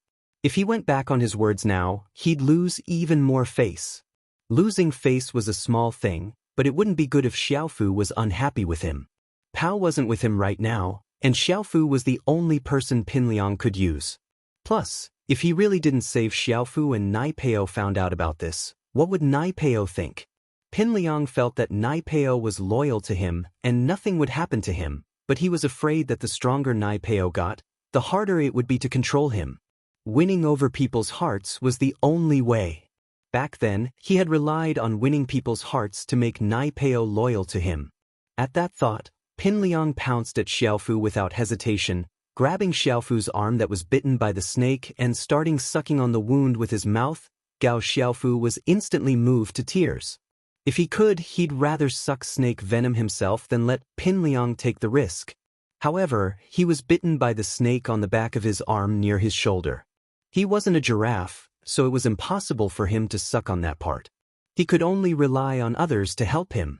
If he went back on his words now, he'd lose even more face. Losing face was a small thing, but it wouldn't be good if Xiaofu was unhappy with him. Pao wasn't with him right now, and Xiaofu was the only person Pin Liang could use. Plus, if he really didn't save Xiaofu and Naipeo found out about this, what would Naipeo think? Pin Liang felt that Naipeo was loyal to him and nothing would happen to him, but he was afraid that the stronger Naipeo got, the harder it would be to control him. Winning over people's hearts was the only way. Back then, he had relied on winning people's hearts to make Naipeo loyal to him. At that thought, Pin Liang pounced at Xiaofu without hesitation, grabbing Xiaofu's arm that was bitten by the snake and starting sucking on the wound with his mouth. Gao Xiaofu was instantly moved to tears. If he could, he'd rather suck snake venom himself than let Pin Liang take the risk. However, he was bitten by the snake on the back of his arm near his shoulder. He wasn't a giraffe, so it was impossible for him to suck on that part. He could only rely on others to help him.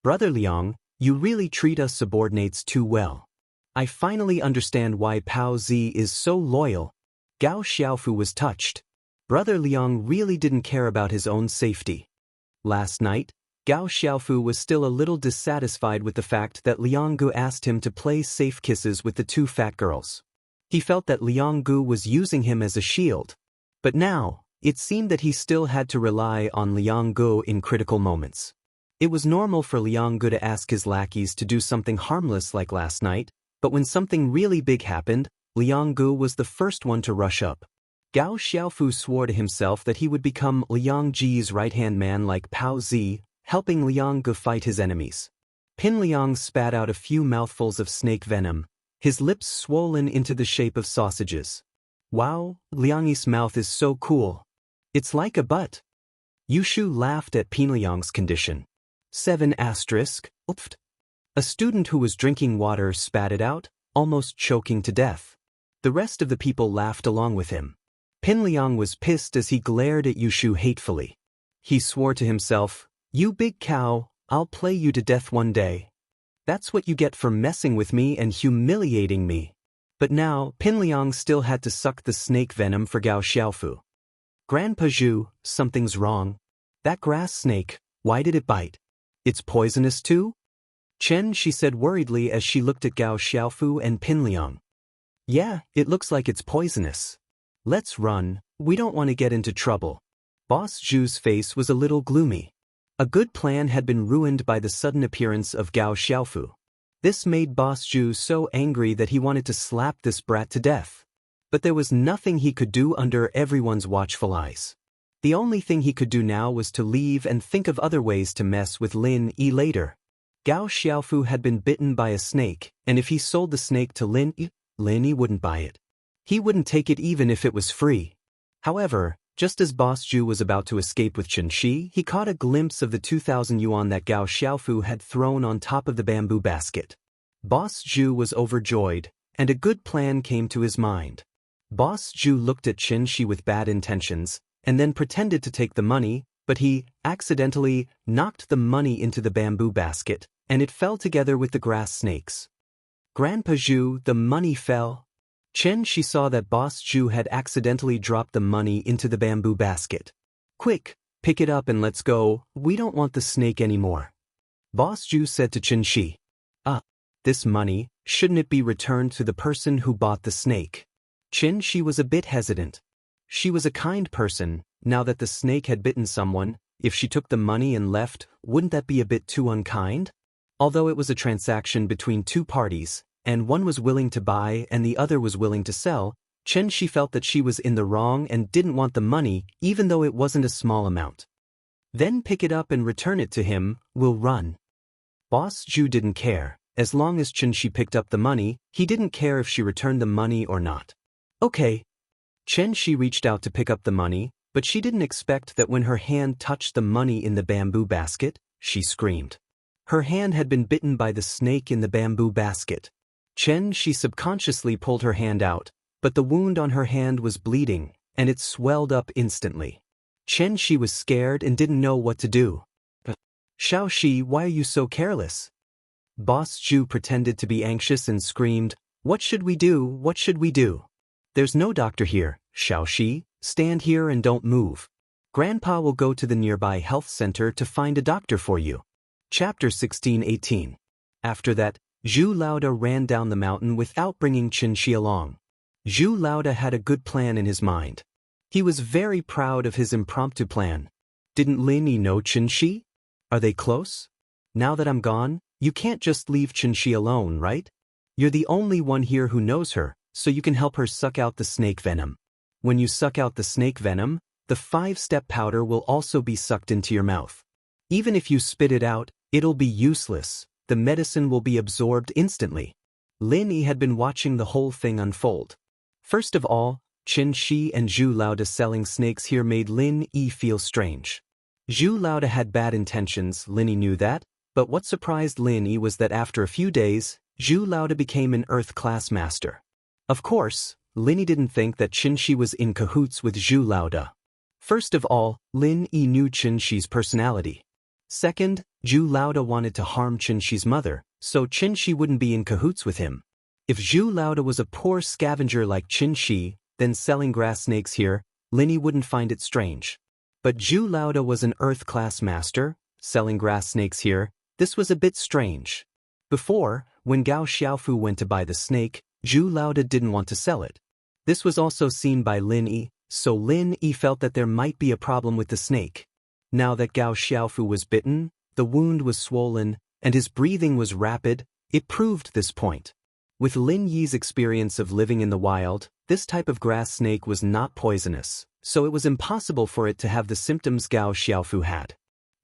Brother Liang, you really treat us subordinates too well. I finally understand why Pao Zi is so loyal. Gao Xiaofu was touched. Brother Liang really didn't care about his own safety. Last night, Gao Xiaofu was still a little dissatisfied with the fact that Liang Gu asked him to play safe kisses with the 2 fat girls. He felt that Liang Gu was using him as a shield. But now, it seemed that he still had to rely on Liang Gu in critical moments. It was normal for Liang Gu to ask his lackeys to do something harmless like last night, but when something really big happened, Liang Gu was the first one to rush up. Gao Xiaofu swore to himself that he would become Liang Ji's right-hand man like Pao Zi, helping Liang Ge fight his enemies. Pin Liang spat out a few mouthfuls of snake venom, his lips swollen into the shape of sausages. Wow, Liang's mouth is so cool. It's like a butt. Yushu laughed at Pin Liang's condition. 7 asterisk, oofed. A student who was drinking water spat it out, almost choking to death. The rest of the people laughed along with him. Pin Liang was pissed as he glared at Yushu hatefully. He swore to himself, "You big cow, I'll play you to death one day. That's what you get for messing with me and humiliating me." But now, Pin Liang still had to suck the snake venom for Gao Xiaofu. "Grandpa Zhu, something's wrong. That grass snake, why did it bite? It's poisonous too?" "Chen," she said worriedly as she looked at Gao Xiaofu and Pin Liang. "Yeah, it looks like it's poisonous. Let's run, we don't want to get into trouble." Boss Zhu's face was a little gloomy. A good plan had been ruined by the sudden appearance of Gao Xiaofu. This made Boss Zhu so angry that he wanted to slap this brat to death. But there was nothing he could do under everyone's watchful eyes. The only thing he could do now was to leave and think of other ways to mess with Lin Yi later. Gao Xiaofu had been bitten by a snake, and if he sold the snake to Lin Yi wouldn't buy it. He wouldn't take it even if it was free. However, just as Boss Zhu was about to escape with Qianxi, he caught a glimpse of the 2,000 yuan that Gao Xiaofu had thrown on top of the bamboo basket. Boss Zhu was overjoyed, and a good plan came to his mind. Boss Zhu looked at Qianxi with bad intentions, and then pretended to take the money, but he accidentally knocked the money into the bamboo basket, and it fell together with the grass snakes. "Grandpa Zhu, the money fell." Qianxi saw that Boss Zhu had accidentally dropped the money into the bamboo basket. "Quick, pick it up and let's go, we don't want the snake anymore." Boss Zhu said to Qianxi, "This money, shouldn't it be returned to the person who bought the snake?" Qianxi was a bit hesitant. She was a kind person. Now that the snake had bitten someone, if she took the money and left, wouldn't that be a bit too unkind? Although it was a transaction between two parties, and one was willing to buy and the other was willing to sell, Qianxi felt that she was in the wrong and didn't want the money, even though it wasn't a small amount. "Then pick it up and return it to him, we'll run." Boss Zhu didn't care. As long as Qianxi picked up the money, he didn't care if she returned the money or not. "Okay." Qianxi reached out to pick up the money, but she didn't expect that when her hand touched the money in the bamboo basket, she screamed. Her hand had been bitten by the snake in the bamboo basket. Qianxi subconsciously pulled her hand out, but the wound on her hand was bleeding, and it swelled up instantly. Qianxi was scared and didn't know what to do. "Xiaoxi, why are you so careless?" Boss Zhu pretended to be anxious and screamed, "What should we do? What should we do?" "There's no doctor here, Xiaoxi, stand here and don't move. Grandpa will go to the nearby health center to find a doctor for you." Chapter 16-18. After that, Zhu Laoda ran down the mountain without bringing Qianxi along. Zhu Laoda had a good plan in his mind. He was very proud of his impromptu plan. "Didn't Lin Yi know Qianxi? Are they close? Now that I'm gone, you can't just leave Qianxi alone, right? You're the only one here who knows her, so you can help her suck out the snake venom. When you suck out the snake venom, the 5-step powder will also be sucked into your mouth. Even if you spit it out, it'll be useless. The medicine will be absorbed instantly." Lin Yi had been watching the whole thing unfold. First of all, Qianxi and Zhu Laoda selling snakes here made Lin Yi feel strange. Zhu Laoda had bad intentions, Lin Yi knew that, but what surprised Lin Yi was that after a few days, Zhu Laoda became an Earth class master. Of course, Lin Yi didn't think that Qianxi was in cahoots with Zhu Laoda. First of all, Lin Yi knew Qianxi's personality. Second, Zhu Laoda wanted to harm Qianxi's mother, so Qianxi wouldn't be in cahoots with him. If Zhu Laoda was a poor scavenger like Qianxi, then selling grass snakes here, Lin Yi wouldn't find it strange. But Zhu Laoda was an Earth class master, selling grass snakes here, this was a bit strange. Before, when Gao Xiaofu went to buy the snake, Zhu Laoda didn't want to sell it. This was also seen by Lin Yi, so Lin Yi felt that there might be a problem with the snake. Now that Gao Xiaofu was bitten, the wound was swollen, and his breathing was rapid, it proved this point. With Lin Yi's experience of living in the wild, this type of grass snake was not poisonous, so it was impossible for it to have the symptoms Gao Xiaofu had.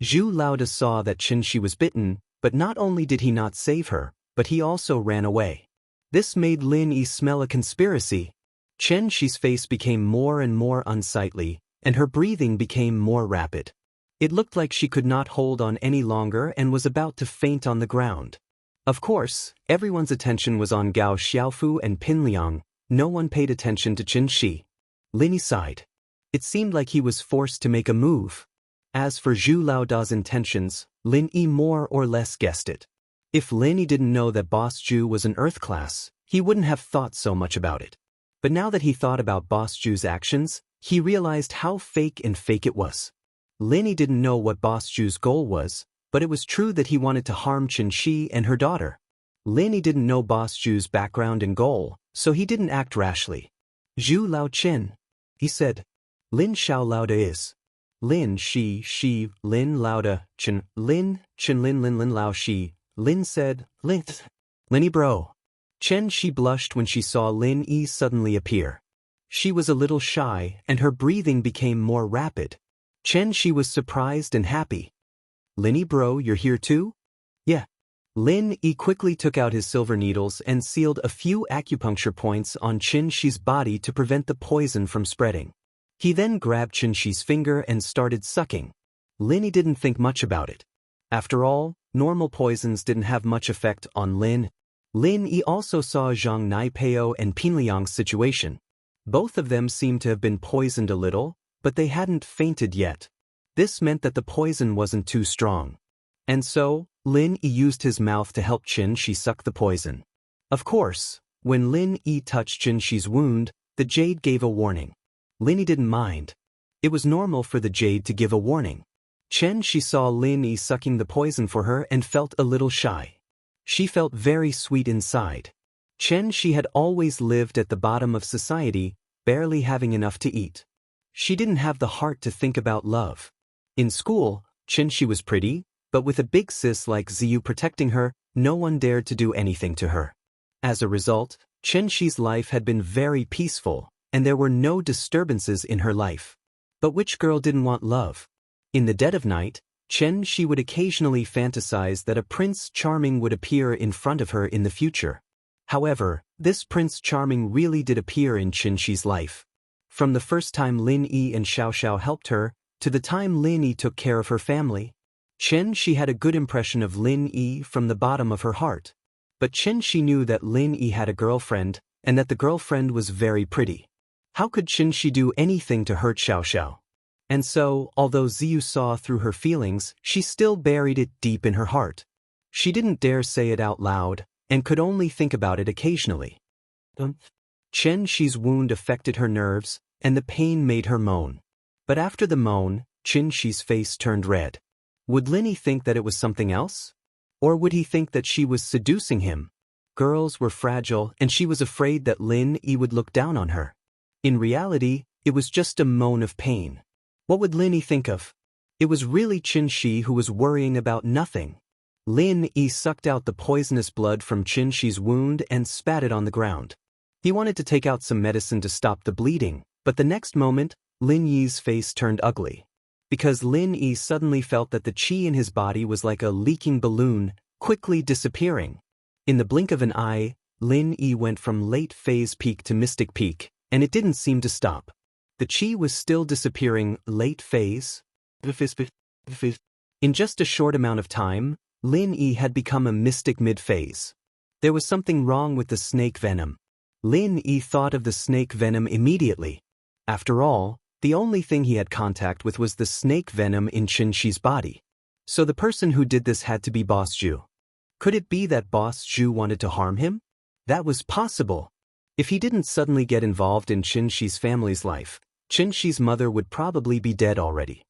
Zhu Laoda saw that Qianxi was bitten, but not only did he not save her, but he also ran away. This made Lin Yi smell a conspiracy. Qianxi's face became more and more unsightly, and her breathing became more rapid. It looked like she could not hold on any longer and was about to faint on the ground. Of course, everyone's attention was on Gao Xiaofu and Pin Liang. No one paid attention to Qianxi. Lin Yi sighed. It seemed like he was forced to make a move. As for Zhu Laoda's intentions, Lin Yi more or less guessed it. If Lin Yi didn't know that Boss Zhu was an Earth class, he wouldn't have thought so much about it. But now that he thought about Boss Zhu's actions, he realized how fake it was. Lin Yi didn't know what Boss Zhu's goal was, but it was true that he wanted to harm Qianxi and her daughter. Lin Yi didn't know Boss Zhu's background and goal, so he didn't act rashly. Zhu Lao Qin, he said. Lin Xiao Laoda is. Lin Shi, Lin Laoda, Qin Lin Lao Shi. Lin said, Lin Yi bro. Qianxi blushed when she saw Lin Yi suddenly appear. She was a little shy, and her breathing became more rapid. Qianxi was surprised and happy. Lin Yi bro, you're here too? Yeah. Lin Yi quickly took out his silver needles and sealed a few acupuncture points on Qianxi's body to prevent the poison from spreading. He then grabbed Qianxi's finger and started sucking. Lin Yi didn't think much about it. After all, normal poisons didn't have much effect on Lin. Lin Yi also saw Zhang Naipeo and Pinliang's situation. Both of them seemed to have been poisoned a little, but they hadn't fainted yet. This meant that the poison wasn't too strong. And so, Lin Yi used his mouth to help Qianxi suck the poison. Of course, when Lin Yi touched Qianxi's wound, the jade gave a warning. Lin Yi didn't mind. It was normal for the jade to give a warning. Qianxi saw Lin Yi sucking the poison for her and felt a little shy. She felt very sweet inside. Qianxi had always lived at the bottom of society, barely having enough to eat. She didn't have the heart to think about love. In school, Qianxi was pretty, but with a big sis like Ziyu protecting her, no one dared to do anything to her. As a result, Qianxi's life had been very peaceful, and there were no disturbances in her life. But which girl didn't want love? In the dead of night, Qianxi would occasionally fantasize that a Prince Charming would appear in front of her in the future. However, this Prince Charming really did appear in Qianxi's life. From the first time Lin Yi and Xiao Xiao helped her, to the time Lin Yi took care of her family, Qianxi had a good impression of Lin Yi from the bottom of her heart. But Qianxi knew that Lin Yi had a girlfriend, and that the girlfriend was very pretty. How could Qianxi do anything to hurt Xiao Xiao? And so, although Ziyu saw through her feelings, she still buried it deep in her heart. She didn't dare say it out loud, and could only think about it occasionally. Qianxi's wound affected her nerves, and the pain made her moan. But after the moan, Qianxi's face turned red. Would Lin Yi think that it was something else? Or would he think that she was seducing him? Girls were fragile, and she was afraid that Lin Yi would look down on her. In reality, it was just a moan of pain. What would Lin Yi think of? It was really Qianxi who was worrying about nothing. Lin Yi sucked out the poisonous blood from Qianxi's wound and spat it on the ground. He wanted to take out some medicine to stop the bleeding, but the next moment, Lin Yi's face turned ugly. Because Lin Yi suddenly felt that the qi in his body was like a leaking balloon, quickly disappearing. In the blink of an eye, Lin Yi went from late phase peak to mystic peak, and it didn't seem to stop. The qi was still disappearing, late phase. In just a short amount of time, Lin Yi had become a mystic mid-phase. There was something wrong with the snake venom. Lin Yi thought of the snake venom immediately. After all, the only thing he had contact with was the snake venom in Qianxi's body. So the person who did this had to be Boss Zhu. Could it be that Boss Zhu wanted to harm him? That was possible. If he didn't suddenly get involved in Qianxi's family's life, Qianxi's mother would probably be dead already.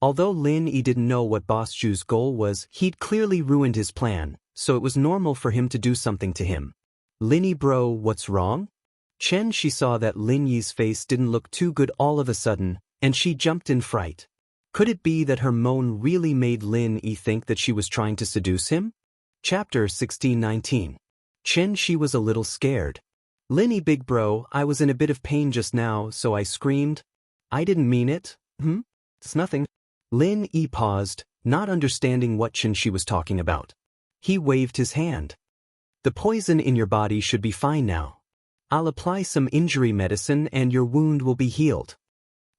Although Lin Yi didn't know what Boss Zhu's goal was, he'd clearly ruined his plan, so it was normal for him to do something to him. Lin Yi bro, what's wrong? Qianxi saw that Lin Yi's face didn't look too good all of a sudden, and she jumped in fright. Could it be that her moan really made Lin Yi think that she was trying to seduce him? Chapter 1619. Xianxia was a little scared. Linny big bro, I was in a bit of pain just now, so I screamed. I didn't mean it. It's nothing. Lin Yi paused, not understanding what Xianxia was talking about. He waved his hand. The poison in your body should be fine now. I'll apply some injury medicine and your wound will be healed.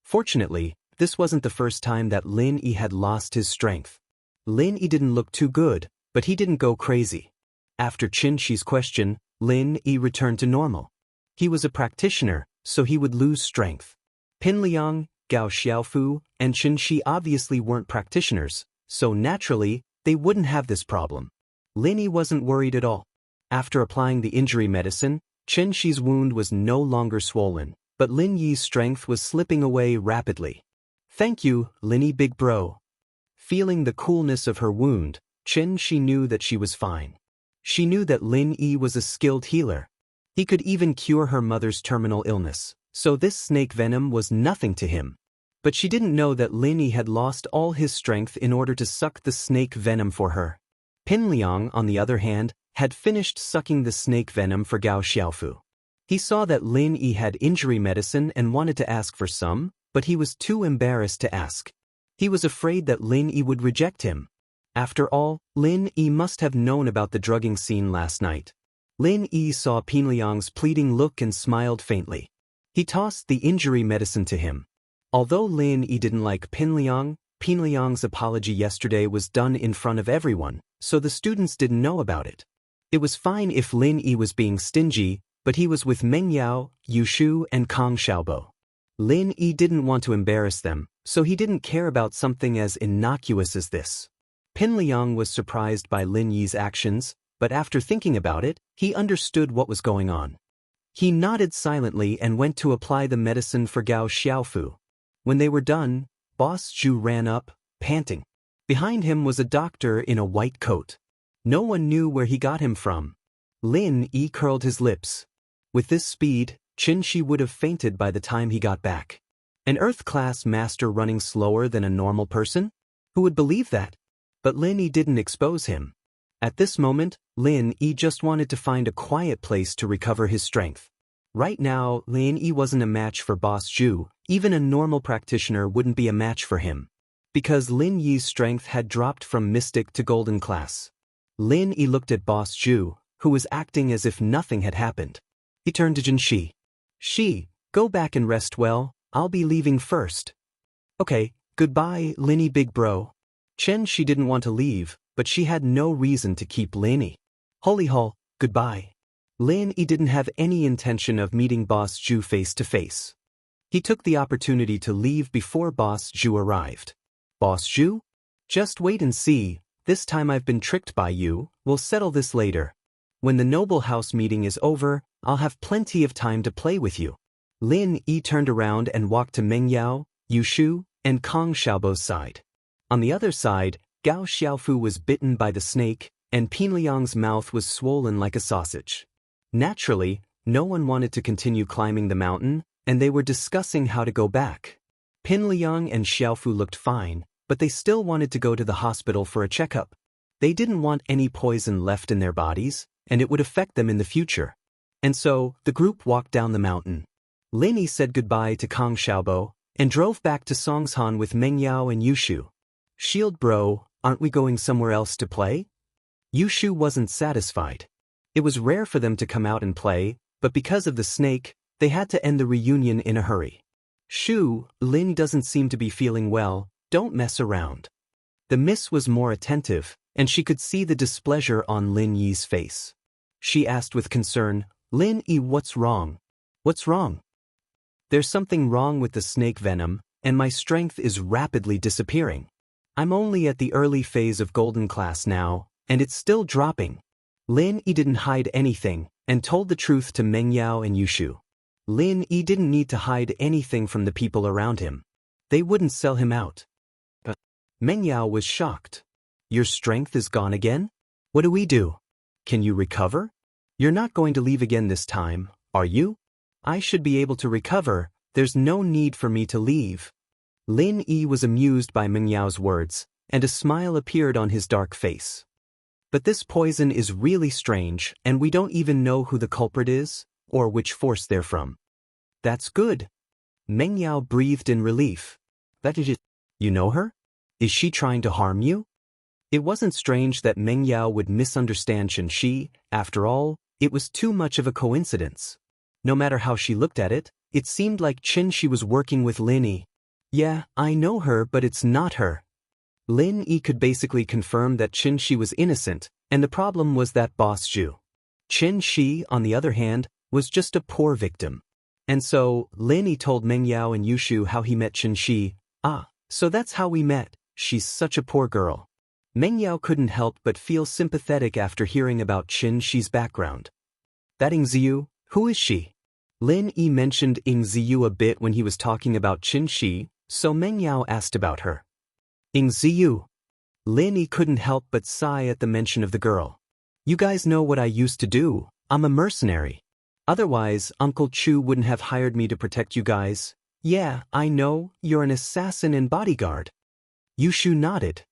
Fortunately, this wasn't the first time that Lin Yi had lost his strength. Lin Yi didn't look too good, but he didn't go crazy. After Xianxia's question, Lin Yi returned to normal. He was a practitioner, so he would lose strength. Pinliang, Gao Xiaofu, and Xianxia obviously weren't practitioners, so naturally, they wouldn't have this problem. Lin Yi wasn't worried at all. After applying the injury medicine, Xianxia's wound was no longer swollen, but Lin Yi's strength was slipping away rapidly. Thank you, Lin Yi big bro. Feeling the coolness of her wound, Xianxia knew that she was fine. She knew that Lin Yi was a skilled healer. He could even cure her mother's terminal illness, so this snake venom was nothing to him. But she didn't know that Lin Yi had lost all his strength in order to suck the snake venom for her. Pinliang, on the other hand, had finished sucking the snake venom for Gao Xiaofu. He saw that Lin Yi had injury medicine and wanted to ask for some, but he was too embarrassed to ask. He was afraid that Lin Yi would reject him. After all, Lin Yi must have known about the drugging scene last night. Lin Yi saw Pinliang's pleading look and smiled faintly. He tossed the injury medicine to him. Although Lin Yi didn't like Pinliang's apology yesterday was done in front of everyone, so the students didn't know about it. It was fine if Lin Yi was being stingy, but he was with Meng Yao, Yu Shu, and Kong Xiaobo. Lin Yi didn't want to embarrass them, so he didn't care about something as innocuous as this. Pinliang was surprised by Lin Yi's actions, but after thinking about it, he understood what was going on. He nodded silently and went to apply the medicine for Gao Xiaofu. When they were done, Boss Zhu ran up, panting. Behind him was a doctor in a white coat. No one knew where he got him from. Lin Yi curled his lips. With this speed, Xianxia would have fainted by the time he got back. An Earth-class master running slower than a normal person? Who would believe that? But Lin Yi didn't expose him. At this moment, Lin Yi just wanted to find a quiet place to recover his strength. Right now, Lin Yi wasn't a match for Boss Zhu. Even a normal practitioner wouldn't be a match for him. Because Lin Yi's strength had dropped from Mystic to Golden class. Lin Yi looked at Boss Zhu, who was acting as if nothing had happened. He turned to Xianxia. She, go back and rest well, I'll be leaving first. Okay, goodbye, Lin Yi big bro. Xianxia didn't want to leave, but she had no reason to keep Lin Yi. Holy hull, goodbye. Lin Yi didn't have any intention of meeting Boss Zhu face to face. He took the opportunity to leave before Boss Zhu arrived. Boss Zhu? Just wait and see, this time I've been tricked by you, we'll settle this later. When the noble house meeting is over, I'll have plenty of time to play with you. Lin Yi turned around and walked to Meng Yao, Yu Shu, and Kong Xiaobo's side. On the other side, Gao Xiaofu was bitten by the snake, and Pinliang's mouth was swollen like a sausage. Naturally, no one wanted to continue climbing the mountain, and they were discussing how to go back. Pinliang and Xiaofu looked fine, but they still wanted to go to the hospital for a checkup. They didn't want any poison left in their bodies, and it would affect them in the future. And so, the group walked down the mountain. Lin Yi said goodbye to Kong Xiaobo, and drove back to Songshan with Meng Yao and Yu Shu. Shield bro, aren't we going somewhere else to play? Yu Shu wasn't satisfied. It was rare for them to come out and play, but because of the snake, they had to end the reunion in a hurry. Shu, Lin doesn't seem to be feeling well, don't mess around. The miss was more attentive, and she could see the displeasure on Lin Yi's face. She asked with concern, Lin Yi, what's wrong? What's wrong? There's something wrong with the snake venom, and my strength is rapidly disappearing. I'm only at the early phase of Golden class now, and it's still dropping. Lin Yi didn't hide anything, and told the truth to Meng Yao and Yu Shu. Lin Yi didn't need to hide anything from the people around him. They wouldn't sell him out. But Meng Yao was shocked. Your strength is gone again? What do we do? Can you recover? You're not going to leave again this time, are you? I should be able to recover, there's no need for me to leave. Lin Yi was amused by Meng Yao's words, and a smile appeared on his dark face. But this poison is really strange, and we don't even know who the culprit is, or which force they're from. That's good. Meng Yao breathed in relief. That is it. You know her? Is she trying to harm you? It wasn't strange that Meng Yao would misunderstand Xianxia. After all, it was too much of a coincidence. No matter how she looked at it, it seemed like Xianxia was working with Lin Yi. Yeah, I know her, but it's not her. Lin Yi could basically confirm that Xianxia was innocent, and the problem was that boss Zhu. Xianxia, on the other hand, was just a poor victim. And so, Lin Yi told Meng Yao and Yushu how he met Xianxia. Ah, so that's how we met. She's such a poor girl. Meng Yao couldn't help but feel sympathetic after hearing about Xianxia's background. That Yingziyu, who is she? Lin Yi mentioned Yingziyu a bit when he was talking about Xianxia, so Meng Yao asked about her. Yingziyu. Lin Yi couldn't help but sigh at the mention of the girl. You guys know what I used to do. I'm a mercenary. Otherwise, Uncle Chu wouldn't have hired me to protect you guys. Yeah, I know, you're an assassin and bodyguard. Yushu nodded.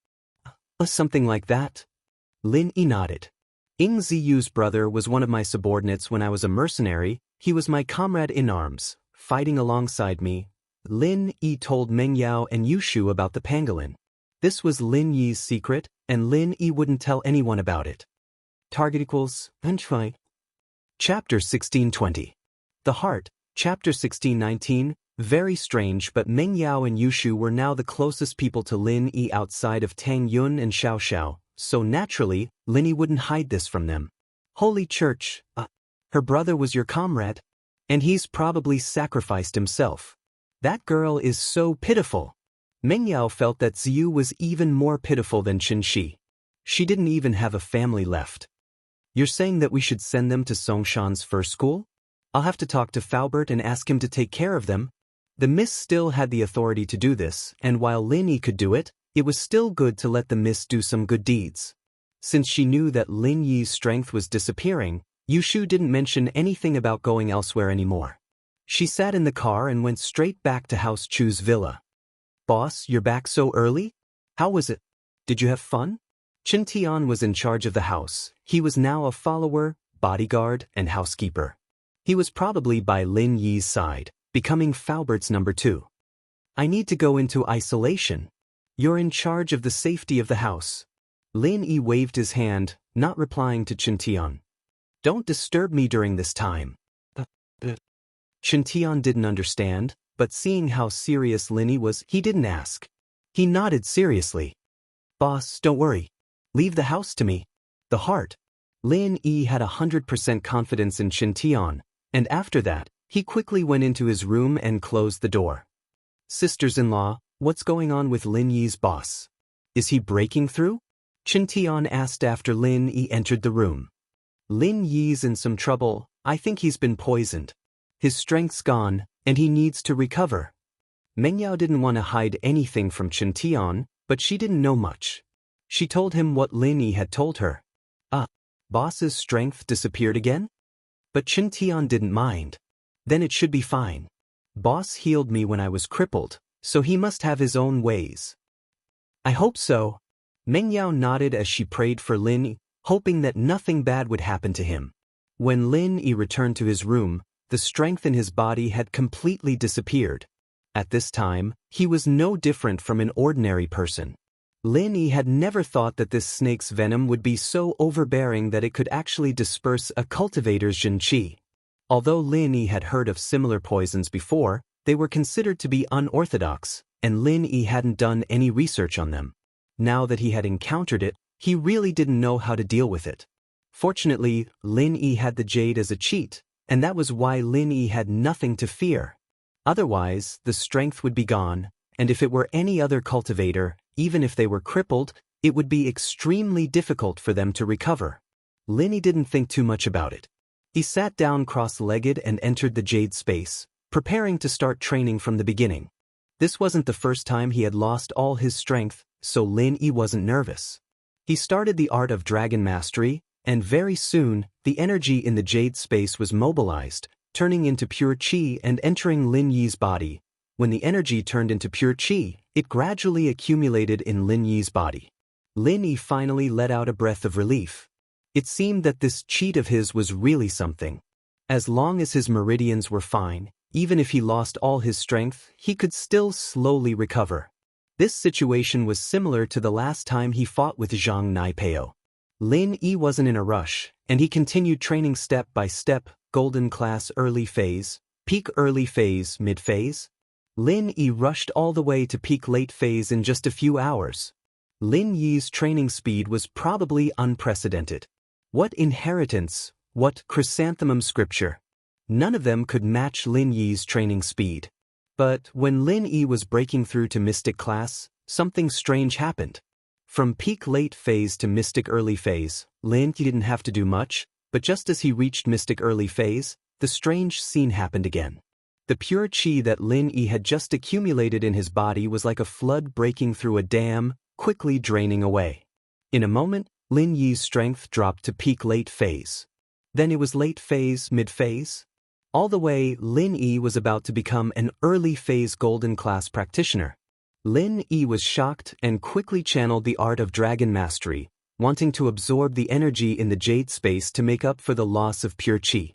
Something like that. Lin Yi nodded. Yingziyu's brother was one of my subordinates when I was a mercenary. He was my comrade in arms, fighting alongside me. Lin Yi told Meng Yao and Yushu about the pangolin. This was Lin Yi's secret, and Lin Yi wouldn't tell anyone about it. Target equals, Chapter 1620. The Heart, Chapter 1619, very strange, but Meng Yao and Yushu were now the closest people to Lin Yi outside of Tang Yun and Xiao Xiao, so naturally, Lin Yi wouldn't hide this from them. Holy Church, her brother was your comrade? And he's probably sacrificed himself. That girl is so pitiful. Meng Yao felt that Ziyu was even more pitiful than Xianxia. She didn't even have a family left. You're saying that we should send them to Songshan's first school? I'll have to talk to Faubert and ask him to take care of them. The Miss still had the authority to do this, and while Lin Yi could do it, it was still good to let the Miss do some good deeds. Since she knew that Lin Yi's strength was disappearing, Yushu didn't mention anything about going elsewhere anymore. She sat in the car and went straight back to House Chu's villa. Boss, you're back so early? How was it? Did you have fun? Chen Tian was in charge of the house. He was now a follower, bodyguard, and housekeeper. He was probably by Lin Yi's side, becoming Faubert's number 2. I need to go into isolation. You're in charge of the safety of the house. Lin Yi waved his hand, not replying to Chen Tian. Don't disturb me during this time. Chen Tian didn't understand, but seeing how serious Lin Yi was, he didn't ask. He nodded seriously. Boss, don't worry. Leave the house to me. The Heart. Lin Yi had 100% confidence in Chen Tian, and after that, he quickly went into his room and closed the door. Sisters-in-law, what's going on with Lin Yi's boss? Is he breaking through? Chen Tian asked after Lin Yi entered the room. Lin Yi's in some trouble. I think he's been poisoned. His strength's gone, and he needs to recover. Meng Yao didn't want to hide anything from Chen Tian, but she didn't know much. She told him what Lin Yi had told her. Boss's strength disappeared again? But Chen Tian didn't mind. Then it should be fine. Boss healed me when I was crippled, so he must have his own ways. I hope so. Meng Yao nodded as she prayed for Lin Yi, hoping that nothing bad would happen to him. When Lin Yi returned to his room, the strength in his body had completely disappeared. At this time, he was no different from an ordinary person. Lin Yi had never thought that this snake's venom would be so overbearing that it could actually disperse a cultivator's Zhenqi. Although Lin Yi had heard of similar poisons before, they were considered to be unorthodox, and Lin Yi hadn't done any research on them. Now that he had encountered it, he really didn't know how to deal with it. Fortunately, Lin Yi had the jade as a cheat, and that was why Lin Yi had nothing to fear. Otherwise, the strength would be gone, and if it were any other cultivator, even if they were crippled, it would be extremely difficult for them to recover. Lin Yi didn't think too much about it. He sat down cross-legged and entered the jade space, preparing to start training from the beginning. This wasn't the first time he had lost all his strength, so Lin Yi wasn't nervous. He started the art of dragon mastery, and very soon, the energy in the jade space was mobilized, turning into pure qi and entering Lin Yi's body. When the energy turned into pure qi, it gradually accumulated in Lin Yi's body. Lin Yi finally let out a breath of relief. It seemed that this cheat of his was really something. As long as his meridians were fine, even if he lost all his strength, he could still slowly recover. This situation was similar to the last time he fought with Zhang Naipeo. Lin Yi wasn't in a rush, and he continued training step by step: golden class early phase, peak early phase, mid phase. Lin Yi rushed all the way to peak late phase in just a few hours. Lin Yi's training speed was probably unprecedented. What inheritance, what chrysanthemum scripture. None of them could match Lin Yi's training speed. But when Lin Yi was breaking through to mystic class, something strange happened. From peak late phase to mystic early phase, Lin Yi didn't have to do much, but just as he reached mystic early phase, the strange scene happened again. The pure qi that Lin Yi had just accumulated in his body was like a flood breaking through a dam, quickly draining away. In a moment, Lin Yi's strength dropped to peak late phase. Then it was late phase, mid phase. All the way, Lin Yi was about to become an early phase golden class practitioner. Lin Yi was shocked and quickly channeled the art of dragon mastery, wanting to absorb the energy in the jade space to make up for the loss of pure qi.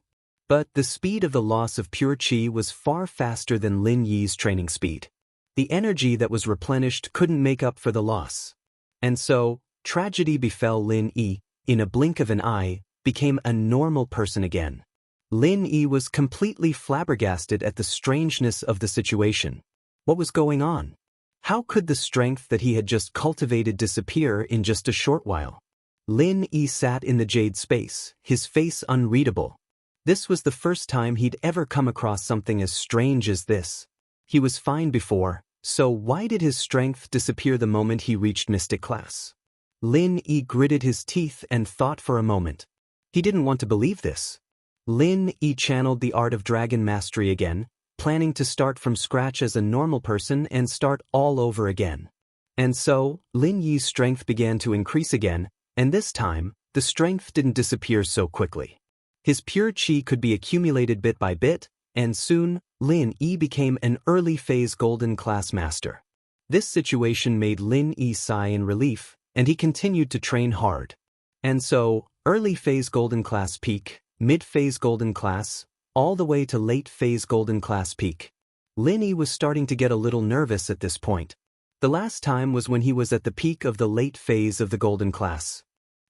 But the speed of the loss of pure qi was far faster than Lin Yi's training speed. The energy that was replenished couldn't make up for the loss. And so, tragedy befell Lin Yi. In a blink of an eye, became a normal person again. Lin Yi was completely flabbergasted at the strangeness of the situation. What was going on? How could the strength that he had just cultivated disappear in just a short while? Lin Yi sat in the jade space, his face unreadable. This was the first time he'd ever come across something as strange as this. He was fine before, so why did his strength disappear the moment he reached mystic class? Lin Yi gritted his teeth and thought for a moment. He didn't want to believe this. Lin Yi channeled the art of dragon mastery again, planning to start from scratch as a normal person and start all over again. And so, Lin Yi's strength began to increase again, and this time, the strength didn't disappear so quickly. His pure qi could be accumulated bit by bit, and soon, Lin Yi became an early phase golden class master. This situation made Lin Yi sigh in relief, and he continued to train hard. And so, early phase golden class peak, mid-phase golden class, all the way to late phase golden class peak. Lin Yi was starting to get a little nervous at this point. The last time was when he was at the peak of the late phase of the golden class.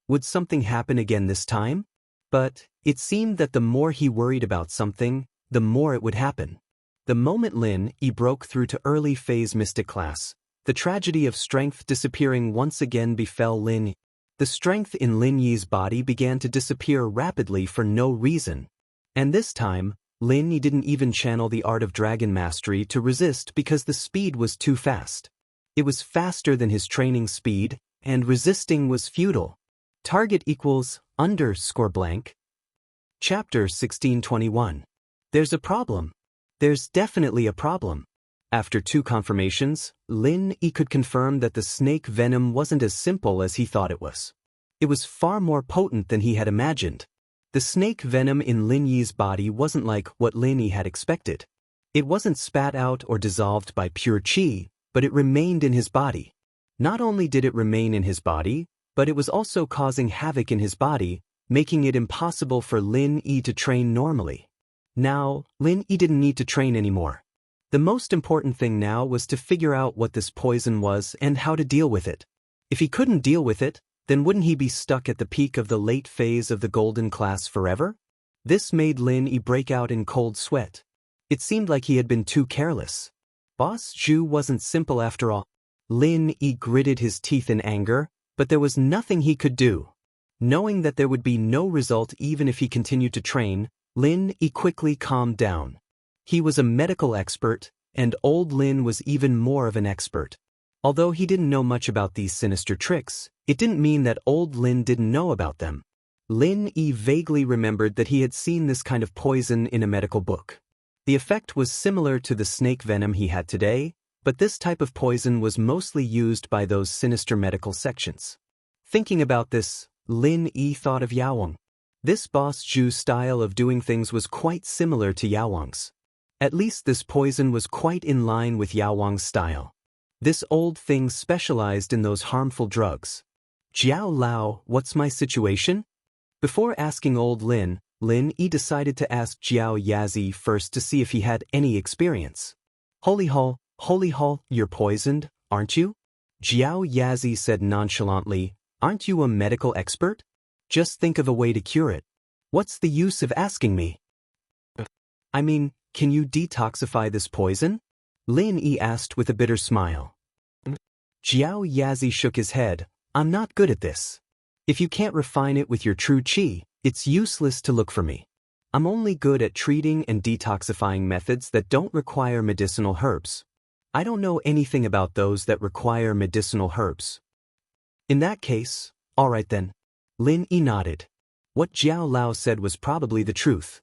Would something happen again this time? But it seemed that the more he worried about something, the more it would happen. The moment Lin Yi broke through to early phase mystic class, the tragedy of strength disappearing once again befell Lin Yi. The strength in Lin Yi's body began to disappear rapidly for no reason. And this time, Lin Yi didn't even channel the art of dragon mastery to resist because the speed was too fast. It was faster than his training speed, and resisting was futile. Target equals _blank. Chapter 1621. There's a problem. There's definitely a problem. After 2 confirmations, Lin Yi could confirm that the snake venom wasn't as simple as he thought it was. It was far more potent than he had imagined. The snake venom in Lin Yi's body wasn't like what Lin Yi had expected. It wasn't spat out or dissolved by pure qi, but it remained in his body. Not only did it remain in his body, but it was also causing havoc in his body, making it impossible for Lin Yi to train normally. Now, Lin Yi didn't need to train anymore. The most important thing now was to figure out what this poison was and how to deal with it. If he couldn't deal with it, then wouldn't he be stuck at the peak of the late phase of the golden class forever? This made Lin Yi break out in cold sweat. It seemed like he had been too careless. Boss Zhu wasn't simple after all. Lin Yi gritted his teeth in anger, but there was nothing he could do. Knowing that there would be no result even if he continued to train, Lin Yi quickly calmed down. He was a medical expert, and old Lin was even more of an expert. Although he didn't know much about these sinister tricks, it didn't mean that old Lin didn't know about them. Lin Yi vaguely remembered that he had seen this kind of poison in a medical book. The effect was similar to the snake venom he had today, but this type of poison was mostly used by those sinister medical sections. Thinking about this, Lin Yi thought of Yao. This Boss Zhu's style of doing things was quite similar to Yao's. At least this poison was quite in line with Yao's style. This old thing specialized in those harmful drugs. Jiao Lao, what's my situation? Before asking old Lin, Lin Yi decided to ask Jiao Yazi first to see if he had any experience. Holy Hall, you're poisoned, aren't you? Jiao Yazi said nonchalantly, aren't you a medical expert? Just think of a way to cure it. What's the use of asking me? I mean, can you detoxify this poison? Lin Yi asked with a bitter smile. Jiao Yazi shook his head. I'm not good at this. If you can't refine it with your true qi, it's useless to look for me. I'm only good at treating and detoxifying methods that don't require medicinal herbs. I don't know anything about those that require medicinal herbs. In that case, all right then. Lin Yi nodded. What Jiao Lao said was probably the truth.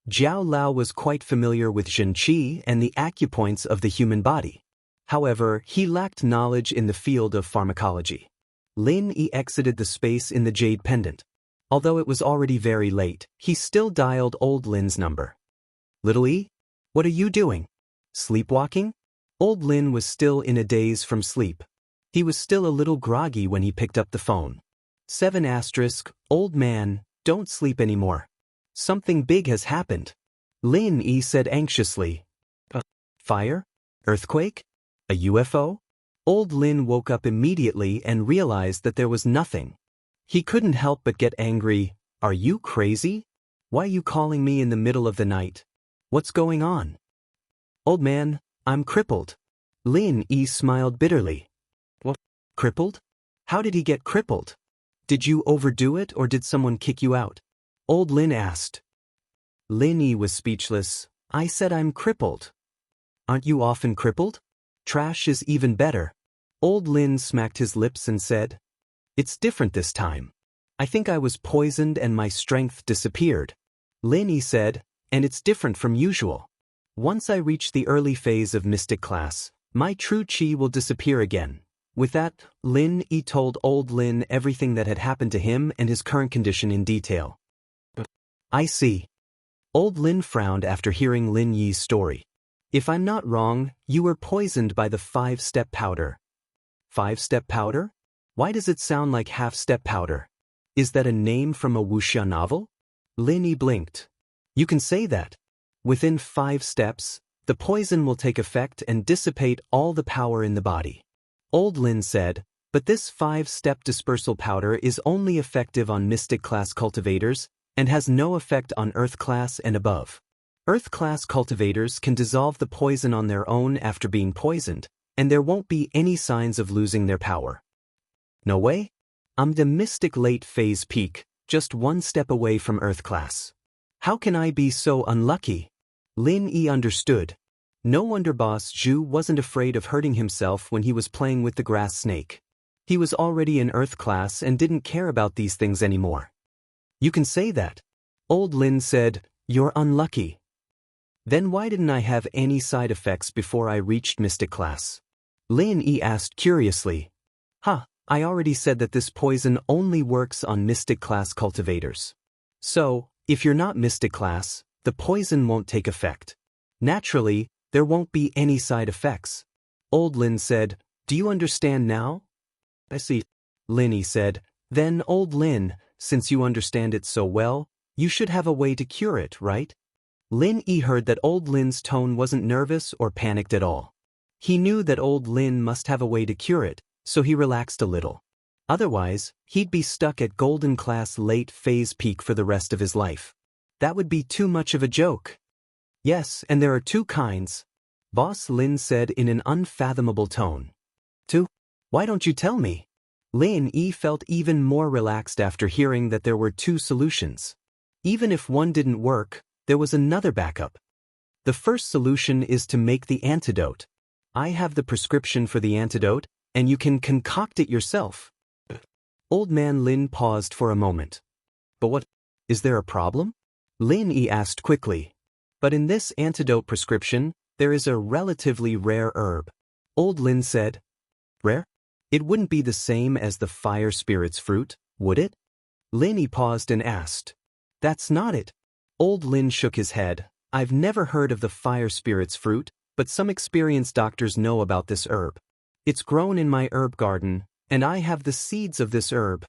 Jiao Lao was quite familiar with Zhen Qi and the acupoints of the human body. However, he lacked knowledge in the field of pharmacology. Lin Yi exited the space in the jade pendant. Although it was already very late, he still dialed old Lin's number. Little E? What are you doing? Sleepwalking? Old Lin was still in a daze from sleep. He was still a little groggy when he picked up the phone. 7 asterisk, old man, don't sleep anymore. Something big has happened. Lin Yi said anxiously. A fire? Earthquake? A UFO? Old Lin woke up immediately and realized that there was nothing. He couldn't help but get angry. Are you crazy? Why are you calling me in the middle of the night? What's going on? Old man, I'm crippled. Lin Yi smiled bitterly. What? Crippled? How did he get crippled? Did you overdo it or did someone kick you out? Old Lin asked. Lin Yi was speechless. I said I'm crippled. Aren't you often crippled? Trash is even better. Old Lin smacked his lips and said, it's different this time. I think I was poisoned and my strength disappeared. Lin Yi said, and it's different from usual. Once I reach the early phase of mystic class, my true qi will disappear again. With that, Lin Yi told old Lin everything that had happened to him and his current condition in detail. I see. Old Lin frowned after hearing Lin Yi's story. If I'm not wrong, you were poisoned by the 5-step powder. 5-step powder? Why does it sound like half-step powder? Is that a name from a Wuxia novel? Lin Yi blinked. You can say that. Within 5 steps, the poison will take effect and dissipate all the power in the body. Old Lin said, but this 5-step dispersal powder is only effective on mystic class cultivators and has no effect on earth class and above. Earth class cultivators can dissolve the poison on their own after being poisoned, and there won't be any signs of losing their power. No way? I'm the mystic late phase peak, just 1 step away from earth class. How can I be so unlucky? Lin Yi understood. No wonder Boss Zhu wasn't afraid of hurting himself when he was playing with the grass snake. He was already in earth class and didn't care about these things anymore. You can say that. Old Lin said, you're unlucky. Then why didn't I have any side effects before I reached mystic class? Lin Yi asked curiously. I already said that this poison only works on mystic class cultivators. So, if you're not mystic class, the poison won't take effect. Naturally, there won't be any side effects. Old Lin said, do you understand now? I see. Lin Yi said, then old Lin, since you understand it so well, you should have a way to cure it, right? Lin Yi heard that old Lin's tone wasn't nervous or panicked at all. He knew that old Lin must have a way to cure it, so he relaxed a little. Otherwise, he'd be stuck at golden class late phase peak for the rest of his life. That would be too much of a joke. Yes, and there are 2 kinds. Boss Lin said in an unfathomable tone. 2? Why don't you tell me? Lin Yi felt even more relaxed after hearing that there were 2 solutions. Even if one didn't work, there was another backup. The first solution is to make the antidote. I have the prescription for the antidote, and you can concoct it yourself. Old man Lin paused for a moment. But what? Is there a problem? Lin Yi asked quickly. But in this antidote prescription, there is a relatively rare herb. Old Lin said. Rare? It wouldn't be the same as the fire spirit's fruit, would it? Lin Yi paused and asked. That's not it. Old Lin shook his head. I've never heard of the fire spirit's fruit, but some experienced doctors know about this herb. It's grown in my herb garden, And I have the seeds of this herb.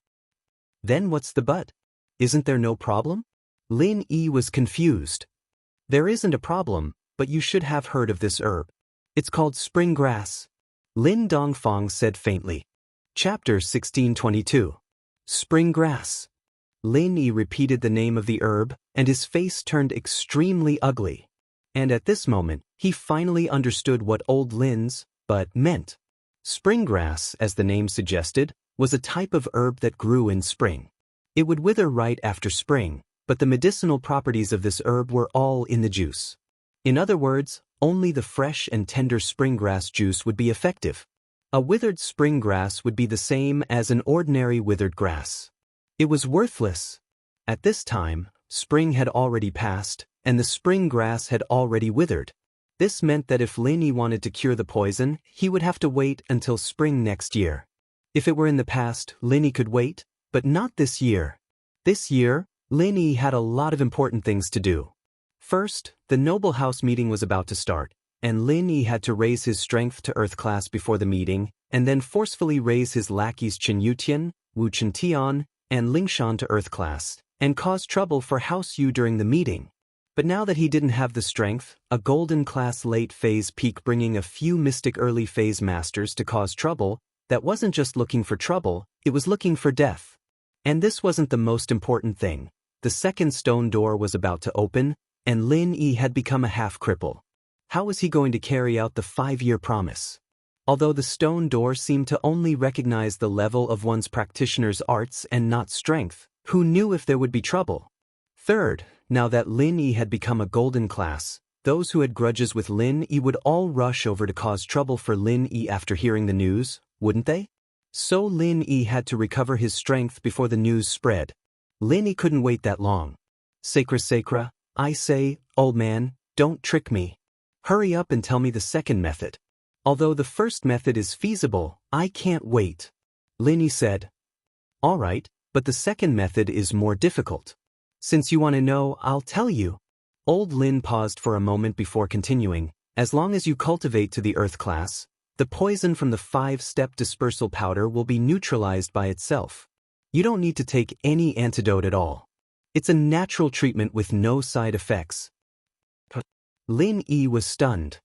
Then what's the but? Isn't there no problem? Lin Yi was confused. There isn't a problem, but you should have heard of this herb. It's called spring grass. Lin Dongfang said faintly. Chapter 1622. Spring grass. Lin Yi repeated the name of the herb, and his face turned extremely ugly. And at this moment, he finally understood what old Lin's but meant. Spring grass, as the name suggested, was a type of herb that grew in spring. It would wither right after spring, but the medicinal properties of this herb were all in the juice. In other words, only the fresh and tender spring grass juice would be effective. A withered spring grass would be the same as an ordinary withered grass. It was worthless. At this time, spring had already passed, and the spring grass had already withered. This meant that if Lin Yi wanted to cure the poison, he would have to wait until spring next year. If it were in the past, Lin Yi could wait, but not this year. This year, Lin Yi had a lot of important things to do. First, the noble house meeting was about to start, and Lin Yi had to raise his strength to earth class before the meeting, and then forcefully raise his lackeys Chen Yutian, Wu Chentian, and Lingshan to earth class, and cause trouble for House Yu during the meeting. But now that he didn't have the strength, a golden class late phase peak bringing a few mystic early phase masters to cause trouble, that wasn't just looking for trouble, it was looking for death. And this wasn't the most important thing. The second stone door was about to open, and Lin Yi had become a half-cripple. How was he going to carry out the 5-year promise? Although the stone door seemed to only recognize the level of one's practitioner's arts and not strength, who knew if there would be trouble? Third, now that Lin Yi had become a golden class, those who had grudges with Lin Yi would all rush over to cause trouble for Lin Yi after hearing the news, wouldn't they? So Lin Yi had to recover his strength before the news spread. Lin Yi couldn't wait that long. Sacra, I say, old man, don't trick me. Hurry up and tell me the second method. Although the first method is feasible, I can't wait. Lin Yi said. All right, but the second method is more difficult. Since you want to know, I'll tell you. Old Lin paused for a moment before continuing. As long as you cultivate to the earth class, the poison from the 5-step dispersal powder will be neutralized by itself. You don't need to take any antidote at all. It's a natural treatment with no side effects. Lin Yi was stunned.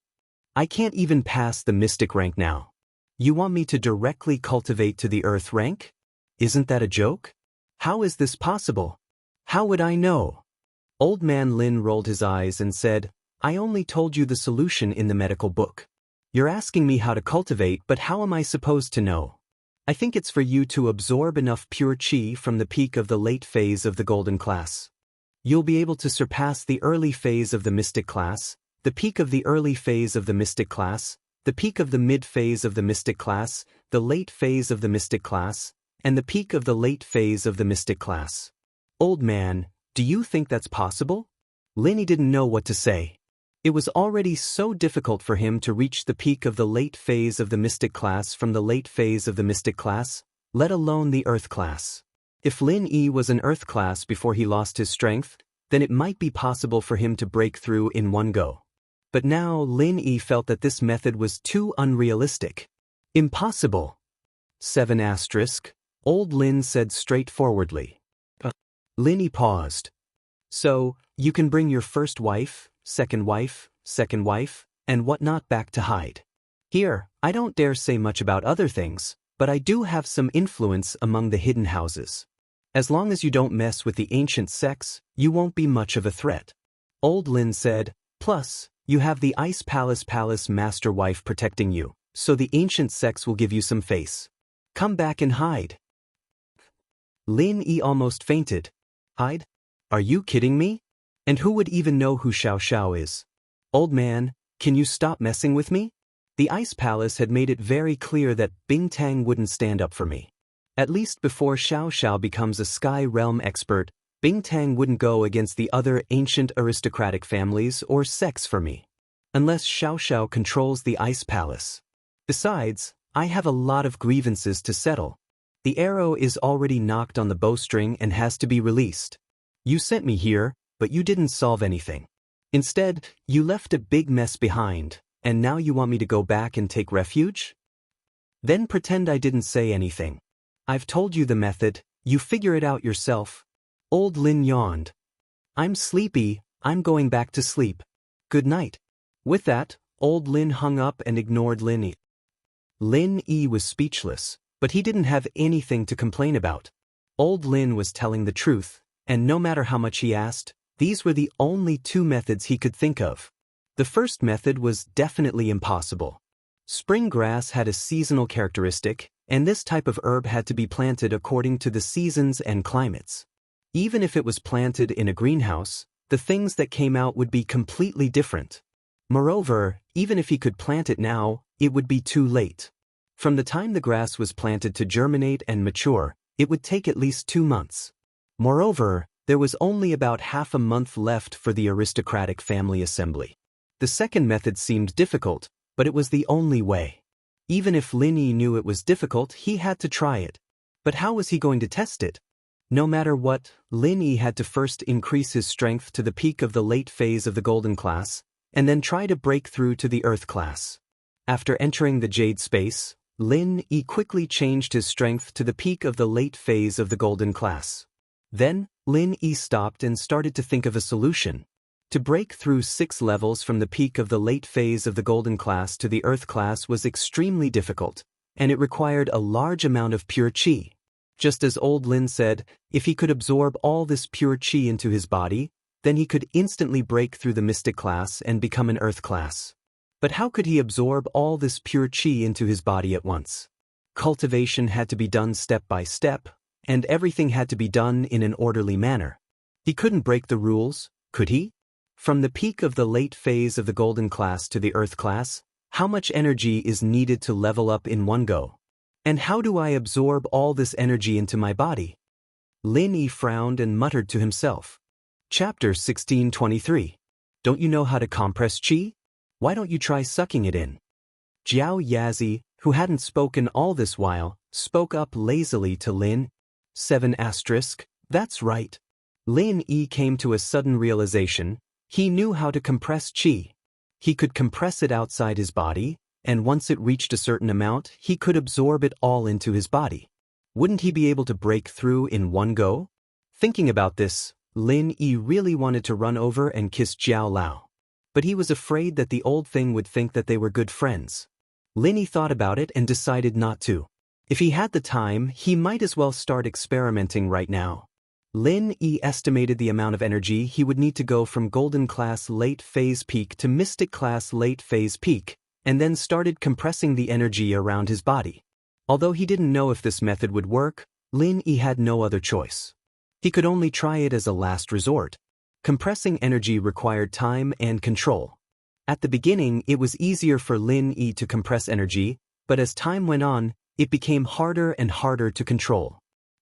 I can't even pass the mystic rank now. You want me to directly cultivate to the earth rank? Isn't that a joke? How is this possible? How would I know? Old man Lin rolled his eyes and said, I only told you the solution in the medical book. You're asking me how to cultivate, but how am I supposed to know? I think it's for you to absorb enough pure qi from the peak of the late phase of the golden class. You'll be able to surpass the early phase of the mystic class, the peak of the early phase of the mystic class, the peak of the mid phase of the mystic class, the late phase of the mystic class, and the peak of the late phase of the mystic class. Old man, do you think that's possible? Lin Yi didn't know what to say. It was already so difficult for him to reach the peak of the late phase of the mystic class from the late phase of the mystic class, let alone the earth class. If Lin Yi was an earth class before he lost his strength, then it might be possible for him to break through in one go. But now Lin Yi felt that this method was too unrealistic. Impossible. 7 asterisk, old Lin said straightforwardly. Lin Yi paused. So, you can bring your first wife, second wife, and whatnot back to hide. Here, I don't dare say much about other things, but I do have some influence among the hidden houses. As long as you don't mess with the ancient sects, you won't be much of a threat. Old Lin said, plus, you have the Ice Palace master wife protecting you, so the ancient sects will give you some face. Come back and hide. Lin Yi almost fainted. Hide? Are you kidding me? And who would even know who Xiao is? Old man, can you stop messing with me? The Ice Palace had made it very clear that Bingtang wouldn't stand up for me. At least before Xiao becomes a Sky Realm expert, Bingtang wouldn't go against the other ancient aristocratic families or sects for me. Unless Xiao controls the Ice Palace. Besides, I have a lot of grievances to settle. The arrow is already knocked on the bowstring and has to be released. You sent me here, but you didn't solve anything. Instead, you left a big mess behind, and now you want me to go back and take refuge? Then pretend I didn't say anything. I've told you the method, you figure it out yourself. Old Lin yawned. I'm sleepy, I'm going back to sleep. Good night. With that, Old Lin hung up and ignored Lin Yi. Lin Yi was speechless, but he didn't have anything to complain about. Old Lin was telling the truth, and no matter how much he asked, these were the only two methods he could think of. The first method was definitely impossible. Spring grass had a seasonal characteristic, and this type of herb had to be planted according to the seasons and climates. Even if it was planted in a greenhouse, the things that came out would be completely different. Moreover, even if he could plant it now, it would be too late. From the time the grass was planted to germinate and mature, it would take at least 2 months. Moreover, there was only about half a month left for the aristocratic family assembly. The second method seemed difficult, but it was the only way. Even if Lin Yi knew it was difficult, he had to try it. But how was he going to test it? No matter what, Lin Yi had to first increase his strength to the peak of the late phase of the golden class, and then try to break through to the earth class. After entering the jade space, Lin Yi quickly changed his strength to the peak of the late phase of the golden class. Then, Lin Yi stopped and started to think of a solution. To break through 6 levels from the peak of the late phase of the golden class to the earth class was extremely difficult, and it required a large amount of pure qi. Just as Old Lin said, if he could absorb all this pure qi into his body, then he could instantly break through the mystic class and become an earth class. But how could he absorb all this pure qi into his body at once? Cultivation had to be done step by step, and everything had to be done in an orderly manner. He couldn't break the rules, could he? From the peak of the late phase of the golden class to the earth class, how much energy is needed to level up in one go? And how do I absorb all this energy into my body? Lin Yi frowned and muttered to himself. Chapter 1623. Don't you know how to compress qi? Why don't you try sucking it in? Jiao Yazi, who hadn't spoken all this while, spoke up lazily to Lin. 7 asterisk, that's right. Lin Yi came to a sudden realization. He knew how to compress qi. He could compress it outside his body, and once it reached a certain amount, he could absorb it all into his body. Wouldn't he be able to break through in one go? Thinking about this, Lin Yi really wanted to run over and kiss Jiao Lao. But he was afraid that the old thing would think that they were good friends. Lin Yi thought about it and decided not to. If he had the time, he might as well start experimenting right now. Lin Yi estimated the amount of energy he would need to go from golden class late phase peak to mystic class late phase peak, and then started compressing the energy around his body. Although he didn't know if this method would work, Lin Yi had no other choice. He could only try it as a last resort. Compressing energy required time and control. At the beginning, it was easier for Lin Yi to compress energy, but as time went on, it became harder and harder to control.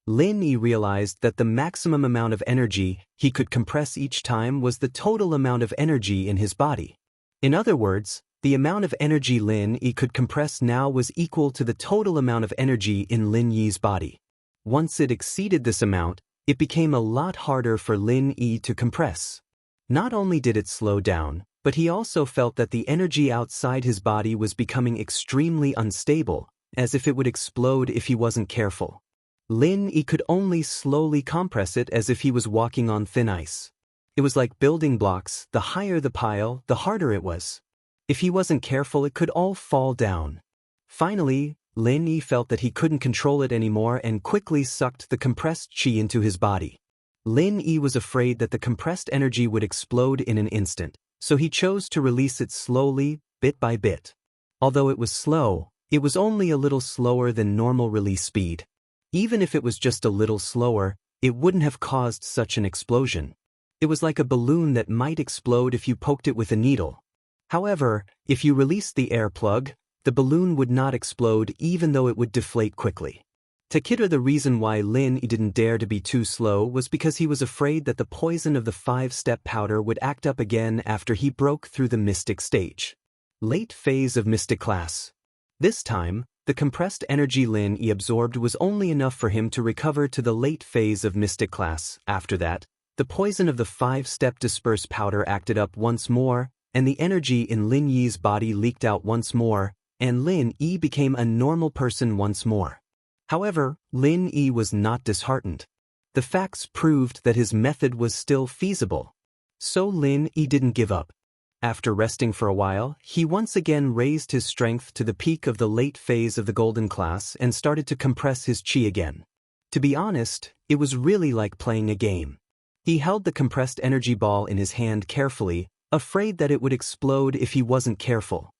Lin Yi realized that the maximum amount of energy he could compress each time was the total amount of energy in his body. In other words, the amount of energy Lin Yi could compress now was equal to the total amount of energy in Lin Yi's body. Once it exceeded this amount, it became a lot harder for Lin Yi to compress. Not only did it slow down, but he also felt that the energy outside his body was becoming extremely unstable, as if it would explode if he wasn't careful. Lin Yi could only slowly compress it as if he was walking on thin ice. It was like building blocks. The higher the pile, the harder it was. If he wasn't careful, it could all fall down. Finally, Lin Yi felt that he couldn't control it anymore and quickly sucked the compressed qi into his body. Lin Yi was afraid that the compressed energy would explode in an instant, so he chose to release it slowly, bit by bit. Although it was slow, it was only a little slower than normal release speed. Even if it was just a little slower, it wouldn't have caused such an explosion. It was like a balloon that might explode if you poked it with a needle. However, if you released the air plug, the balloon would not explode even though it would deflate quickly. To consider the reason why Lin Yi didn't dare to be too slow was because he was afraid that the poison of the 5-step powder would act up again after he broke through the mystic stage. Late phase of mystic class. This time, the compressed energy Lin Yi absorbed was only enough for him to recover to the late phase of mystic class. After that, the poison of the 5-step dispersed powder acted up once more, and the energy in Lin Yi's body leaked out once more, and Lin Yi became a normal person once more. However, Lin Yi was not disheartened. The facts proved that his method was still feasible. So Lin Yi didn't give up. After resting for a while, he once again raised his strength to the peak of the late phase of the golden class and started to compress his qi again. To be honest, it was really like playing a game. He held the compressed energy ball in his hand carefully, afraid that it would explode if he wasn't careful.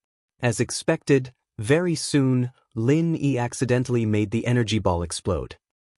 As expected, very soon, Lin Yi accidentally made the energy ball explode.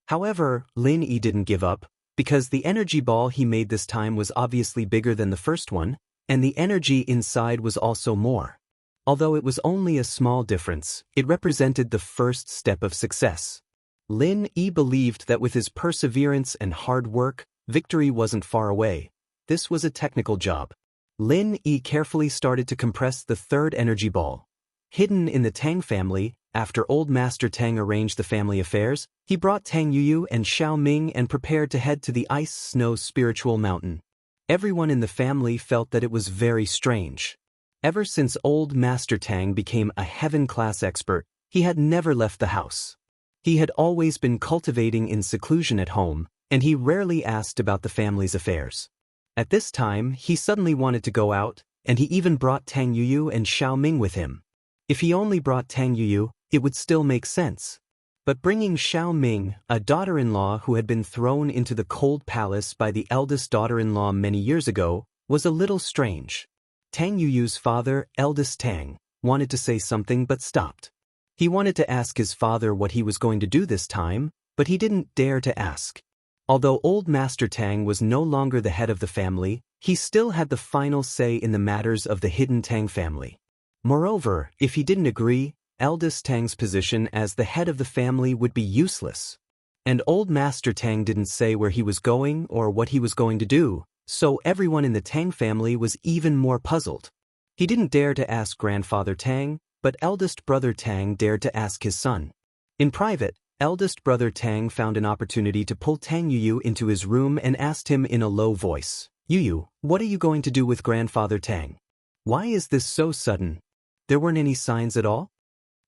However, Lin Yi didn't give up, because the energy ball he made this time was obviously bigger than the first one, and the energy inside was also more. Although it was only a small difference, it represented the first step of success. Lin Yi believed that with his perseverance and hard work, victory wasn't far away. This was a technical job. Lin Yi carefully started to compress the third energy ball. Hidden in the Tang family, after Old Master Tang arranged the family affairs, he brought Tang Yuyu and Xiao Ming and prepared to head to the ice-snow spiritual mountain. Everyone in the family felt that it was very strange. Ever since Old Master Tang became a heaven-class expert, he had never left the house. He had always been cultivating in seclusion at home, and he rarely asked about the family's affairs. At this time, he suddenly wanted to go out, and he even brought Tang Yuyu and Xiao Ming with him. If he only brought Tang Yuyu, it would still make sense. But bringing Xiao Ming, a daughter-in-law who had been thrown into the cold palace by the eldest daughter-in-law many years ago, was a little strange. Tang Yuyu's father, eldest Tang, wanted to say something but stopped. He wanted to ask his father what he was going to do this time, but he didn't dare to ask. Although Old Master Tang was no longer the head of the family, he still had the final say in the matters of the hidden Tang family. Moreover, if he didn't agree, eldest Tang's position as the head of the family would be useless. And Old Master Tang didn't say where he was going or what he was going to do, so everyone in the Tang family was even more puzzled. He didn't dare to ask Grandfather Tang, but eldest brother Tang dared to ask his son. In private, eldest brother Tang found an opportunity to pull Tang Yuyu into his room and asked him in a low voice, "Yuyu, what are you going to do with Grandfather Tang? Why is this so sudden? There weren't any signs at all?"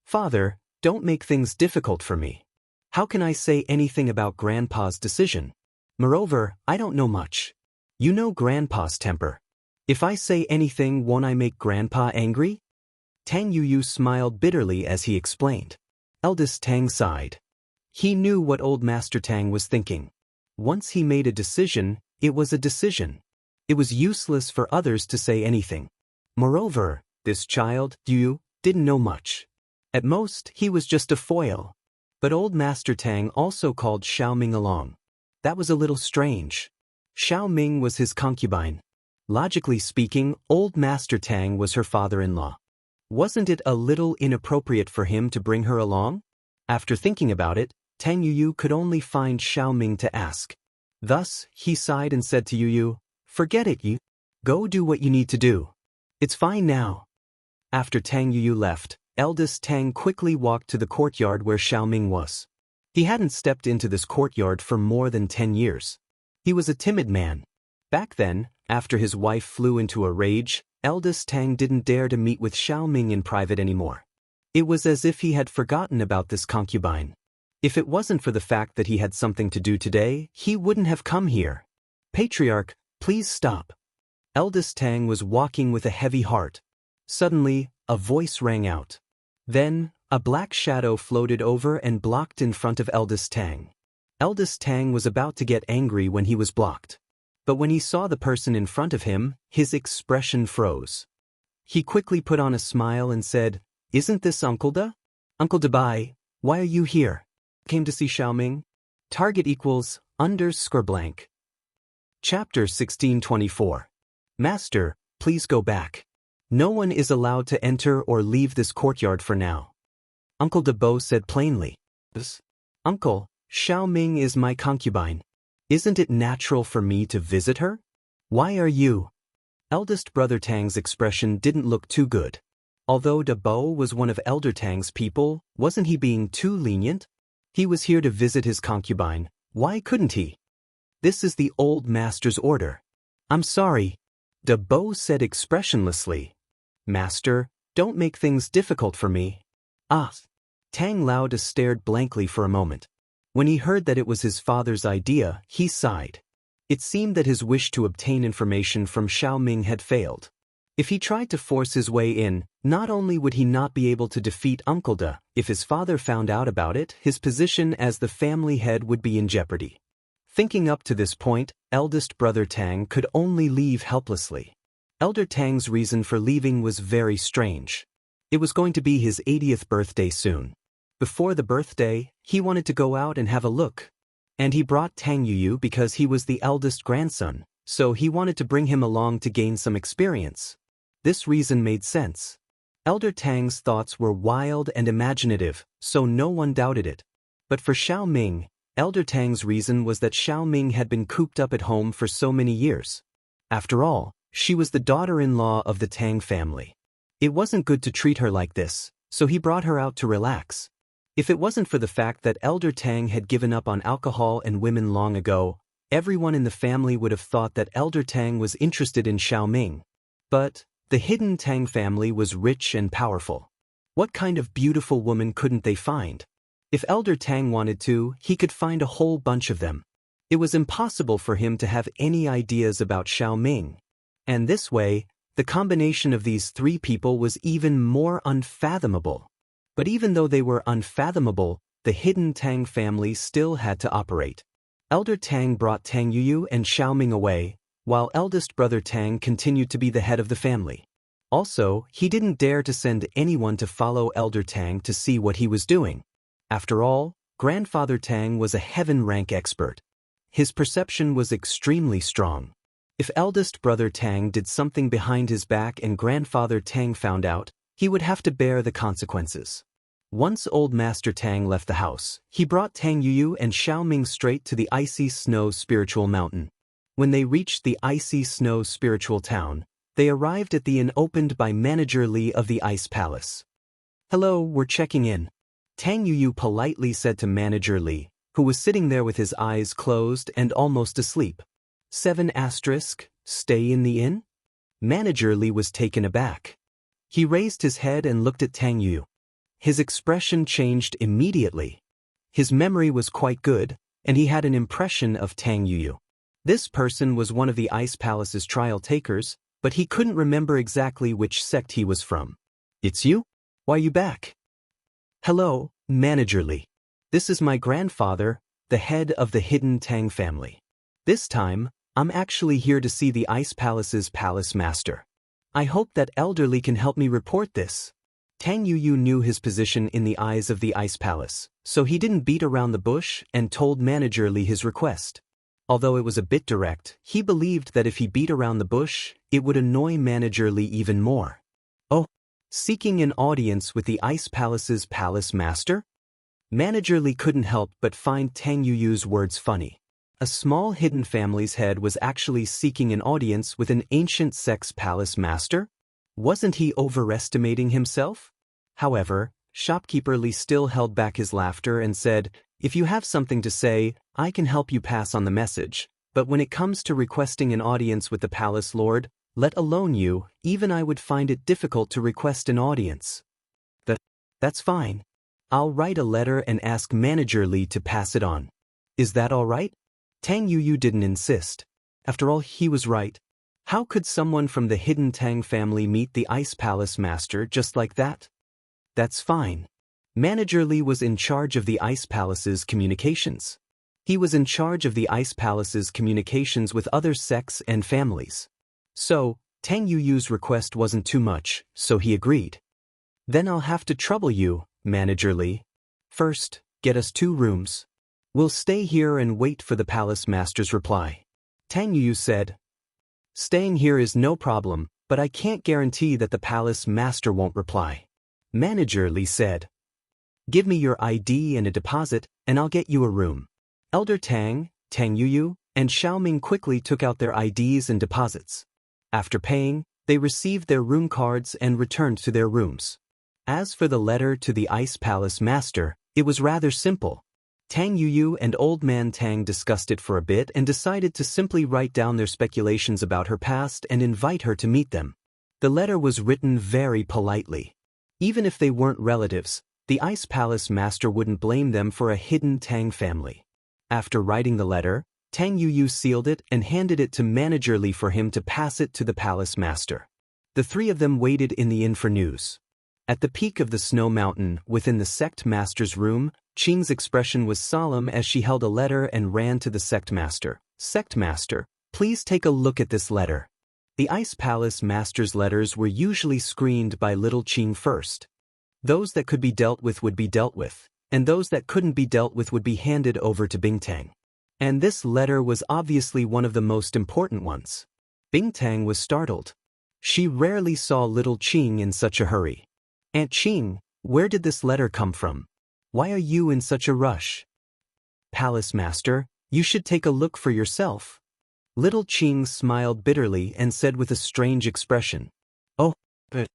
"Father, don't make things difficult for me. How can I say anything about Grandpa's decision? Moreover, I don't know much. You know Grandpa's temper. If I say anything, won't I make Grandpa angry?" Tang Yuyu smiled bitterly as he explained. Eldest Tang sighed. He knew what Old Master Tang was thinking. Once he made a decision, it was a decision. It was useless for others to say anything. Moreover, this child, Yu, didn't know much. At most, he was just a foil. But Old Master Tang also called Xiao Ming along. That was a little strange. Xiao Ming was his concubine. Logically speaking, Old Master Tang was her father-in-law. Wasn't it a little inappropriate for him to bring her along? After thinking about it, Tang Yuyu could only find Xiao Ming to ask. Thus, he sighed and said to Yuyu, "Forget it, Yu. Go do what you need to do. It's fine now." After Tang Yuyu left, eldest Tang quickly walked to the courtyard where Xiao Ming was. He hadn't stepped into this courtyard for more than 10 years. He was a timid man. Back then, after his wife flew into a rage, eldest Tang didn't dare to meet with Xiao Ming in private anymore. It was as if he had forgotten about this concubine. If it wasn't for the fact that he had something to do today, he wouldn't have come here. "Patriarch, please stop." Eldest Tang was walking with a heavy heart. Suddenly, a voice rang out. Then, a black shadow floated over and blocked in front of eldest Tang. Eldest Tang was about to get angry when he was blocked. But when he saw the person in front of him, his expression froze. He quickly put on a smile and said, "Isn't this Uncle Da? Uncle Dabai, why are you here?" "Came to see Xiao Ming." Target equals _blank. Chapter 1624. Master, please go back. No one is allowed to enter or leave this courtyard for now. Uncle Dabo said plainly. "Uncle, Xiao Ming is my concubine. Isn't it natural for me to visit her? Why are you?" Eldest brother Tang's expression didn't look too good. Although Dabo was one of Elder Tang's people, wasn't he being too lenient? He was here to visit his concubine. Why couldn't he? "This is the old master's order." "I'm sorry," Dabo said expressionlessly. "Master, don't make things difficult for me. Ah! Tang Lao stared blankly for a moment. When he heard that it was his father's idea, he sighed. It seemed that his wish to obtain information from Xiao Ming had failed. If he tried to force his way in, not only would he not be able to defeat Uncle Da, if his father found out about it, his position as the family head would be in jeopardy. Thinking up to this point, eldest brother Tang could only leave helplessly. Elder Tang's reason for leaving was very strange. It was going to be his 80th birthday soon. Before the birthday, he wanted to go out and have a look. And he brought Tang Yuyu because he was the eldest grandson, so he wanted to bring him along to gain some experience. This reason made sense. Elder Tang's thoughts were wild and imaginative, so no one doubted it. But for Xiao Ming, Elder Tang's reason was that Xiao Ming had been cooped up at home for so many years. After all, she was the daughter-in-law of the Tang family. It wasn't good to treat her like this, so he brought her out to relax. If it wasn't for the fact that Elder Tang had given up on alcohol and women long ago, everyone in the family would have thought that Elder Tang was interested in Xiao Ming. But the hidden Tang family was rich and powerful. What kind of beautiful woman couldn't they find? If Elder Tang wanted to, he could find a whole bunch of them. It was impossible for him to have any ideas about Xiao Ming. And this way, the combination of these three people was even more unfathomable. But even though they were unfathomable, the hidden Tang family still had to operate. Elder Tang brought Tang Yuyu and Xiao Ming away, while eldest brother Tang continued to be the head of the family. Also, he didn't dare to send anyone to follow Elder Tang to see what he was doing. After all, Grandfather Tang was a heaven-rank expert. His perception was extremely strong. If eldest brother Tang did something behind his back and Grandfather Tang found out, he would have to bear the consequences. Once Old Master Tang left the house, he brought Tang Yuyu and Xiao Ming straight to the Icy Snow Spiritual Mountain. When they reached the Icy Snow Spiritual Town, they arrived at the inn opened by Manager Li of the Ice Palace. "Hello, we're checking in," Tang Yuyu politely said to Manager Li, who was sitting there with his eyes closed and almost asleep. 7*, stay in the inn? Manager Li was taken aback. He raised his head and looked at Tang Yuyu. His expression changed immediately. His memory was quite good, and he had an impression of Tang Yuyu. This person was one of the Ice Palace's trial takers, but he couldn't remember exactly which sect he was from. "It's you? Why you back?" "Hello, Manager Li. This is my grandfather, the head of the hidden Tang family. This time, I'm actually here to see the Ice Palace's palace master. I hope that Elder Li can help me report this." Tang Yuyu knew his position in the eyes of the Ice Palace, so he didn't beat around the bush and told Manager Li his request. Although it was a bit direct, he believed that if he beat around the bush, it would annoy Manager Li even more. "Oh, seeking an audience with the Ice Palace's palace master?" Manager Li couldn't help but find Tang Yuyu's words funny. A small hidden family's head was actually seeking an audience with an ancient sect's palace master? Wasn't he overestimating himself? However, Shopkeeper Li still held back his laughter and said, "If you have something to say, I can help you pass on the message, but when it comes to requesting an audience with the palace lord, let alone you, even I would find it difficult to request an audience." That's fine. I'll write a letter and ask Manager Li to pass it on. Is that all right?" Tang Yuyu didn't insist. After all, he was right. How could someone from the hidden Tang family meet the Ice Palace master just like that? "That's fine." Manager Li was in charge of the Ice Palace's communications. He was in charge of the Ice Palace's communications with other sects and families. So, Tang Yuyu's request wasn't too much, so he agreed. "Then I'll have to trouble you, Manager Li. First, get us 2 rooms. We'll stay here and wait for the palace master's reply." Tang Yuyu said, "Staying here is no problem, but I can't guarantee that the palace master won't reply." Manager Li said, "Give me your ID and a deposit, and I'll get you a room." Elder Tang, Tang Yuyu, and Xiao Ming quickly took out their IDs and deposits. After paying, they received their room cards and returned to their rooms. As for the letter to the Ice Palace master, it was rather simple. Tang Yuyu and Old Man Tang discussed it for a bit and decided to simply write down their speculations about her past and invite her to meet them. The letter was written very politely. Even if they weren't relatives, The Ice Palace master wouldn't blame them for a hidden Tang family. After writing the letter, Tang Yuyu sealed it and handed it to Manager Li for him to pass it to the palace master. The three of them waited in the inn for news. At the peak of the snow mountain, within the sect master's room, Qing's expression was solemn as she held a letter and ran to the sect master. "Sect master, please take a look at this letter." The Ice Palace master's letters were usually screened by little Qing first. Those that could be dealt with would be dealt with, and those that couldn't be dealt with would be handed over to Bingtang. And this letter was obviously one of the most important ones. Bingtang was startled. She rarely saw little Qing in such a hurry. "Aunt Qing, where did this letter come from? Why are you in such a rush?" "Palace master, you should take a look for yourself." Little Qing smiled bitterly and said with a strange expression, "Oh, but..."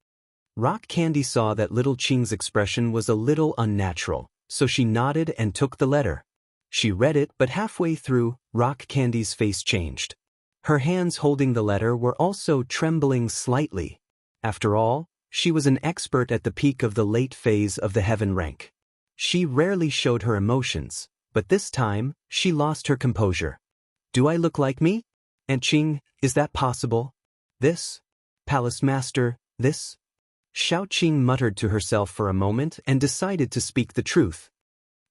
Rock Candy saw that little Qing's expression was a little unnatural, so she nodded and took the letter. She read it, but halfway through, Rock Candy's face changed. Her hands holding the letter were also trembling slightly. After all, she was an expert at the peak of the late phase of the heaven rank. She rarely showed her emotions, but this time, she lost her composure. "Do I look like me? Aunt Qing, is that possible? This? Palace master, this?" Xiao Qing muttered to herself for a moment and decided to speak the truth.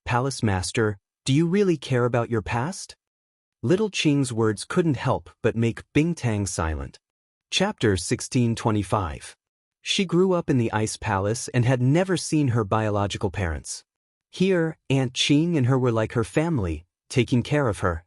"Palace master, do you really care about your past?" Little Qing's words couldn't help but make Bingtang silent. Chapter 1625. She grew up in the Ice Palace and had never seen her biological parents. Here, Aunt Qing and her were like her family, taking care of her.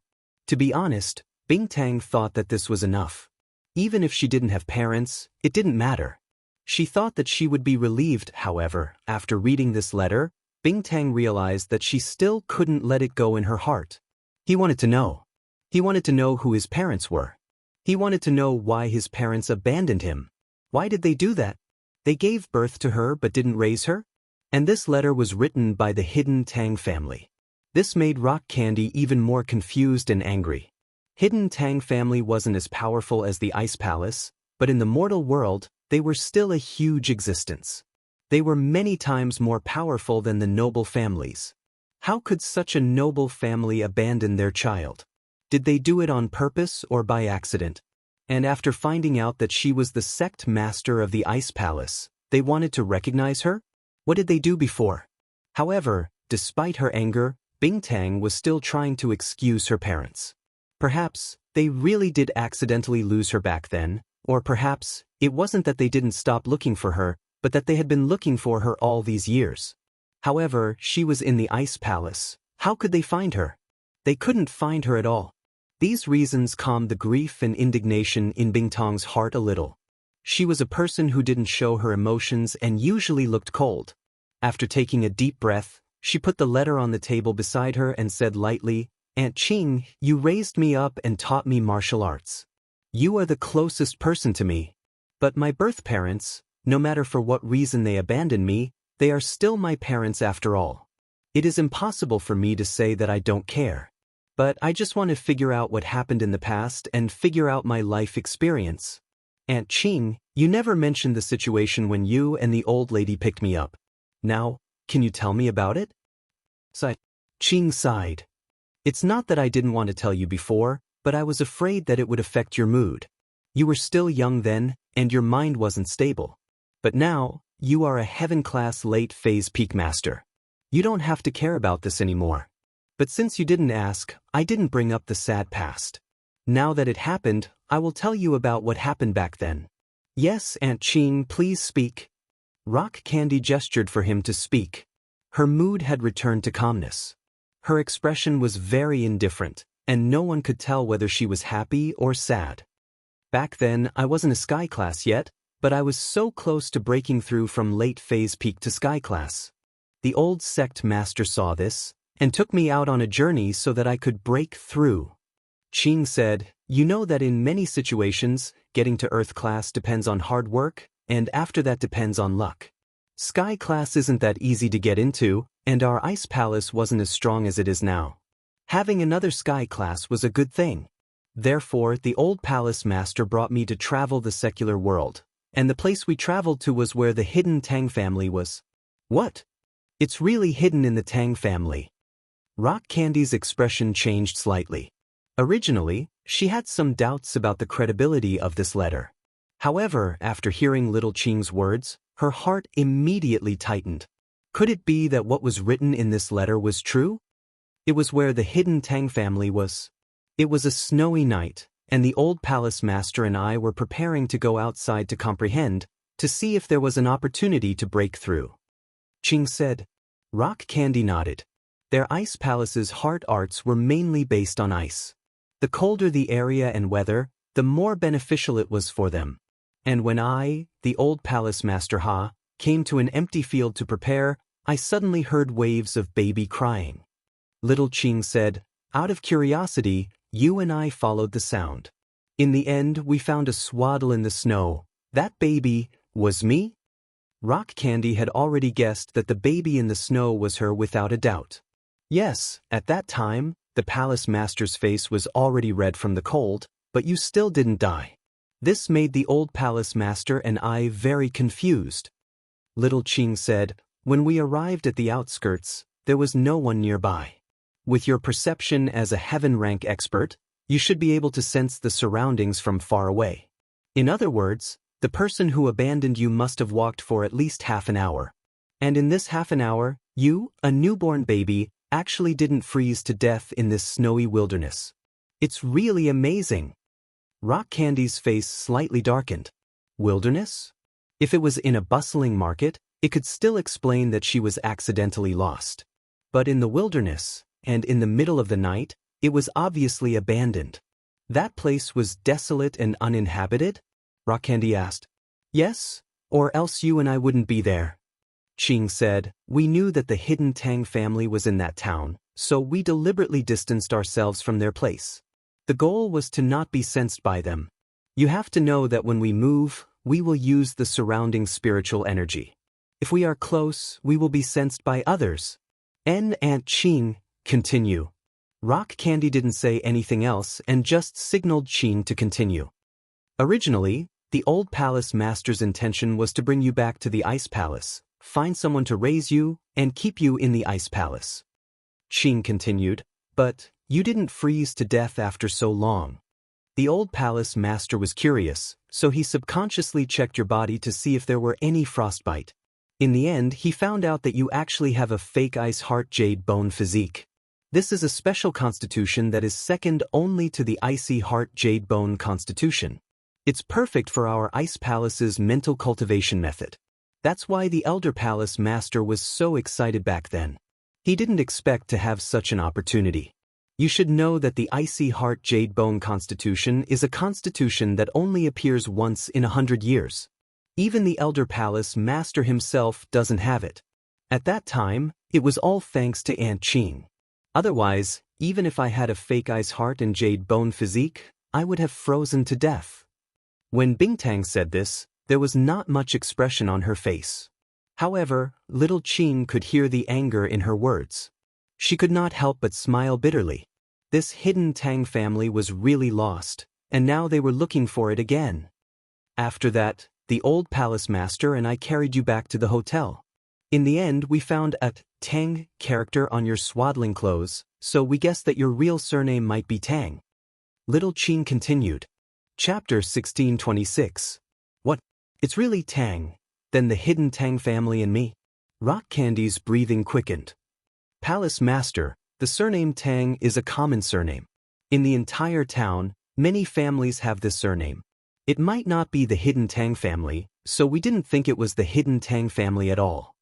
To be honest, Bingtang thought that this was enough. Even if she didn't have parents, it didn't matter. She thought that she would be relieved, however, after reading this letter, Bingtang realized that she still couldn't let it go in her heart. He wanted to know. He wanted to know who his parents were. He wanted to know why his parents abandoned him. Why did they do that? They gave birth to her but didn't raise her? And this letter was written by the hidden Tang family. This made Rock Candy even more confused and angry. Hidden Tang family wasn't as powerful as the Ice Palace, but in the mortal world, they were still a huge existence. They were many times more powerful than the noble families. How could such a noble family abandon their child? Did they do it on purpose or by accident? And after finding out that she was the sect master of the Ice Palace, they wanted to recognize her? What did they do before? However, despite her anger, Bingtang was still trying to excuse her parents. Perhaps they really did accidentally lose her back then, or perhaps it wasn't that they didn't stop looking for her, but that they had been looking for her all these years. However, she was in the Ice Palace. How could they find her? They couldn't find her at all. These reasons calmed the grief and indignation in Bingtang's heart a little. She was a person who didn't show her emotions and usually looked cold. After taking a deep breath, she put the letter on the table beside her and said lightly, "Aunt Qing, you raised me up and taught me martial arts. You are the closest person to me. But my birth parents, no matter for what reason they abandoned me, they are still my parents after all. It is impossible for me to say that I don't care. But I just want to figure out what happened in the past and figure out my life experience. Aunt Qing, you never mentioned the situation when you and the old lady picked me up. Now, can you tell me about it?" Qing sighed. "It's not that I didn't want to tell you before, but I was afraid that it would affect your mood. You were still young then, and your mind wasn't stable. But now, you are a heaven-class late-phase peak master. You don't have to care about this anymore. But since you didn't ask, I didn't bring up the sad past. Now that it happened, I will tell you about what happened back then." "Yes, Aunt Qing, please speak." Rock Candy gestured for him to speak. Her mood had returned to calmness. Her expression was very indifferent, and no one could tell whether she was happy or sad. "Back then, I wasn't a sky class yet, but I was so close to breaking through from late phase peak to sky class. The old sect master saw this, and took me out on a journey so that I could break through." Qing said, "You know that in many situations, getting to Earth class depends on hard work, and after that depends on luck. Sky class isn't that easy to get into, and our Ice Palace wasn't as strong as it is now. Having another sky class was a good thing. Therefore, the old palace master brought me to travel the secular world, and the place we traveled to was where the hidden Tang family was." "What? It's really hidden in the Tang family. Rock Candy's expression changed slightly. Originally, she had some doubts about the credibility of this letter. However, after hearing Little Qing's words, her heart immediately tightened. Could it be that what was written in this letter was true? It was where the hidden Tang family was. It was a snowy night, and the old palace master and I were preparing to go outside to comprehend, to see if there was an opportunity to break through. Qing said. Rock Candy nodded. Their ice palace's heart arts were mainly based on ice. The colder the area and weather, the more beneficial it was for them. And when I, the old palace master Ha, came to an empty field to prepare, I suddenly heard waves of baby crying. Little Qing said, out of curiosity, you and I followed the sound. In the end, we found a swaddle in the snow. That baby was me? Rock Candy had already guessed that the baby in the snow was her without a doubt. Yes, at that time, the palace master's face was already red from the cold, but you still didn't die. This made the old palace master and I very confused. Little Qing said, when we arrived at the outskirts, there was no one nearby. With your perception as a heaven rank expert, you should be able to sense the surroundings from far away. In other words, the person who abandoned you must have walked for at least half an hour. And in this half an hour, you, a newborn baby, actually didn't freeze to death in this snowy wilderness. It's really amazing. Rock Candy's face slightly darkened. Wilderness? If it was in a bustling market, it could still explain that she was accidentally lost. But in the wilderness, and in the middle of the night, it was obviously abandoned. That place was desolate and uninhabited? Rock Candy asked. Yes, or else you and I wouldn't be there. Qing said, we knew that the hidden Tang family was in that town, so we deliberately distanced ourselves from their place. The goal was to not be sensed by them. You have to know that when we move, we will use the surrounding spiritual energy. If we are close, we will be sensed by others. Aunt Qing, continue. Rock Candy didn't say anything else and just signaled Qing to continue. Originally, the old palace master's intention was to bring you back to the ice palace, find someone to raise you, and keep you in the ice palace. Qing continued, but you didn't freeze to death after so long. The old palace master was curious, so he subconsciously checked your body to see if there were any frostbite. In the end, he found out that you actually have a fake ice heart jade bone physique. This is a special constitution that is second only to the icy heart jade bone constitution. It's perfect for our ice palace's mental cultivation method. That's why the elder palace master was so excited back then. He didn't expect to have such an opportunity. You should know that the icy heart jade bone constitution is a constitution that only appears once in 100 years. Even the elder palace master himself doesn't have it. At that time, it was all thanks to Aunt Qing. Otherwise, even if I had a fake ice heart and jade bone physique, I would have frozen to death. When Bingtang said this, there was not much expression on her face. However, Little Qing could hear the anger in her words. She could not help but smile bitterly. This hidden Tang family was really lost, and now they were looking for it again. After that, the old palace master and I carried you back to the hotel. In the end, we found a Tang character on your swaddling clothes, so we guessed that your real surname might be Tang. Little Qing continued. Chapter 1626. What? It's really Tang, then the hidden Tang family and me? Rock Candy's breathing quickened. Palace Master, the surname Tang is a common surname. In the entire town, many families have this surname. It might not be the hidden Tang family, so we didn't think it was the hidden Tang family at all.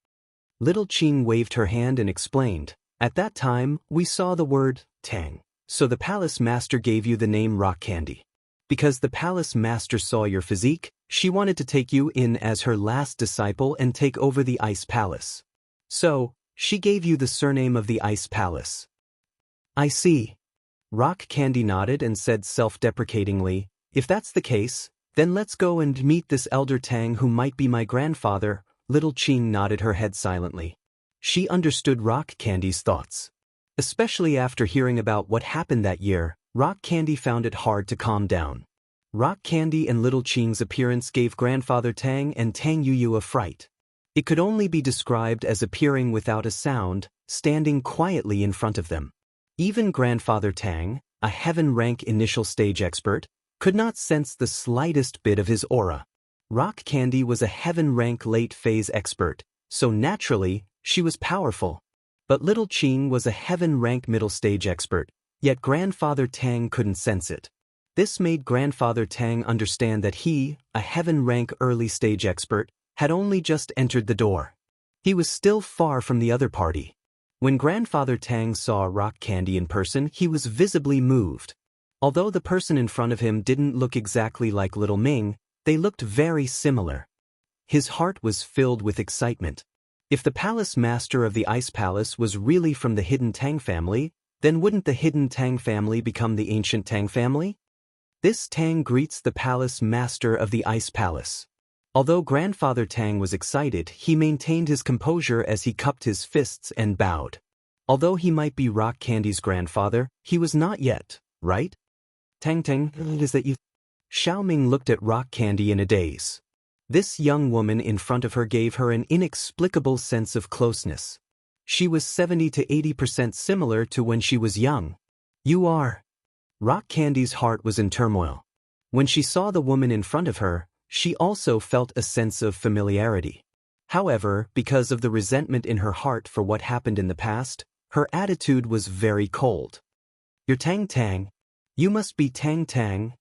Little Qing waved her hand and explained, at that time, we saw the word Tang, so the Palace Master gave you the name Rock Candy. Because the Palace Master saw your physique, she wanted to take you in as her last disciple and take over the Ice Palace. So, she gave you the surname of the Ice Palace. I see. Rock Candy nodded and said self-deprecatingly, if that's the case, then let's go and meet this Elder Tang who might be my grandfather. Little Qing nodded her head silently. She understood Rock Candy's thoughts. Especially after hearing about what happened that year, Rock Candy found it hard to calm down. Rock Candy and Little Qing's appearance gave Grandfather Tang and Tang Yuyu a fright. It could only be described as appearing without a sound, standing quietly in front of them. Even Grandfather Tang, a heaven-rank initial stage expert, could not sense the slightest bit of his aura. Rock Candy was a heaven-rank late-phase expert, so naturally, she was powerful. But Little Qing was a heaven-rank middle-stage expert, yet Grandfather Tang couldn't sense it. This made Grandfather Tang understand that he, a heaven-rank early-stage expert, had only just entered the door. He was still far from the other party. When Grandfather Tang saw Rock Candy in person, he was visibly moved. Although the person in front of him didn't look exactly like Little Ming, they looked very similar. His heart was filled with excitement. If the palace master of the Ice Palace was really from the hidden Tang family, then wouldn't the hidden Tang family become the ancient Tang family? This Tang greets the palace master of the Ice Palace. Although Grandfather Tang was excited, he maintained his composure as he cupped his fists and bowed. Although he might be Rock Candy's grandfather, he was not yet, right? Tang, is that you? Xiaoming looked at Rock Candy in a daze. This young woman in front of her gave her an inexplicable sense of closeness. She was 70 to 80% similar to when she was young. You are. Rock Candy's heart was in turmoil. When she saw the woman in front of her, she also felt a sense of familiarity. However, because of the resentment in her heart for what happened in the past, her attitude was very cold. You're Tang Tang. You must be Tang Tang.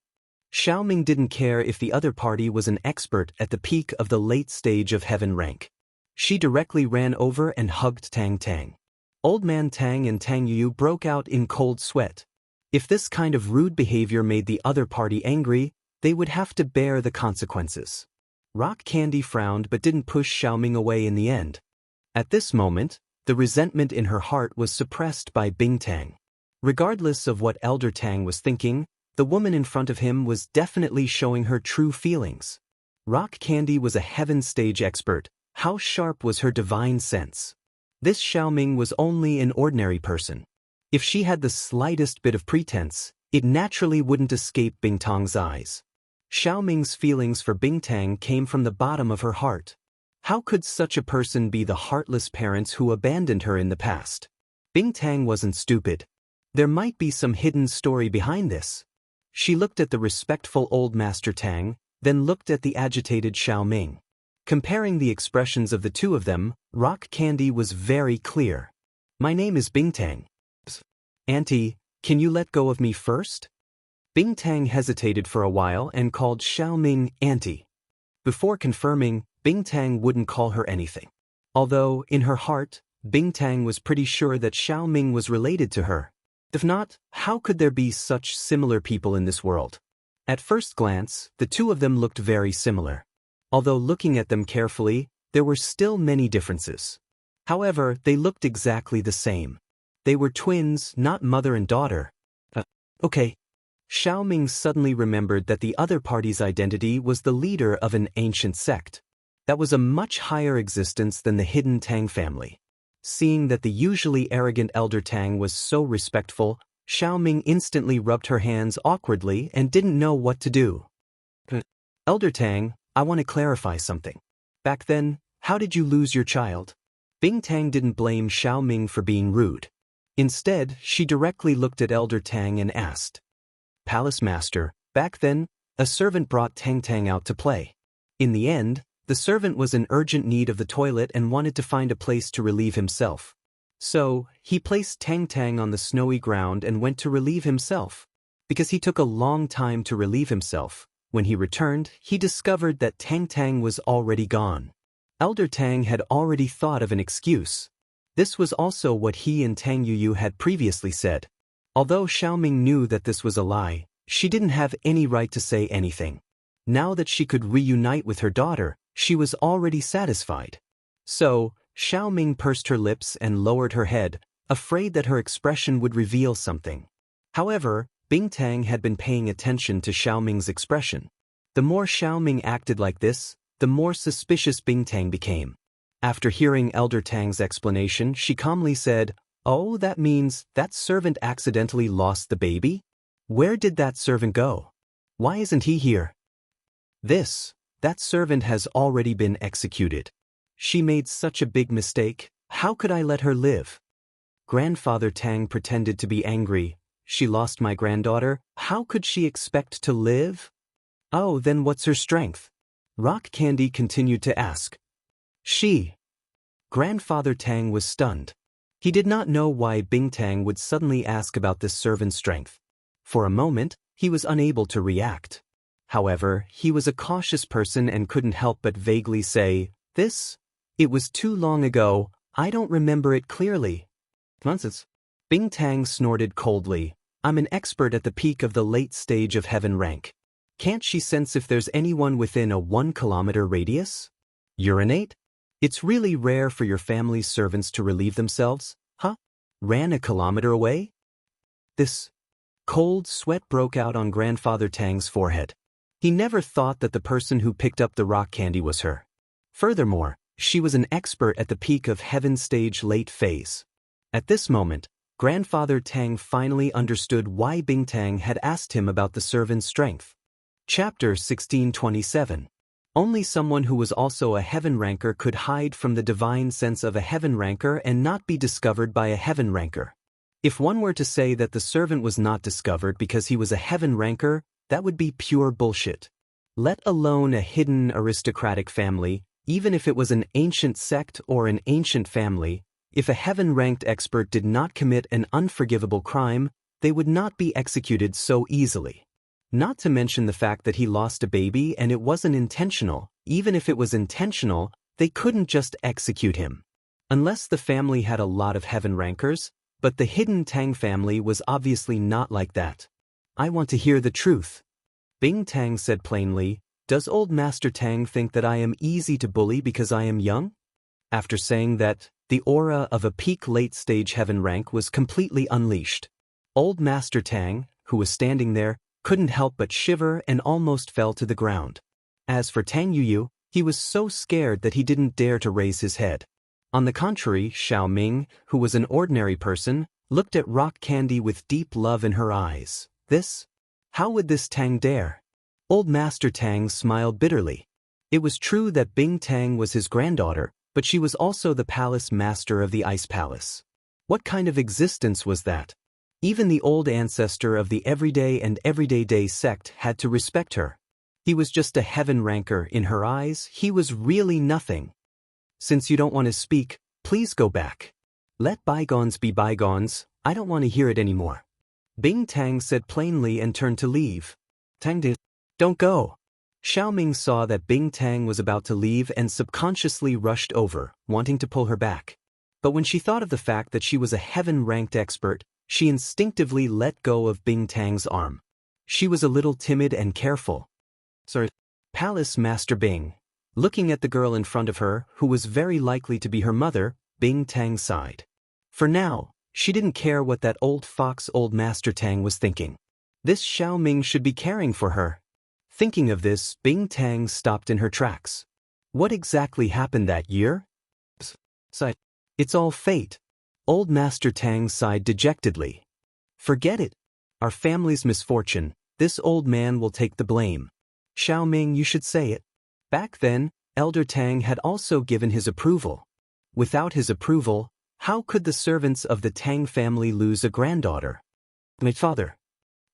Xiaoming didn't care if the other party was an expert at the peak of the late stage of heaven rank. She directly ran over and hugged Tang Tang. Old Man Tang and Tang Yu broke out in cold sweat. If this kind of rude behavior made the other party angry, they would have to bear the consequences. Rock Candy frowned but didn't push Xiaoming away in the end. At this moment, the resentment in her heart was suppressed by Bing Tang. Regardless of what Elder Tang was thinking, the woman in front of him was definitely showing her true feelings. Rock Candy was a heaven stage expert. How sharp was her divine sense? This Xiaoming was only an ordinary person. If she had the slightest bit of pretense, it naturally wouldn't escape Bing Tang's eyes. Xiaoming's feelings for Bing Tang came from the bottom of her heart. How could such a person be the heartless parents who abandoned her in the past? Bing Tang wasn't stupid. There might be some hidden story behind this. She looked at the respectful old Master Tang, then looked at the agitated Xiaoming. Comparing the expressions of the two of them, Rock Candy was very clear. My name is Bing Tang. Auntie, can you let go of me first? Bing Tang hesitated for a while and called Xiaoming Auntie. Before confirming, Bing Tang wouldn't call her anything. Although, in her heart, Bing Tang was pretty sure that Xiaoming was related to her. If not, how could there be such similar people in this world? At first glance, the two of them looked very similar. Although looking at them carefully, there were still many differences. However, they looked exactly the same. They were twins, not mother and daughter. Okay. Xiaoming suddenly remembered that the other party's identity was the leader of an ancient sect. That was a much higher existence than the hidden Tang family. Seeing that the usually arrogant Elder Tang was so respectful, Xiaoming instantly rubbed her hands awkwardly and didn't know what to do. Elder Tang, I want to clarify something. Back then, how did you lose your child? Bing Tang didn't blame Xiaoming for being rude. Instead, she directly looked at Elder Tang and asked. Palace Master, back then, a servant brought Tang Tang out to play. In the end, the servant was in urgent need of the toilet and wanted to find a place to relieve himself. So, he placed Tang Tang on the snowy ground and went to relieve himself. Because he took a long time to relieve himself, when he returned, he discovered that Tang Tang was already gone. Elder Tang had already thought of an excuse. This was also what he and Tang Yu had previously said. Although Xiaoming knew that this was a lie, she didn't have any right to say anything. Now that she could reunite with her daughter, she was already satisfied. So, Xiaoming pursed her lips and lowered her head, afraid that her expression would reveal something. However, Bing Tang had been paying attention to Xiaoming's expression. The more Xiaoming acted like this, the more suspicious Bing Tang became. After hearing Elder Tang's explanation, she calmly said, Oh, that means that servant accidentally lost the baby? Where did that servant go? Why isn't he here? That servant has already been executed. She made such a big mistake. How could I let her live? Grandfather Tang pretended to be angry. She lost my granddaughter. How could she expect to live? Oh, then what's her strength? Rock Candy continued to ask. Grandfather Tang was stunned. He did not know why Bing Tang would suddenly ask about this servant's strength. For a moment, he was unable to react. However, he was a cautious person and couldn't help but vaguely say, It was too long ago, I don't remember it clearly. Nonsense. Bing Tang snorted coldly. I'm an expert at the peak of the late stage of heaven rank. Can't she sense if there's anyone within a 1-kilometer radius? Urinate? It's really rare for your family's servants to relieve themselves, huh? Ran a kilometer away? This cold sweat broke out on Grandfather Tang's forehead. He never thought that the person who picked up the rock candy was her. Furthermore, she was an expert at the peak of heaven stage late phase. At this moment, Grandfather Tang finally understood why Bing Tang had asked him about the servant's strength. Chapter 1627. Only someone who was also a heaven ranker could hide from the divine sense of a heaven ranker and not be discovered by a heaven ranker. If one were to say that the servant was not discovered because he was a heaven ranker, that would be pure bullshit. Let alone a hidden aristocratic family, even if it was an ancient sect or an ancient family, if a heaven-ranked expert did not commit an unforgivable crime, they would not be executed so easily. Not to mention the fact that he lost a baby and it wasn't intentional. Even if it was intentional, they couldn't just execute him. Unless the family had a lot of heaven rankers, but the hidden Tang family was obviously not like that. I want to hear the truth. Bing Tang said plainly, Does old Master Tang think that I am easy to bully because I am young? After saying that, the aura of a peak late-stage heaven rank was completely unleashed. Old Master Tang, who was standing there, couldn't help but shiver and almost fell to the ground. As for Tang Yuyu, he was so scared that he didn't dare to raise his head. On the contrary, Xiao Ming, who was an ordinary person, looked at Rock Candy with deep love in her eyes. How would this Tang dare? Old Master Tang smiled bitterly. It was true that Bing Tang was his granddaughter, but she was also the palace master of the Ice Palace. What kind of existence was that? Even the old ancestor of the Everyday and Everyday Day sect had to respect her. He was just a heaven ranker. In her eyes, he was really nothing. Since you don't want to speak, please go back. Let bygones be bygones, I don't want to hear it anymore. Bing Tang said plainly and turned to leave. Tang did. Don't go. Xiao Ming saw that Bing Tang was about to leave and subconsciously rushed over, wanting to pull her back. But when she thought of the fact that she was a heaven-ranked expert, she instinctively let go of Bing Tang's arm. She was a little timid and careful. Sorry. Palace Master Bing. Looking at the girl in front of her, who was very likely to be her mother, Bing Tang sighed. For now, she didn't care what that old fox old Master Tang was thinking. This Xiao Ming should be caring for her. Thinking of this, Bing Tang stopped in her tracks. What exactly happened that year? It's all fate. Old Master Tang sighed dejectedly. Forget it. Our family's misfortune. This old man will take the blame. Xiao Ming, you should say it. Back then, Elder Tang had also given his approval. Without his approval, how could the servants of the Tang family lose a granddaughter? My father.